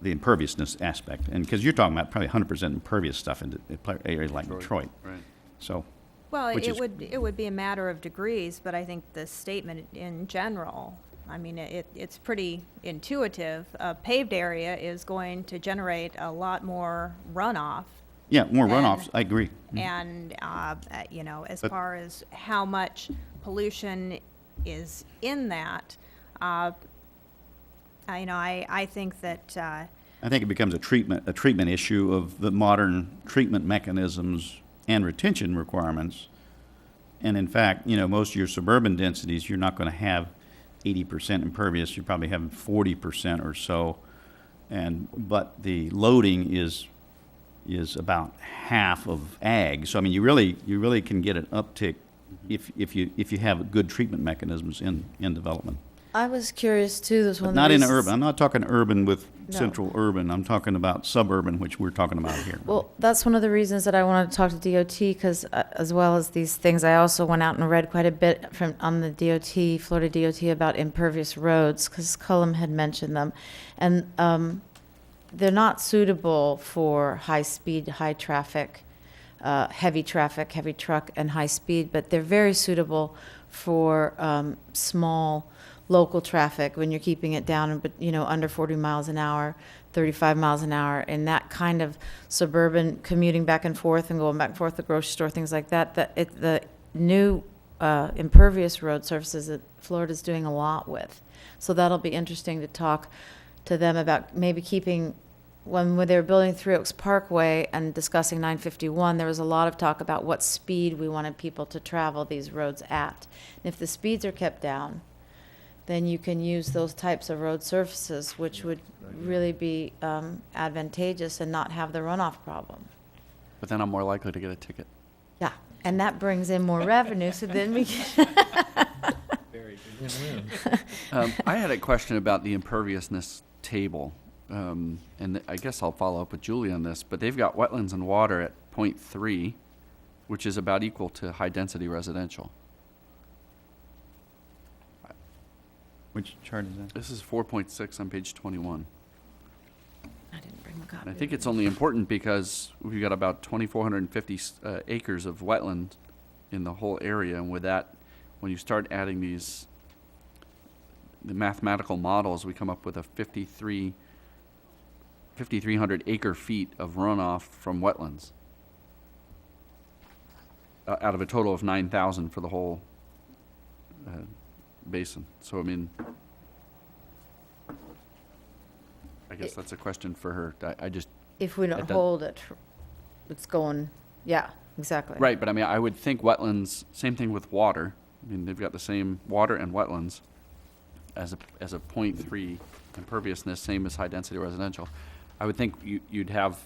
the imperviousness aspect, and because you're talking about probably 100% impervious stuff in areas like Detroit. Right. So, Well, Which it is- would be a matter of degrees, but I think the statement in general, I mean, it's pretty intuitive. A paved area is going to generate a lot more runoff. yeah, more And- runoffs, I agree. And, as But- far as how much pollution is in that, I think that, I think it becomes a treatment issue of the modern treatment mechanisms and retention requirements. And in fact, most of your suburban densities, you're not going to have 80% impervious. You're probably having 40% or so. But the loading is about half of ag. So I mean, you really can get an uptick if you have good treatment mechanisms in development. I was curious too, this one. But not in urban. I'm not talking urban with No. central urban. I'm talking about suburban, which we're talking about here. Well, that's one of the reasons that I wanted to talk to DOT, because as well as these things, I also went out and read quite a bit on the DOT, Florida DOT, about impervious roads, because Cullum had mentioned them. And they're not suitable for high-speed, high-traffic, heavy truck, and high speed, but they're very suitable for small local traffic when you're keeping it down, but under 40 miles an hour, 35 miles an hour, and that kind of suburban commuting back and forth and going back and forth to the grocery store, things like that. The new impervious road surfaces that Florida's doing a lot with. So that'll be interesting to talk to them about maybe keeping, when they were building Three Oaks Parkway and discussing 951, there was a lot of talk about what speed we wanted people to travel these roads at. And if the speeds are kept down, then you can use those types of road surfaces, which would really be advantageous and not have the runoff problem. But then I'm more likely to get a ticket. Yeah, and that brings in more revenue, so then we can. Very good win-win. I had a question about the imperviousness table, and I guess I'll follow up with Julie on this, but they've got wetlands and water at 0.3, which is about equal to high-density residential. Which chart is that? This is 4.6 on page 21. I didn't bring my copy. And I think it's only important because we've got about 2,450 acres of wetland in the whole area, and with that, when you start adding the mathematical models, we come up with a 5,300 acre feet of runoff from wetlands out of a total of 9,000 for the whole basin. So, I mean, I guess that's a question for her. I just... If we don't hold it, it's going, yeah, exactly. Right, but I mean, I would think wetlands, same thing with water. I mean, they've got the same water and wetlands as a 0.3 imperviousness, same as high-density residential. I would think you'd have,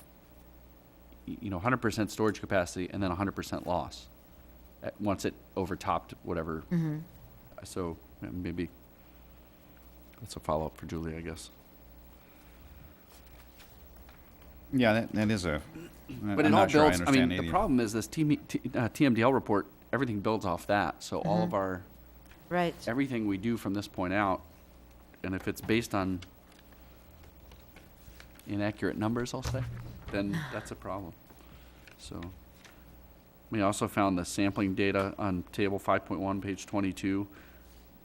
100% storage capacity and then 100% loss once it overtopped whatever. Mm-hmm. So maybe that's a follow-up for Julie, I guess. Yeah, that is a. But it all builds. I mean, the problem is this TMDL report. Everything builds off that. So all of our Right. everything we do from this point out, and if it's based on inaccurate numbers, I'll say, then that's a problem. So we also found the sampling data on table 5.1, page 22,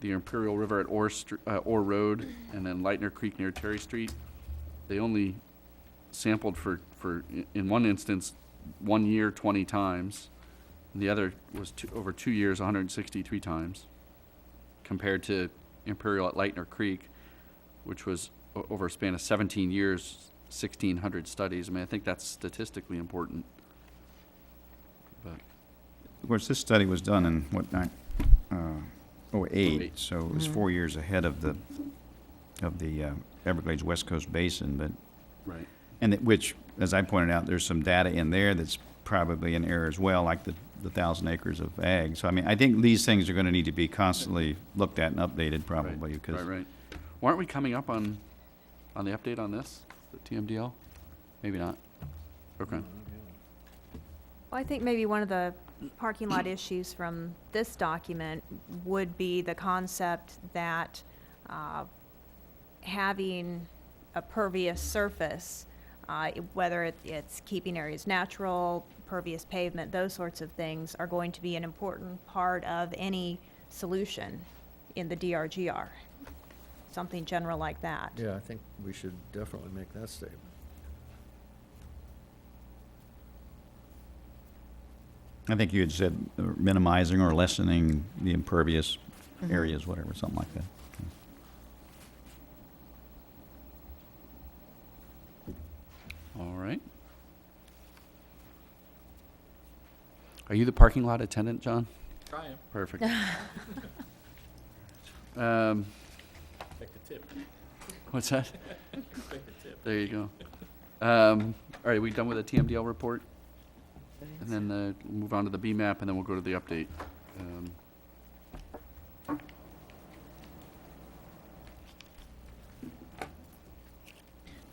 the Imperial River at Orr Road, and then Lightner Creek near Terry Street. They only sampled for in one instance 1 year 20 times. And the other was over 2 years 163 times, compared to Imperial at Lightner Creek, which was over a span of 17 years, 1,600 studies. I mean, I think that's statistically important. But Of course, this study was done in what, 08, so it was 4 years ahead of the Everglades West Coast Basin, but right. and which, as I pointed out, there's some data in there that's probably in error as well, like the 1,000 acres of ag. So I mean, I think these things are going to need to be constantly looked at and updated, probably. Because Right. Well, aren't we coming up on the update on this, the TMDL? Maybe not. Okay. Well, I think maybe one of the parking lot issues from this document would be the concept that having a pervious surface, whether it's keeping areas natural, pervious pavement, those sorts of things are going to be an important part of any solution in the DRGR. Something general like that. Yeah, I think we should definitely make that statement. I think you had said minimizing or lessening the impervious areas, whatever, something like that. All right. Are you the parking lot attendant, John? Trying. Perfect. Take the tip. What's that? Take the tip. There you go. All right, we done with the TMDL report? And then we'll move on to the BMAP, and then we'll go to the update.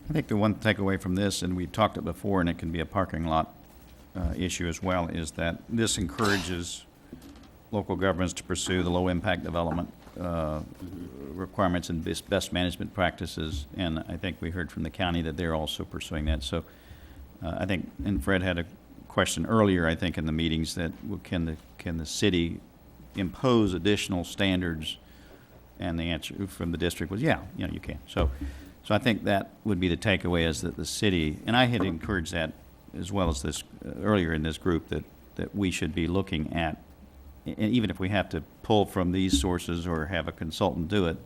I think the one takeaway from this, and we talked it before, and it can be a parking lot issue as well, is that this encourages local governments to pursue the low-impact development requirements and best management practices. And I think we heard from the county that they're also pursuing that. So I think, and Fred had a question earlier, I think, in the meetings that can the city impose additional standards? And the answer from the district was, yeah, you can. So I think that would be the takeaway, is that the city, and I had encouraged that as well as this earlier in this group, that we should be looking at even if we have to pull from these sources or have a consultant do it,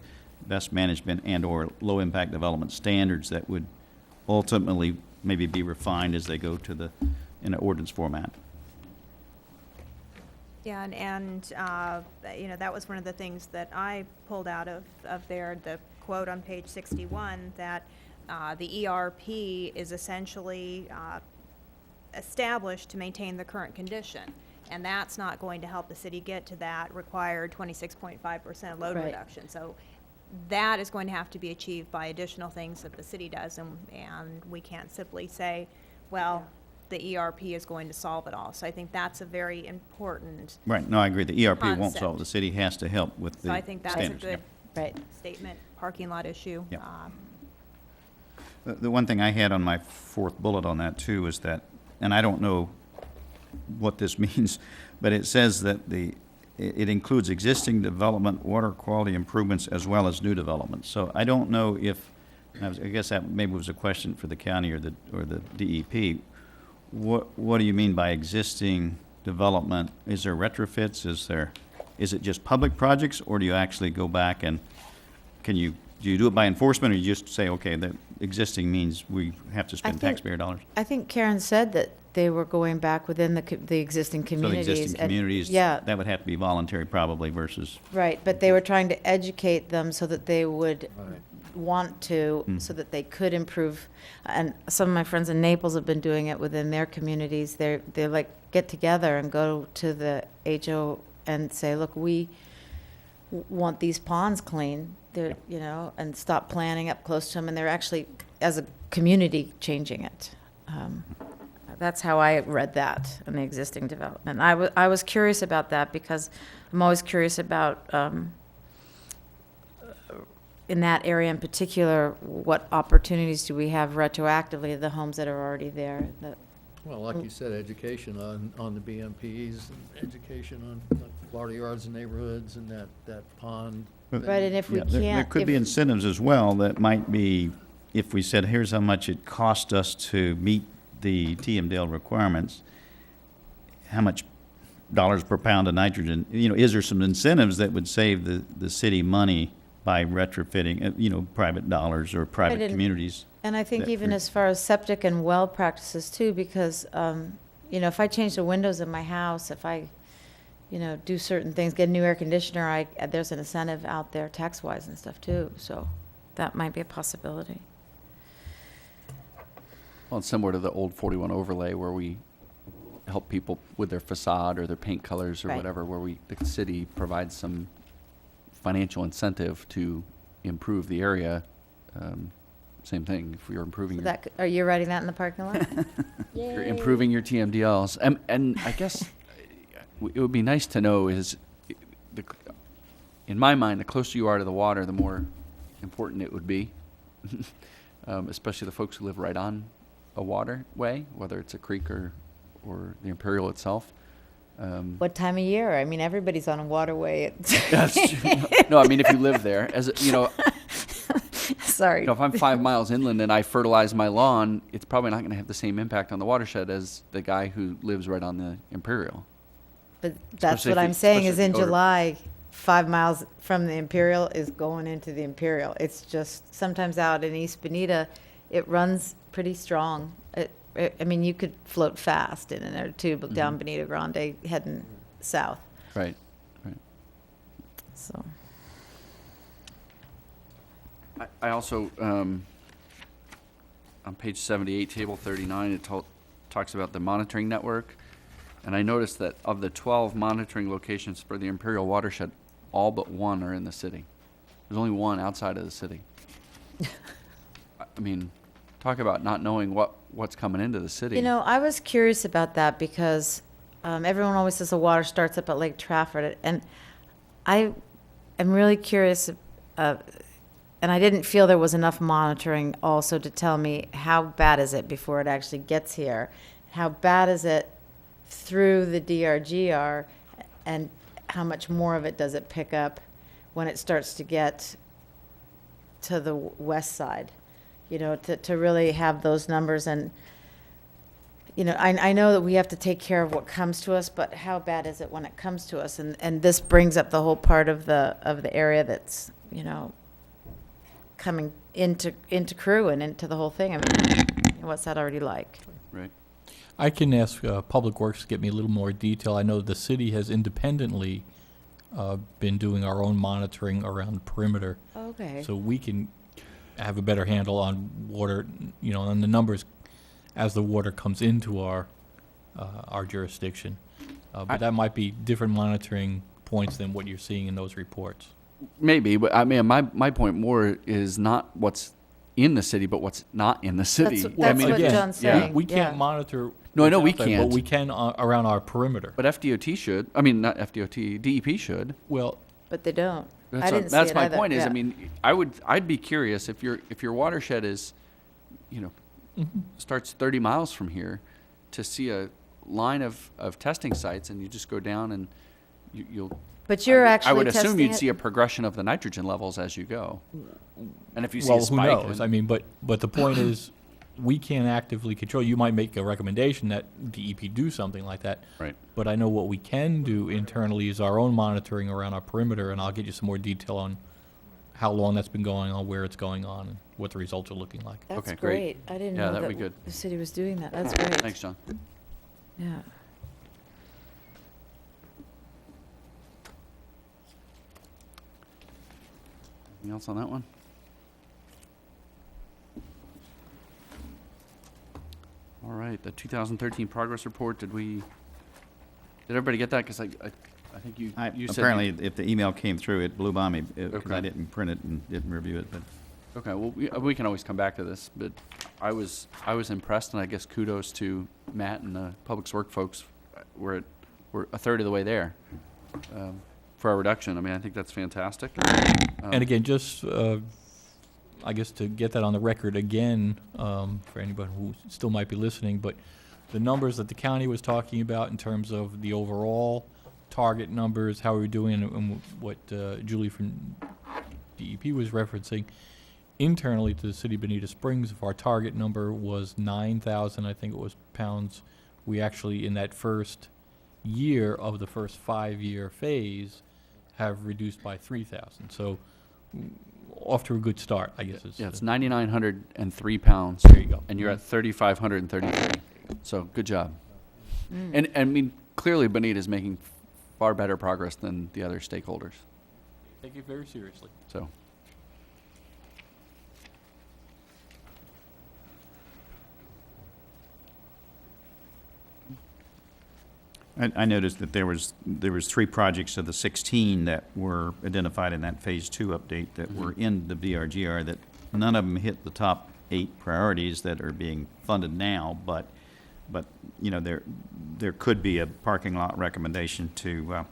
best management and/or low-impact development standards that would ultimately maybe be refined as they go to in an ordinance format. Yeah, and you know, that was one of the things that I pulled out of there, the quote on page 61, that the ERP is essentially established to maintain the current condition. And that's not going to help the city get to that required 26.5% load Right. reduction. So that is going to have to be achieved by additional things that the city does, and we can't simply say, well, the ERP is going to solve it all. So I think that's a very important, Right, no, I agree. The ERP won't Concept. solve. The city has to help with the so I think that's a standards. good Right. statement, parking lot issue. Yep. The one thing I had on my fourth bullet on that too is that, and I don't know what this means, but it says that it includes existing development, water quality improvements, as well as new developments. So I don't know if, I guess that maybe was a question for the county or the DEP. What do you mean by existing development? Is there retrofits? Is it just public projects, or do you actually go back and do you do it by enforcement, or you just say, okay, the existing means we have to spend taxpayer dollars? I think Karen said that they were going back within the existing So the communities. existing and- communities, Yeah, that would have to be voluntary probably versus, right, but they were trying to educate them so that they would Right. want to, Mm. so that they could improve. And some of my friends in Naples have been doing it within their communities. They like get together and go to the HO and say, look, we want these ponds clean, they're, you know, and stop planning up close to them. And they're actually, as a community, changing it. That's how I read that in the existing development. I was curious about that because I'm always curious about, in that area in particular, what opportunities do we have retroactively to the homes that are already there? Well, like you said, education on the BMPs, and education on Florida yards and neighborhoods and that pond. Right, and if we yeah, there can't. could be incentives as well that might be, if we said, here's how much it cost us to meet the TMDL requirements, how much dollars per pound of nitrogen, you know, is there some incentives that would save the city money by retrofitting, private dollars or private and- communities? And I think that even as far as septic and well practices too, because, if I change the windows in my house, if I, do certain things, get a new air conditioner, there's an incentive out there tax-wise and stuff too, so that might be a possibility. Well, it's similar to the old 41 overlay where we help people with their facade or their paint colors or Right. whatever, where the city provides some financial incentive to improve the area. Same thing, if you're improving your, Are you writing that in the parking lot? you're improving your TMDLs. And I guess it would be nice to know is, in my mind, the closer you are to the water, the more important it would be, especially the folks who live right on a waterway, whether it's a creek or the Imperial itself. What time of year? I mean, everybody's on a waterway. That's true. No, I mean, if you live there, Sorry. if I'm 5 miles inland and I fertilize my lawn, it's probably not going to have the same impact on the watershed as the guy who lives right on the Imperial. But that's Especially what if I'm you- saying especially is if in you go to- July, 5 miles from the Imperial is going into the Imperial. It's just sometimes out in East Bonita, it runs pretty strong. I mean, you could float fast in there too, but down Bonita Grande heading south. Right. So I also, on page 78, table 39, it talks about the monitoring network. And I noticed that of the 12 monitoring locations for the Imperial watershed, all but one are in the city. There's only one outside of the city. I mean, talk about not knowing what's coming into the city. I was curious about that because everyone always says the water starts up at Lake Trafford, and I am really curious, and I didn't feel there was enough monitoring also to tell me how bad is it before it actually gets here, how bad is it through the DRGR, and how much more of it does it pick up when it starts to get to the west side, to really have those numbers. And you know, I know that we have to take care of what comes to us, but how bad is it when it comes to us? And this brings up the whole part of the area that's, you know, coming into Crew and into the whole thing. I mean, what's that already like? Right. I can ask Public Works to get me a little more detail. I know the city has independently been doing our own monitoring around the perimeter. Okay. So we can have a better handle on water, you know, on the numbers as the water comes into our jurisdiction. But that might be different monitoring points than what you're seeing in those reports. Maybe, but I mean, my point more is not what's in the city, but what's not in the city. That's what John's saying. We can't yeah. monitor. No, I know we what's out there, can't. But we can around our perimeter. But FDOT should. I mean, not FDOT. DEP should. Well, but they don't. That's, I didn't that's see it my either. point. Is yeah. I mean, I'd be curious if your watershed is, you know, starts 30 miles from here, to see a line of testing sites, and you just go down and you'll. But you're actually I would assume testing you'd it? see a progression of the nitrogen levels as you go. And if you see well, a spike, who knows? I mean, but the point is, we can't actively control. You might make a recommendation that DEP do something like that. Right. But I know what we can do internally is our own monitoring around our perimeter, and I'll get you some more detail on how long that's been going on, where it's going on, and what the results are looking like. That's Okay, great. great. I didn't Yeah, know that'd that be good. the city was doing that. That's great. Thanks, John. Yeah. Anything else on that one? All right, the 2013 progress report. Did everybody get that? Because I think you said Apparently, if the email came through, it blew by me, because Okay. I didn't print it and didn't review it, but. Okay, well, we can always come back to this, but I was impressed, and I guess kudos to Matt and the Public Works folks. We're a third of the way there for our reduction. I mean, I think that's fantastic. And again, just, I guess to get that on the record again, for anybody who still might be listening, but the numbers that the county was talking about in terms of the overall target numbers, how we're doing, and what Julie from DEP was referencing, internally to the city of Bonita Springs, if our target number was 9,000, I think it was, pounds, we actually, in that first year of the first 5-year phase, have reduced by 3,000. So off to a good start, I guess. Yeah, it's 9,903 pounds. There you go. And you're at 3,533. So good job. And I mean, clearly Bonita is making far better progress than the other stakeholders. Take it very seriously. So. I noticed that there was 3 projects of the 16 that were identified in that Phase 2 update that were in the DRGR, that none of them hit the top 8 priorities that are being funded now, but you know, there could be a parking lot recommendation to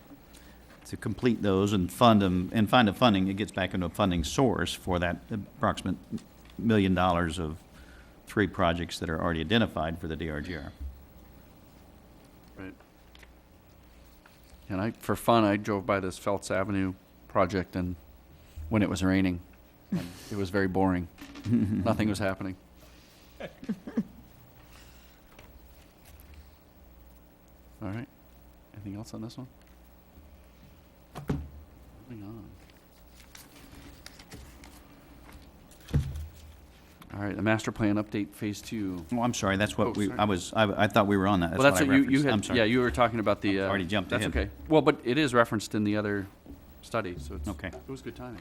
complete those and fund them, and find the funding. It gets back into a funding source for that approximate $1 million of 3 projects that are already identified for the DRGR. Right. And for fun, I drove by this Phelps Avenue project, and when it was raining, and it was very boring. Nothing was happening. All right. Anything else on this one? Moving on. All right, the master plan update, Phase 2. Oh, I'm sorry, that's what Oh, sorry. I thought we were on that. Well, that's what what I you referenced. had. I'm sorry. Yeah, you were talking about the. Already jumped That's ahead. okay. Well, but it is referenced in the other study, so it's. Okay. It was good timing.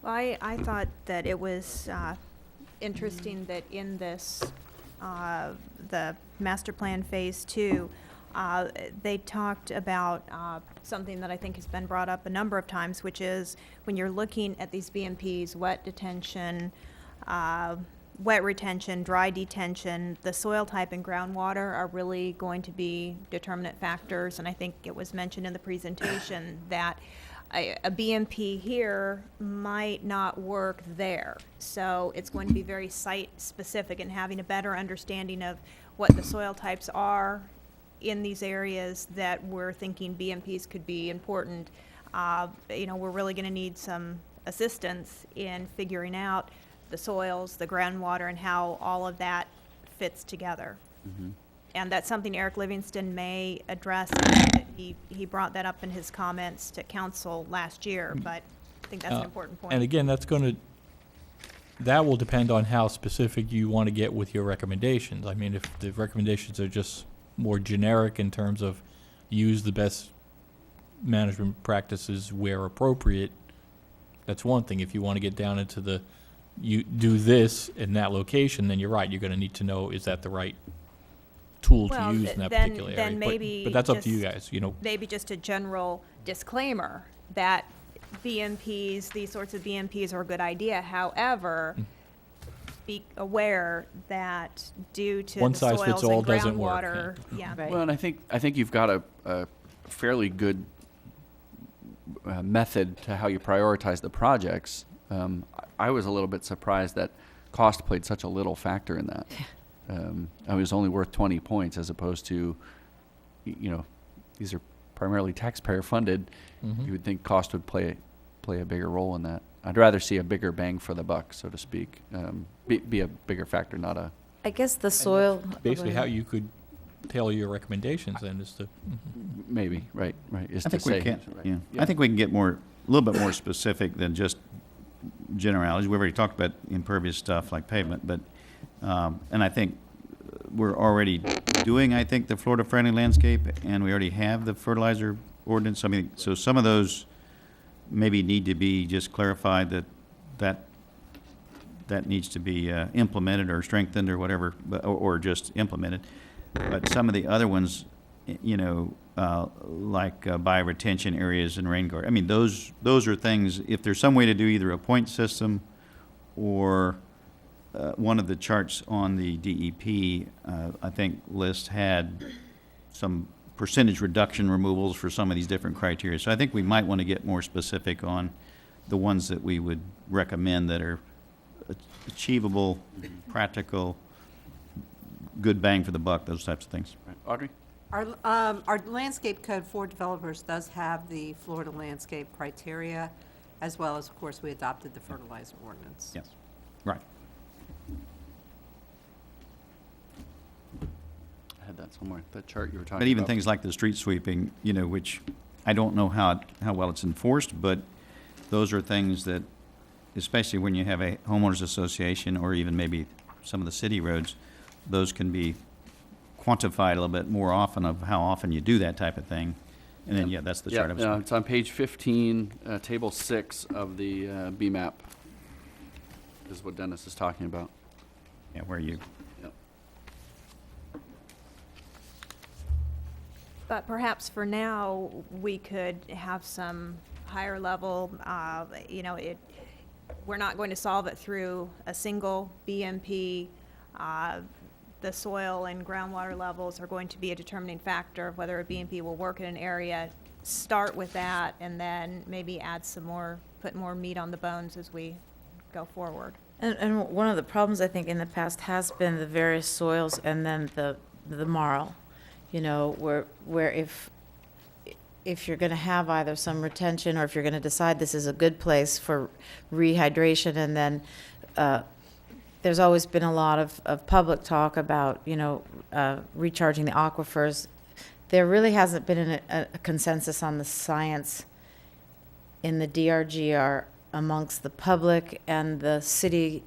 Well, I thought that it was interesting that in this, the master plan Phase 2, they talked about something that I think has been brought up a number of times, which is when you're looking at these BMPs, wet detention, wet retention, dry detention, the soil type and groundwater are really going to be determinant factors. And I think it was mentioned in the presentation that a BMP here might not work there. So it's going to be very site specific, and having a better understanding of what the soil types are in these areas that we're thinking BMPs could be important, we're really going to need some assistance in figuring out the soils, the groundwater, and how all of that fits together. Mhm. And that's something Eric Livingston may address. He brought that up in his comments to council last year, but I think that's an important point. And again, that will depend on how specific you want to get with your recommendations. I mean, if the recommendations are just more generic in terms of use the best management practices where appropriate, that's one thing. If you want to get down into you do this in that location, then you're right. You're going to need to know, is that the right tool to use in that particular area? Then maybe but that's up to you guys, Maybe just a general disclaimer that BMPs, these sorts of BMPs are a good idea. However, be aware that due to One the size soils fits all and doesn't work, groundwater, yeah. Right. Well, and I think you've got a fairly good method to how you prioritize the projects. I was a little bit surprised that cost played such a little factor in that. It was only worth 20 points as opposed to, these are primarily taxpayer funded. Mhm. You would think cost would play a bigger role in that. I'd rather see a bigger bang for the buck, so to speak, be a bigger factor, not a. I guess the soil. Basically, how you could tailor your recommendations then is to. Maybe, right, is I to think we say. can, right. yeah. I think we can get a little bit more specific than just generalities. We already talked about impervious stuff like pavement, but, and I think we're already doing, the Florida-friendly landscape, and we already have the fertilizer ordinance. I mean, so some of those maybe need to be just clarified that needs to be implemented or strengthened or whatever, or just implemented. But some of the other ones, like bioretention areas and rain garden. I mean, those are things, if there's some way to do either a point system or one of the charts on the DEP, I think list had some percentage reduction removals for some of these different criteria. So I think we might want to get more specific on the ones that we would recommend that are achievable, practical, good bang for the buck, those types of things. Right. Audrey? Our landscape code for developers does have the Florida landscape criteria, as well as, of course, we adopted the fertilizer ordinance. Yes, right. I had that somewhere, that chart you were talking about. But even things like the street sweeping, which I don't know how well it's enforced, but those are things that, especially when you have a homeowners association or even maybe some of the city roads, those can be quantified a little bit more often of how often you do that type of thing. And then, that's the chart I was Yeah, it's on page 15, table 6 of the BMAP. This is what Dennis is talking about. Yeah, where you, Yep. But perhaps for now, we could have some higher level, we're not going to solve it through a single BMP. The soil and groundwater levels are going to be a determining factor of whether a BMP will work in an area. Start with that and then maybe add put more meat on the bones as we go forward. And one of the problems I think in the past has been the various soils and then the marl, where if you're going to have either some retention or if you're going to decide this is a good place for rehydration, and then there's always been a lot of public talk about recharging the aquifers. There really hasn't been a consensus on the science in the DRGR amongst the public and the city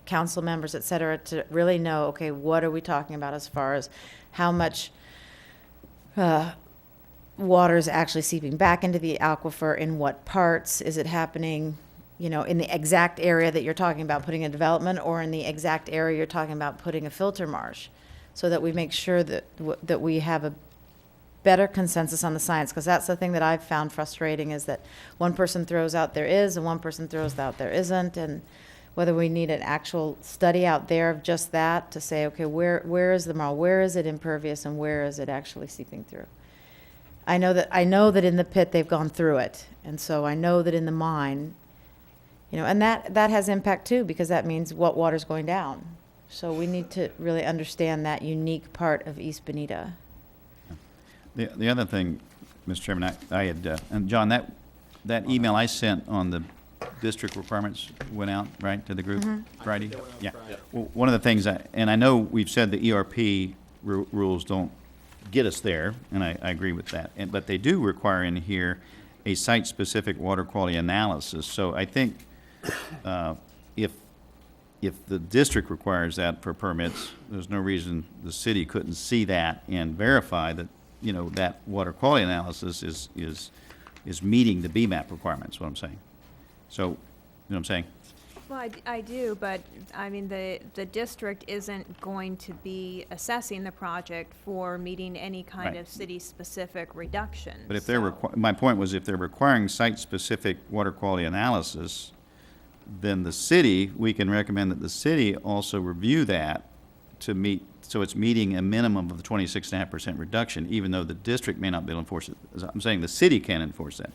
council members, et cetera, to really know, okay, what are we talking about as far as how much water is actually seeping back into the aquifer, in what parts is it happening, in the exact area that you're talking about putting a development, or in the exact area you're talking about putting a filter marsh, so that we make sure that that we have a better consensus on the science, because that's the thing that I've found frustrating, is that one person throws out there is and one person throws out there isn't, and whether we need an actual study out there of just that to say, okay, where is the marl, where is it impervious, and where is it actually seeping through. I know that in the pit they've gone through it, and so I know that in the mine, and that has impact too, because that means what water's going down. So we need to really understand that unique part of East Bonita. The other thing, Mr. Chairman, I had, and John, that email I sent on the district requirements went out, right, to the group Friday? Yeah. Well, one of the things, and I know we've said the ERP rules don't get us there, and I agree with that, but they do require in here a site-specific water quality analysis. So I think if the district requires that for permits, there's no reason the city couldn't see that and verify that, you know, that water quality analysis is meeting the BMAP requirements, what I'm saying. So, you know what I'm saying? Well, I do, but, I mean, the district isn't going to be assessing the project for meeting any kind Right. of city-specific reduction. But if they're, my point was, if they're requiring site-specific water quality analysis, then the city, we can recommend that the city also review that to meet, so it's meeting a minimum of the 26.5% reduction, even though the district may not be able to enforce it. As I'm saying the city can enforce that.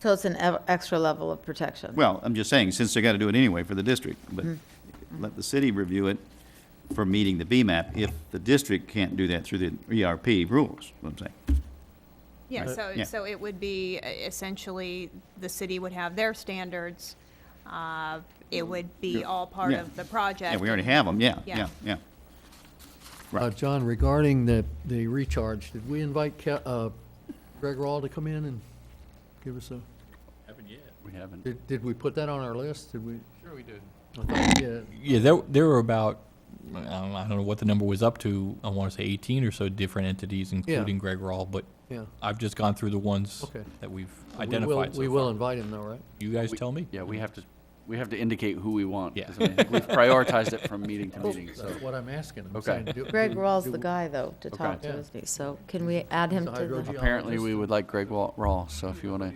So it's an extra level of protection. Well, I'm just saying, since they got to do it anyway for the district, but let the city review it for meeting the BMAP if the district can't do that through the ERP rules, what I'm saying. Yeah, so, Yeah. so it would be essentially, the city would have their standards. It would be all part Yeah. of the project. Yeah, we already have them, yeah. Yeah. Right. John, regarding the recharge, did we invite Greg Rawl to come in and give us a, Haven't yet. We haven't. did we put that on our list? Did we? Sure we did. I thought we did. Yeah, there were about, I don't know what the number was up to, I want to say 18 or so different entities, including Greg Rawl, but Yeah. I've just gone through the ones Okay. that we've identified so We far. will invite him though, right? You guys tell me? Yeah, we have to indicate who we want. Yeah. 'cause I think we've prioritized it from meeting to meeting, so. That's what I'm asking. I'm Okay. saying, do- Greg do- Rawls do- the guy, though, to talk to, Yeah. isn't he? So can we add him He's a to the? hydrogeologist. Apparently, we would like Greg Rawl, so if you want to,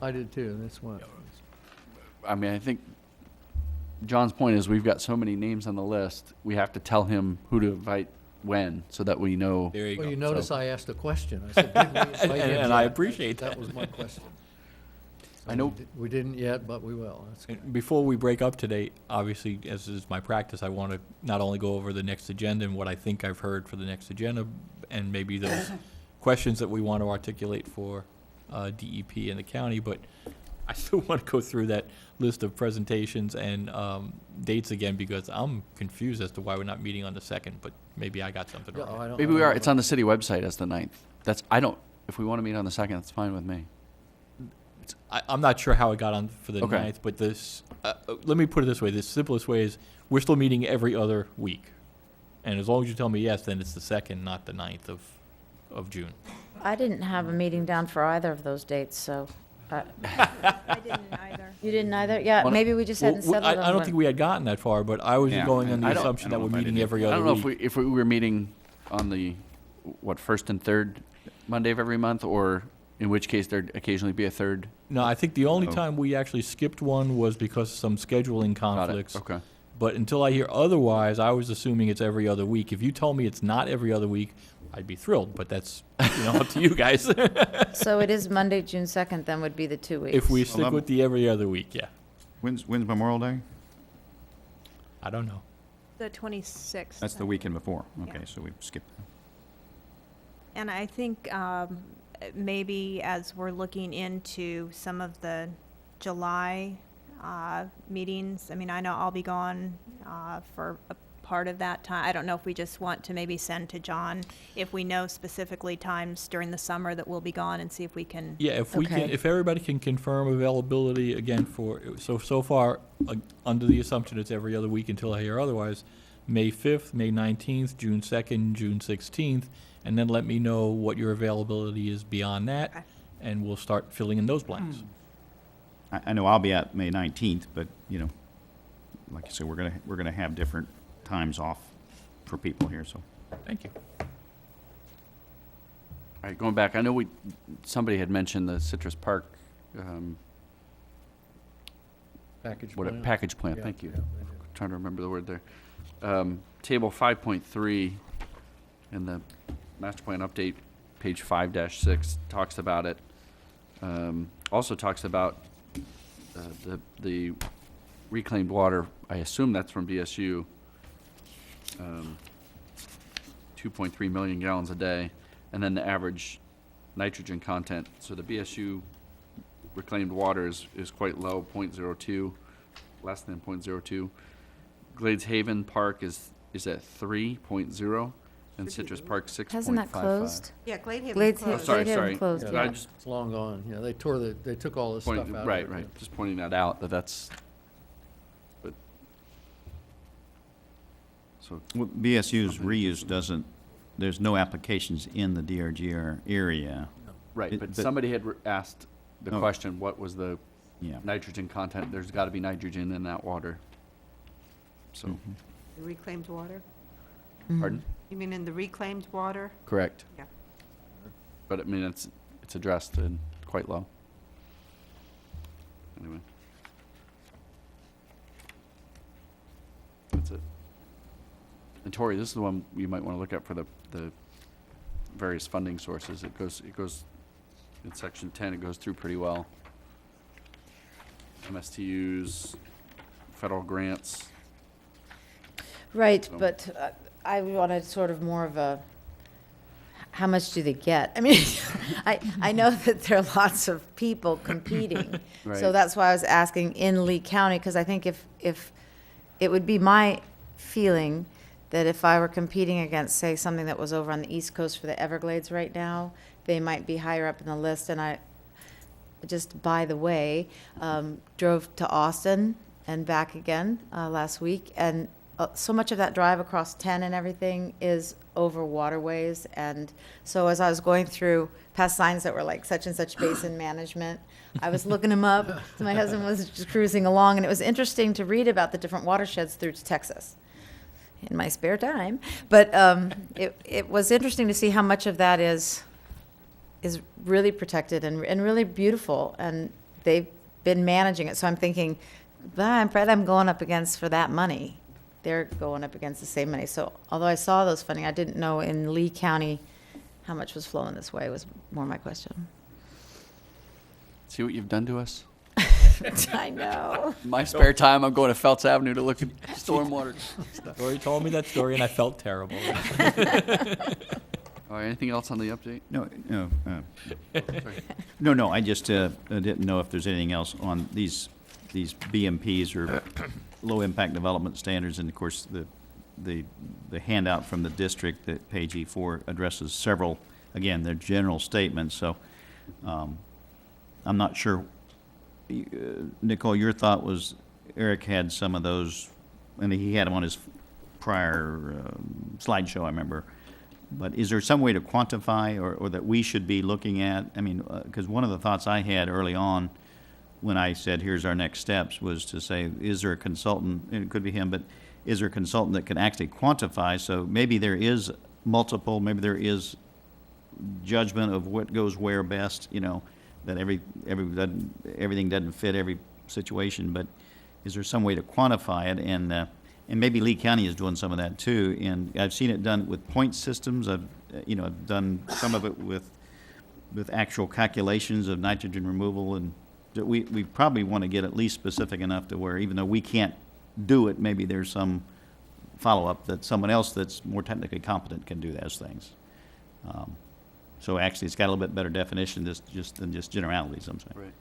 I did too, that's why. I mean, I think John's point is we've got so many names on the list, we have to tell him who to invite when, so that we know. There you go. Well, you notice So- I asked a question. I said, did we invite him And I yet? appreciate That that. was my question. I know- We didn't yet, but we will. That's good. And before we break up today, obviously, as is my practice, I want to not only go over the next agenda and what I think I've heard for the next agenda, and maybe those questions that we want to articulate for DEP and the county, but I still want to go through that list of presentations and dates again, because I'm confused as to why we're not meeting on the 2nd, but maybe I got something Yeah, wrong. Maybe we are, it's on the city website as the 9th. If we want to meet on the 2nd, that's fine with me. I'm not sure how it got on for the Okay. 9th, but this, let me put it this way, the simplest way is, we're still meeting every other week. And as long as you tell me yes, then it's the 2nd, not the 9th of June. I didn't have a meeting down for either of those dates, so. I didn't either. You didn't either? Yeah, Well, maybe we just hadn't settled on I don't one. think we had gotten that far, but I was Yeah, going on I the don't- assumption I that don't we're know if I meeting did. every I other don't know if week. we were meeting on the, first and third Monday of every month, or in which case there'd occasionally be a third. No, I think the only Oh. time we actually skipped one was because of some scheduling Got it. conflicts. Okay. But until I hear otherwise, I was assuming it's every other week. If you told me it's not every other week, I'd be thrilled, but that's, up to you guys. So it is Monday, June 2nd, then would be the 2 weeks. If we stick I'm- with the every other week, yeah. When's Memorial Day? I don't know. The 26th. That's the weekend before. Yeah. Okay, so we skipped that. And I think maybe as we're looking into some of the July meetings, I mean, I know I'll be gone for a part of that time. I don't know if we just want to maybe send to John if we know specifically times during the summer that we'll be gone, and see if we can. Yeah, if we can, Okay. if everybody can confirm availability again so far, under the assumption it's every other week until I hear otherwise, May 5th, May 19th, June 2nd, June 16th, and then let me know what your availability is beyond that, Okay. and we'll start filling in those blanks. I know I'll be at May 19th, but, like I said, we're gonna have different times off for people here, so. Thank you. All right, going back, I know somebody had mentioned the Citrus Park, Package what, a plan. package plan, Yeah, thank you. yeah, they did. Trying to remember the word there. Table 5.3 in the master plan update, page 5-6, talks about it. Also talks about the reclaimed water I assume that's from BSU. 2.3 million gallons a day, and then the average nitrogen content. So the BSU reclaimed water is quite low, 0.02, less than 0.02. Glades Haven Park is at 3.0, and Citrus Park 6.55. Hasn't that closed? Yeah, Glade Haven Glades closed. Oh, sorry, Glade Haven sorry. closed, Yeah, yeah. I just It's long gone. You know, they took all this stuff out of it. right, right. Just pointing that out, that's, but, so, Well, BSU's reuse doesn't, there's no applications in the DRGR area. right, It- but but- somebody had asked the Oh. question, what was the Yeah. nitrogen content? There's gotta be nitrogen in that water. So, Mhm. The reclaimed water? pardon? You mean in the reclaimed water? Correct. Yeah. But I mean, it's addressed and quite low. Anyway. That's it. And Tori, this is the one you might want to look at for the various funding sources. It goes, in section 10, it goes through pretty well. MSTUs, federal grants. Right, So- but I wanted sort of more of a, how much do they get? I mean, I know that there are lots of people competing. Right. So that's why I was asking in Lee County, because I think if it would be my feeling that if I were competing against, say, something that was over on the East Coast for the Everglades right now, they might be higher up in the list. And I, just by the way, drove to Austin and back again last week, and so much of that drive across 10 and everything is over waterways. And so as I was going through past signs that were like such and such basin management, I was looking them up. So my husband was just cruising along, and it was interesting to read about the different watersheds through to Texas in my spare time. But it was interesting to see how much of that is really protected and really beautiful, and they've been managing it. So I'm thinking, I'm afraid I'm going up against for that money. They're going up against the same money. So although I saw those funding, I didn't know in Lee County how much was flowing this way was more my question. See what you've done to us? I know. My spare time, I'm going to Feltz Avenue to look at stormwater stuff. Tori told me that story, and I felt terrible. All right, anything else on the update? No, Sorry. no, I just didn't know if there's anything else on these BMPs or low-impact development standards. And of course, the handout from the district at page E4 addresses several, again, they're general statements. So I'm not sure. Nicole, your thought was Eric had some of those, and he had them on his prior slideshow, I remember. But is there some way to quantify or that we should be looking at? I mean, because one of the thoughts I had early on when I said, here's our next steps, was to say, is there a consultant, and it could be him, but is there a consultant that can actually quantify? So maybe there is multiple, maybe there is judgment of what goes where best, you know, that everything doesn't fit every situation, but is there some way to quantify it? And maybe Lee County is doing some of that too. And I've seen it done with point systems. I've done some of it with actual calculations of nitrogen removal. And we probably want to get at least specific enough to where even though we can't do it, maybe there's some follow-up that someone else that's more technically competent can do those things. So actually, it's got a little bit better definition than just generalities, I'm saying. Right.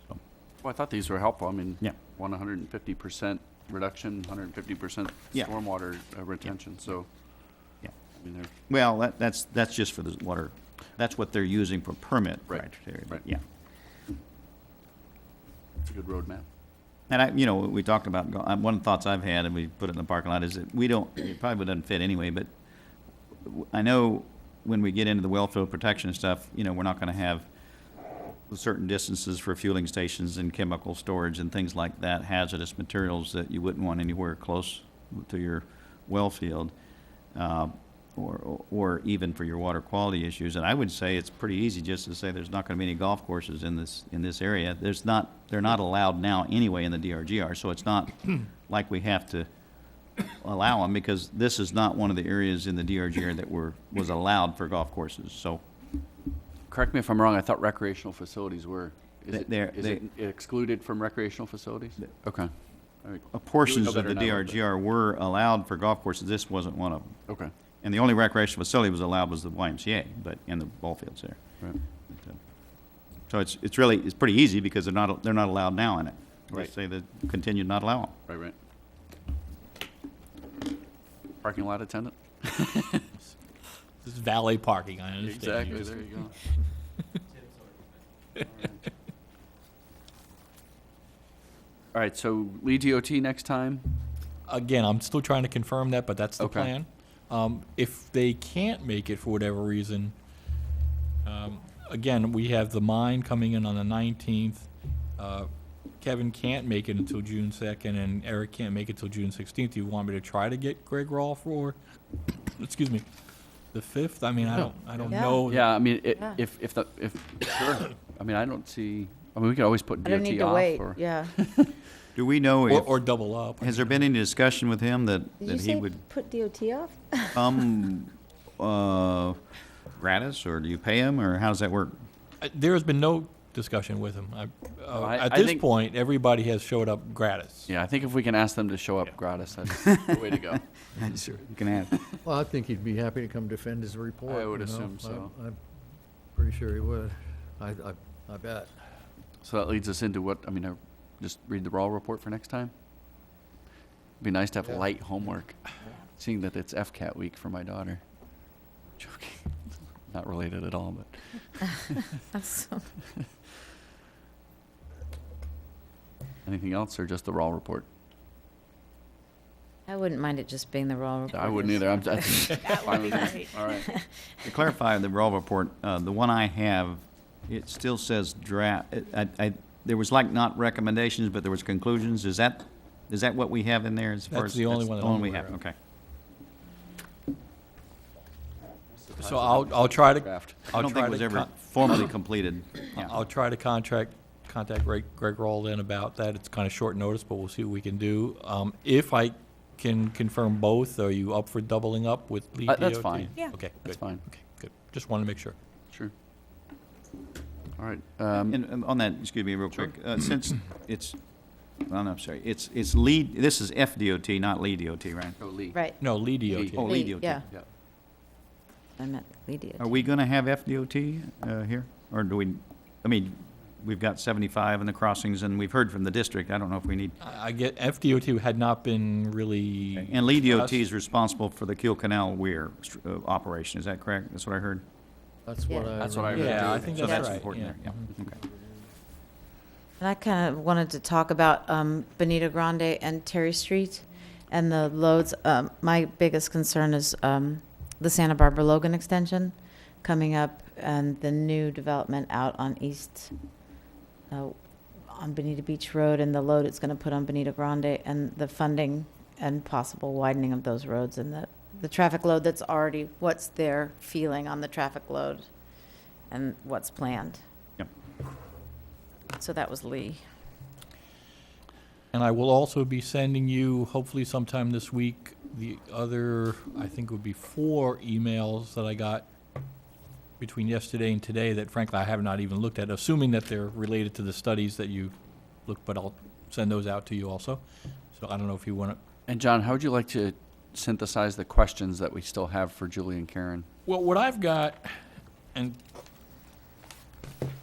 So, Well, I thought these were helpful. I mean, Yeah. 150% reduction, 150% Yeah. stormwater retention, so. Yeah. I mean, they're, well, that's just for the water. That's what they're using for permit Right, criteria. right. Yeah. it's a good roadmap. And we talked about, one of the thoughts I've had, and we put it in the parking lot, is that it probably doesn't fit anyway, but I know when we get into the wellfield protection and stuff, we're not gonna have certain distances for fueling stations and chemical storage and things like that, hazardous materials that you wouldn't want anywhere close to your well field, or even for your water quality issues. And I would say it's pretty easy just to say there's not gonna be any golf courses in this area. They're not allowed now anyway in the DRGR, so it's not like we have to allow them, because this is not one of the areas in the DRGR that was allowed for golf courses, so. Correct me if I'm wrong, I thought recreational facilities were. Is They're- it excluded from recreational facilities? Okay. All right. portions You would know of the better than I would, but- DRGR were allowed for golf courses. This wasn't one of them. Okay. And the only recreational facility was allowed was the YMCA, but, and the ball fields there. Right. But, so it's really, it's pretty easy because they're not allowed now in it. Right. They say they continue to not allow them. Right. Parking lot attendant? This is valet parking, I understand. Exactly, there you go. All right, so lead DOT next time? Again, I'm still trying to confirm that, but that's the Okay. plan. If they can't make it for whatever reason, again, we have the mine coming in on the 19th. Kevin can't make it until June 2nd, and Eric can't make it till June 16th. Do you want me to try to get Greg Rawl for, excuse me, the 5th? I mean, I don't Yeah. know. Yeah, I mean, Yeah. if sure. I mean, I don't see, I mean, we could always put I DOT don't need to off wait, or. yeah. Do we know if, Or double up. has there been any discussion with him that he would put DOT off? come gratis, or do you pay him, or how does that work? There has been no discussion with him. At I this think- point, everybody has showed up gratis. Yeah, I think if we can ask them to show up gratis, that's the way to go. Sure, you can add. Well, I think he'd be happy to come defend his report. I would you know. assume so. I'm pretty sure he would. I bet. So that leads us into what, I mean, just read the raw report for next time? Be nice to have Yeah. light homework, seeing that it's FCAT week for my daughter. Joking. Not related at all, but. That's so- Anything else, or just the raw report? I wouldn't mind it just being the raw report. I wouldn't either. I'm That fine would with be me. great. All right. To clarify the raw report, the one I have, it still says draft. There was like not recommendations, but there was conclusions. Is that what we have in there as far That's as? the only one that the I'm one we aware have, of. okay. So I'll try to, Draft. I I'll don't try think it was to, ever formally completed. Yeah. I'll try to contact Greg Rawl then about that. It's kind of short notice, but we'll see what we can do. If I can confirm both, are you up for doubling up with lead DOT? That's fine. Yeah. Okay, That's good. fine. Okay, good. Just wanted to make sure. Sure. All right. And on that, excuse me, real quick, since it's, well, no, I'm sorry, it's lead, this is FDOT, not lead DOT, right? Go Lee. Right. No, lead Lead. DOT. Oh, lead DOT. Yeah, Yeah. I meant lead DOT. Are we going to have FDOT here? Or do we, I mean, we've got 75 in the crossings, and we've heard from the district. I don't know if we need, I get, FDOT had not been really. and lead DOT discussed. is responsible for the Kiel Canal Weir operation. Is that correct? That's what I heard? That's Yeah. what I. That's what I remember. heard. Yeah, I think So that's that's right. important yeah. there, yeah. Mhm. Okay. And I kind of wanted to talk about Bonita Grande and Terry Street and the loads. My biggest concern is the Santa Barbara Logan extension coming up and the new development out on on Bonita Beach Road, and the load it's going to put on Bonita Grande, and the funding and possible widening of those roads, and the traffic load that's already, what's their feeling on the traffic load and what's planned. Yep. So that was Lee. And I will also be sending you, hopefully sometime this week, the other, I think would be 4 emails that I got between yesterday and today that frankly I have not even looked at, assuming that they're related to the studies that you looked, but I'll send those out to you also. So I don't know if you want to. And John, how would you like to synthesize the questions that we still have for Julie and Karen? Well, what I've got, and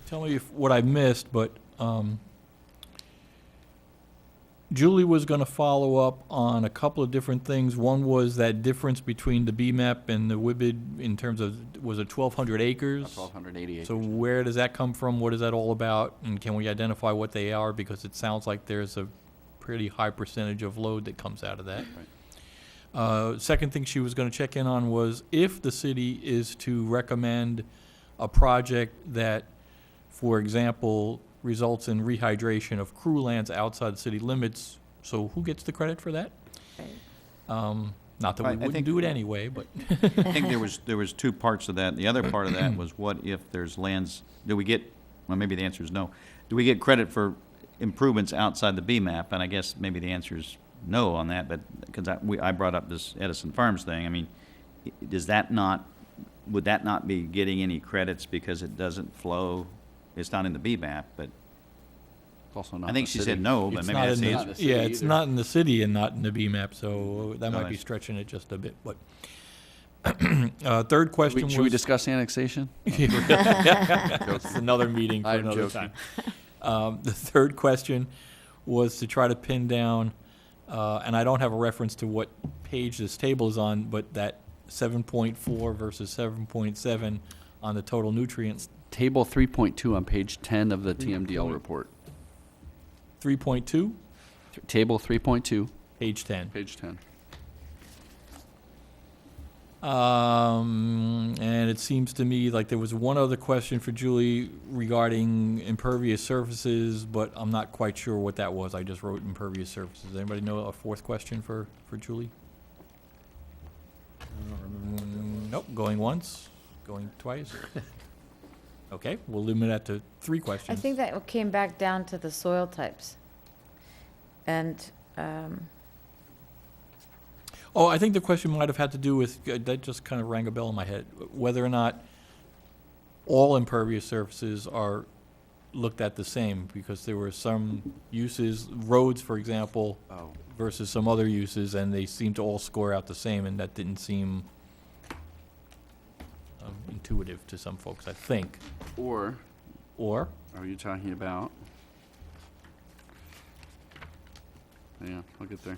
tell me if what I missed, but Julie was going to follow up on a couple of different things. One was that difference between the BMAP and the WIBID in terms of, was it 1,200 acres? 1,280 acres. So where does that come from? What is that all about? And can we identify what they are? Because it sounds like there's a pretty high percentage of load that comes out of that. Second thing she was going to check in on was if the city is to recommend a project that, for example, results in rehydration of crew lands outside the city limits, so who gets the credit for that? Not that we I wouldn't think- do it anyway, but. I think there was 2 parts of that. The other part of that was what if there's lands, do we get, well, maybe the answer is no. Do we get credit for improvements outside the BMAP? And I guess maybe the answer is no on that, but, because I brought up this Edison Farms thing. I mean, does that not, would that not be getting any credits because it doesn't flow? It's not in the BMAP, but It's also not I think the she city. said no, but It's maybe not that's in the the- answer. Yeah, it's either. not in the city and not in the BMAP, so that No, might be that's- stretching it just a bit, but. Third question was. Should we discuss annexation? It's another meeting for I'm another joking. time. The third question was to try to pin down, and I don't have a reference to what page this table is on, but that 7.4 versus 7.7 on the total nutrients. Table 3.2 on page 10 of the 3 TMDL point- report. 3.2, Table 3.2, page 10. page 10. And it seems to me like there was one other question for Julie regarding impervious surfaces, but I'm not quite sure what that was. I just wrote impervious surfaces. Anybody know a fourth question for Julie? Nope, going once, going twice. Okay, we'll limit that to 3 questions. I think that came back down to the soil types. And, Oh, I think the question might have had to do with, that just kind of rang a bell in my head, whether or not all impervious surfaces are looked at the same, because there were some uses, roads, for example, Oh. versus some other uses, and they seem to all score out the same, and that didn't seem intuitive to some folks, I think. Or Or, are you talking about? Yeah, I'll get there.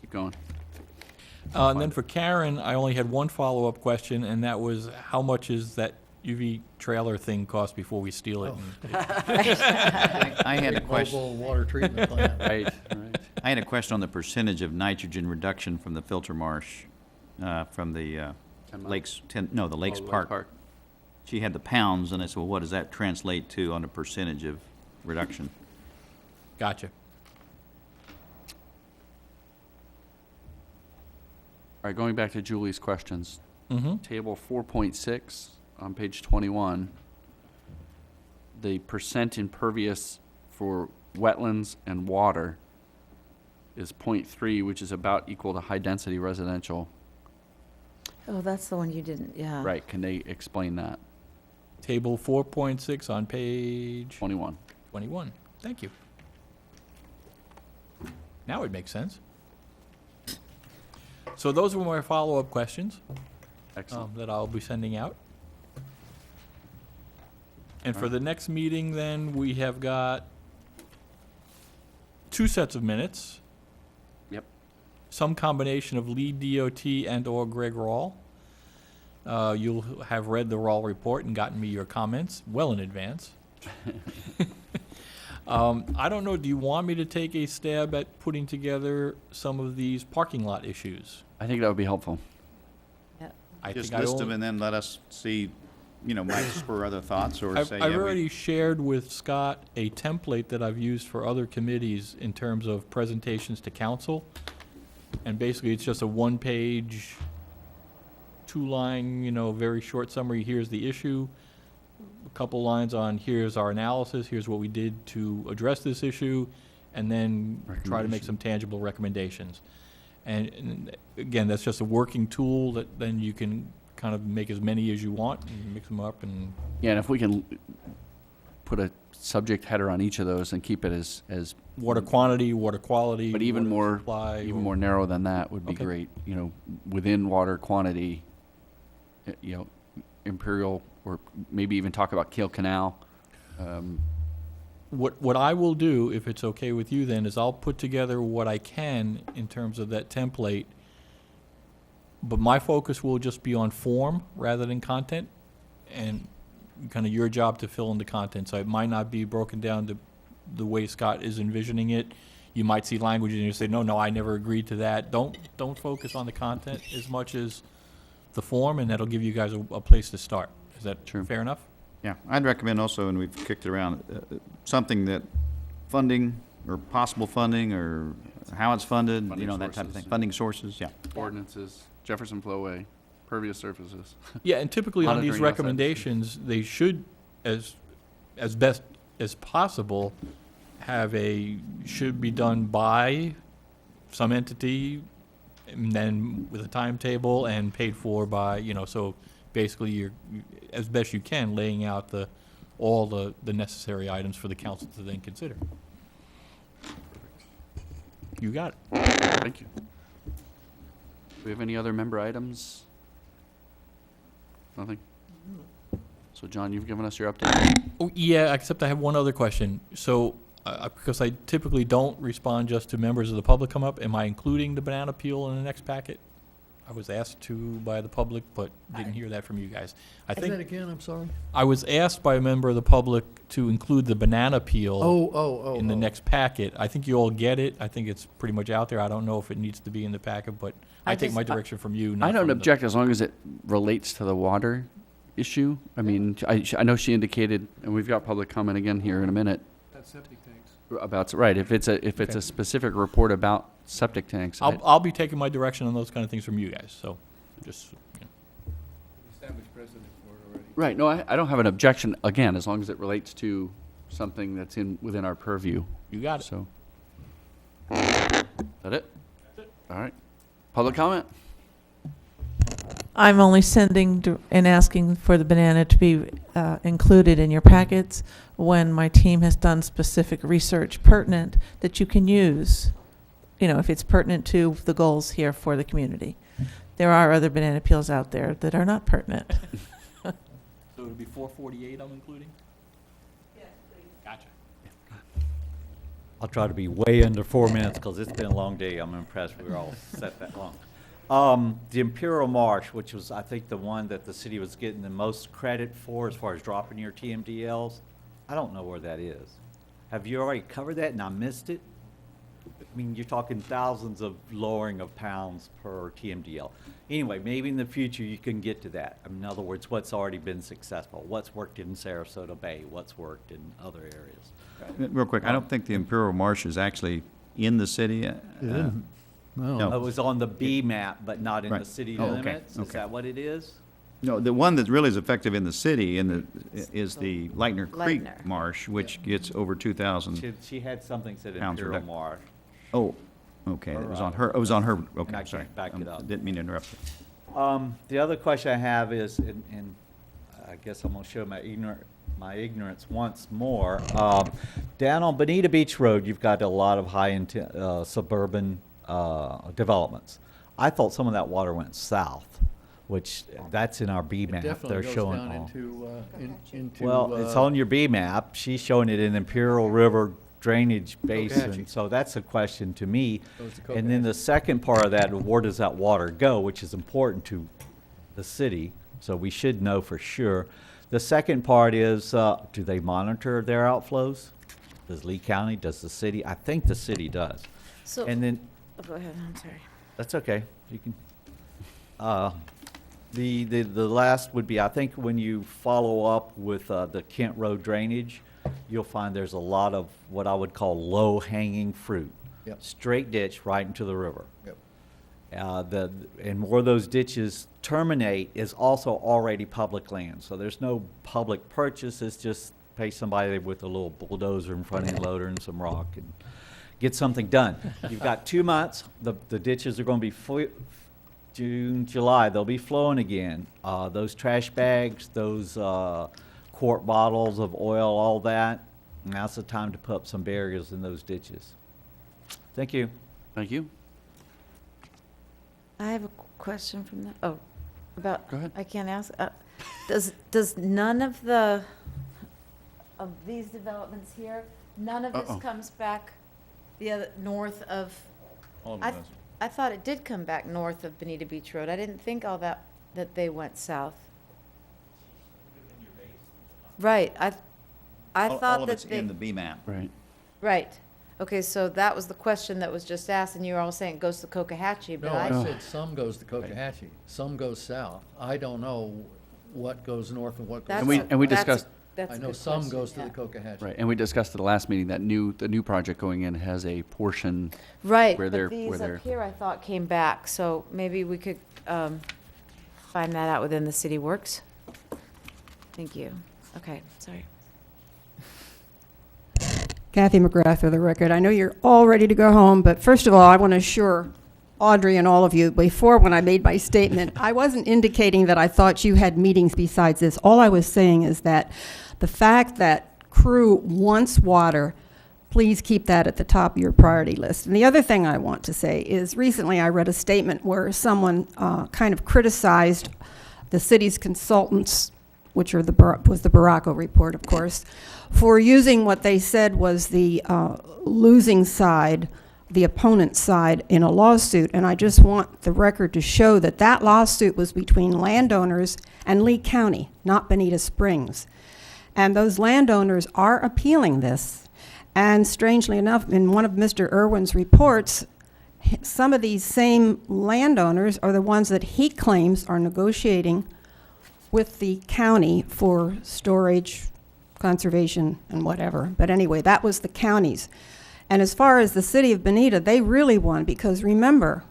Keep going. and then for Karen, I only had one follow-up question, and that was, how much is that UV trailer thing cost before we steal it? I had a question. Mobile water treatment plant. Right, right. I had a question on the percentage of nitrogen reduction from the filter marsh, from the 10 miles? Lakes, the Lakes Oh, Lake Park. She had the pounds, and I said, well, what does that translate to on a percentage of reduction? Gotcha. All right, going back to Julie's questions. Mm-hmm. Table 4.6 on page 21, the percent impervious for wetlands and water is 0.3, which is about equal to high-density residential. oh, that's the one you didn't, yeah. Right, can they explain that? Table 4.6 on page 21. 21. Thank you. Now it makes sense. So those were my follow-up questions Excellent. that I'll be sending out. And for Alright. the next meeting, then, we have got 2 sets of minutes. Yep. Some combination of lead DOT and/or Greg Rawl. You'll have read the Rawl report and gotten me your comments well in advance. I don't know, do you want me to take a stab at putting together some of these parking lot issues? I think that would be helpful. I Just think I list them only- and then let us see, might spur other thoughts or I've say, I've yeah, we- already shared with Scott a template that I've used for other committees in terms of presentations to council. And basically, it's just a 1-page, 2-line, very short summary. Here's the issue. A couple lines on here's our analysis, here's what we did to address this issue, and then try to make some tangible recommendations. And again, that's just a working tool that then you can kind of make as many as you want and mix them up and. Yeah, and if we can put a subject header on each of those and keep it as Water quantity, water quality. but even water more, supply, even or- more narrow than that would be Okay. great. Within water quantity, Imperial, or maybe even talk about Kiel Canal. What I will do, if it's okay with you then, is I'll put together what I can in terms of that template, but my focus will just be on form rather than content, and kind of your job to fill in the content. So it might not be broken down to the way Scott is envisioning it. You might see language and you say, no, I never agreed to that. Don't focus on the content as much as the form, and that'll give you guys a place to start. Is that fair enough? Yeah, I'd recommend also, and we've kicked it around, something that funding or possible funding or how it's funded, Funding that type of sources, thing. yeah. Funding sources, yeah. Ordinances, Jefferson Flowway, pervious surfaces. Yeah, and typically on these Monitoring outside the recommendations, they should, as best as possible, should be done by some entity, and then with a timetable and paid for by, so basically you're, as best you can, laying out the all the necessary items for the council to then consider. You got it. Thank you. Do we have any other member items? Nothing? So John, you've given us your update. Oh, yeah, except I have one other question. So, because I typically don't respond just to members of the public come up, am I including the banana peel in the next packet? I was asked to by the public, but didn't hear that from you guys. I Say think that again, I'm sorry? I was asked by a member of the public to include the banana peel in the next packet. I think you all get it. I think it's pretty much out there. I don't know if it needs to be in the packet, but I take my direction from you. I don't object as long as it relates to the water issue. I mean, I know she indicated, and we've got public comment again here in a minute. That's septic tanks. About, right, if it's a specific report about septic tanks. I'll be taking my direction on those kind of things from you guys, so just, Established precedent for it already. Right, no, I don't have an objection, again, as long as it relates to something that's within our purview. You got it. So. That it? All right. Public comment? I'm only sending and asking for the banana to be included in your packets when my team has done specific research pertinent that you can use, if it's pertinent to the goals here for the community. There are other banana peels out there that are not pertinent. So it would be 448 I'm including? Yes, please. Gotcha. I'll try to be way under 4 minutes because it's been a long day. I'm impressed we were all set that long. The Imperial Marsh, which was, I think, the one that the city was getting the most credit for as far as dropping your TMDLs, I don't know where that is. Have you already covered that and I missed it? I mean, you're talking thousands of lowering of pounds per TMDL. Anyway, maybe in the future you can get to that. In other words, what's already been successful, what's worked in Sarasota Bay, what's worked in other areas. Real quick, I don't think the Imperial Marsh is actually in the city. No. No. It was on the B map, but not in the Right. city Oh, okay, limits? Is okay. that what it is? No, the one that really is effective in the city is the Lightner Creek Lightner. Marsh, which gets over 2,000. She had something said Pounds Imperial reduction. Marsh. Oh, okay, it was on her, it was on her, I okay, can't sorry. back it up. Didn't mean to interrupt you. The other question I have is, and I guess I'm gonna show my ignorance once more. Down on Bonita Beach Road, you've got a lot of suburban developments. I thought some of that water went south, which that's in our B map. Definitely They're goes showing down all. into. Well, it's on your B map. She's showing it in Imperial River drainage basin. Cocohatchee. So that's a question to me. Goes to And then the second part of that, where does that water go, which is important to the city, so we should know for sure. The second part is, do they monitor their outflows? Does Lee County, does the city? I think the city does. So, And then, oh, go ahead, I'm sorry. that's okay, you can. The last would be, I think when you follow up with the Kent Road drainage, you'll find there's a lot of what I would call low-hanging fruit. Yep. Straight ditch right into the river. Yep. And where those ditches terminate is also already public land. So there's no public purchase, it's just pay somebody with a little bulldozer in front end loader and some rock and get something done. You've got 2 months, the ditches are gonna be June, July, they'll be flowing again. Those trash bags, those quart bottles of oil, all that, now's the time to put up some barriers in those ditches. Thank you. Thank you. I have a question from that. Oh, about. Go ahead. I can't ask. Does none of these developments here, none of this comes back the other north of? I thought it did come back north of Bonita Beach Road. I didn't think all that they went south. Right. I All thought of that it's in the B map. Right. Right. Okay, so that was the question that was just asked, and you were all saying it goes to Cocohatchee, but No, I. I said some goes to Cocohatchee, some goes south. I don't know what goes north and what goes That's south. And we a- that's a- discussed- that's I a know good some question, goes to yeah. the Cocohatchee. Right, and we discussed at the last meeting that the new project going in has a portion Right, where they're- but where these they're- up here I thought came back, so maybe we could find that out within the city works. Thank you. Okay, sorry. Kathy McGrath for the record. I know you're all ready to go home, but first of all, I want to assure Audrey and all of you, before when I made my statement, I wasn't indicating that I thought you had meetings besides this. All I was saying is that the fact that crew wants water, please keep that at the top of your priority list. And the other thing I want to say is recently I read a statement where someone kind of criticized the city's consultants, which are was the Baracco report, of course, for using what they said was the losing side, the opponent's side in a lawsuit. And I just want the record to show that that lawsuit was between landowners and Lee County, not Bonita Springs. And those landowners are appealing this. And strangely enough, in one of Mr. Irwin's reports, some of these same landowners are the ones that he claims are negotiating with the county for storage, conservation, and whatever. But anyway, that was the counties. And as far as the city of Bonita, they really won because remember,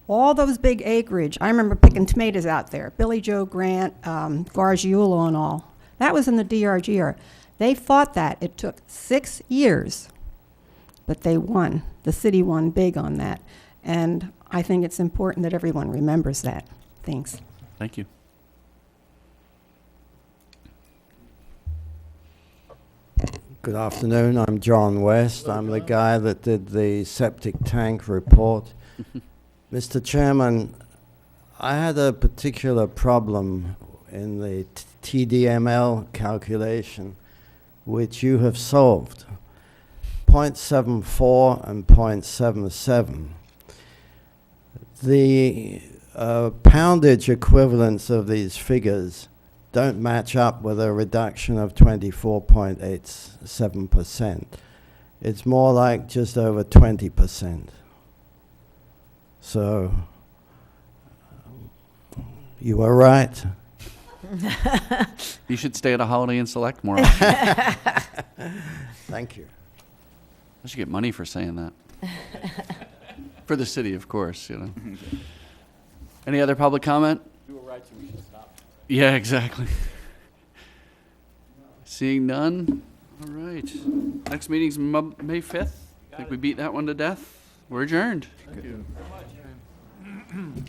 all those big acreage, I remember picking tomatoes out there, Billy Joe Grant, Gargiulo and all. That was in the DRGR. They fought that. It took 6 years, but they won. The city won big on that. And I think it's important that everyone remembers that. Thanks. Thank you. Good afternoon. I'm John West. I'm the guy that did the septic tank report. Mr. Chairman, I had a particular problem in the TDML calculation, which you have solved. 0.74 and 0.77. The poundage equivalents of these figures don't match up with a reduction of 24.87%. It's more like just over 20%. So you were right. You should stay at a Holiday Inn Select more often. Thank you. I should get money for saying that. For the city, of course, you know. Any other public comment? You were right, so we should stop. Yeah, exactly. Seeing none? All right. Next meeting's May 5th. I think we beat that one to death. We're adjourned. Thank you very much.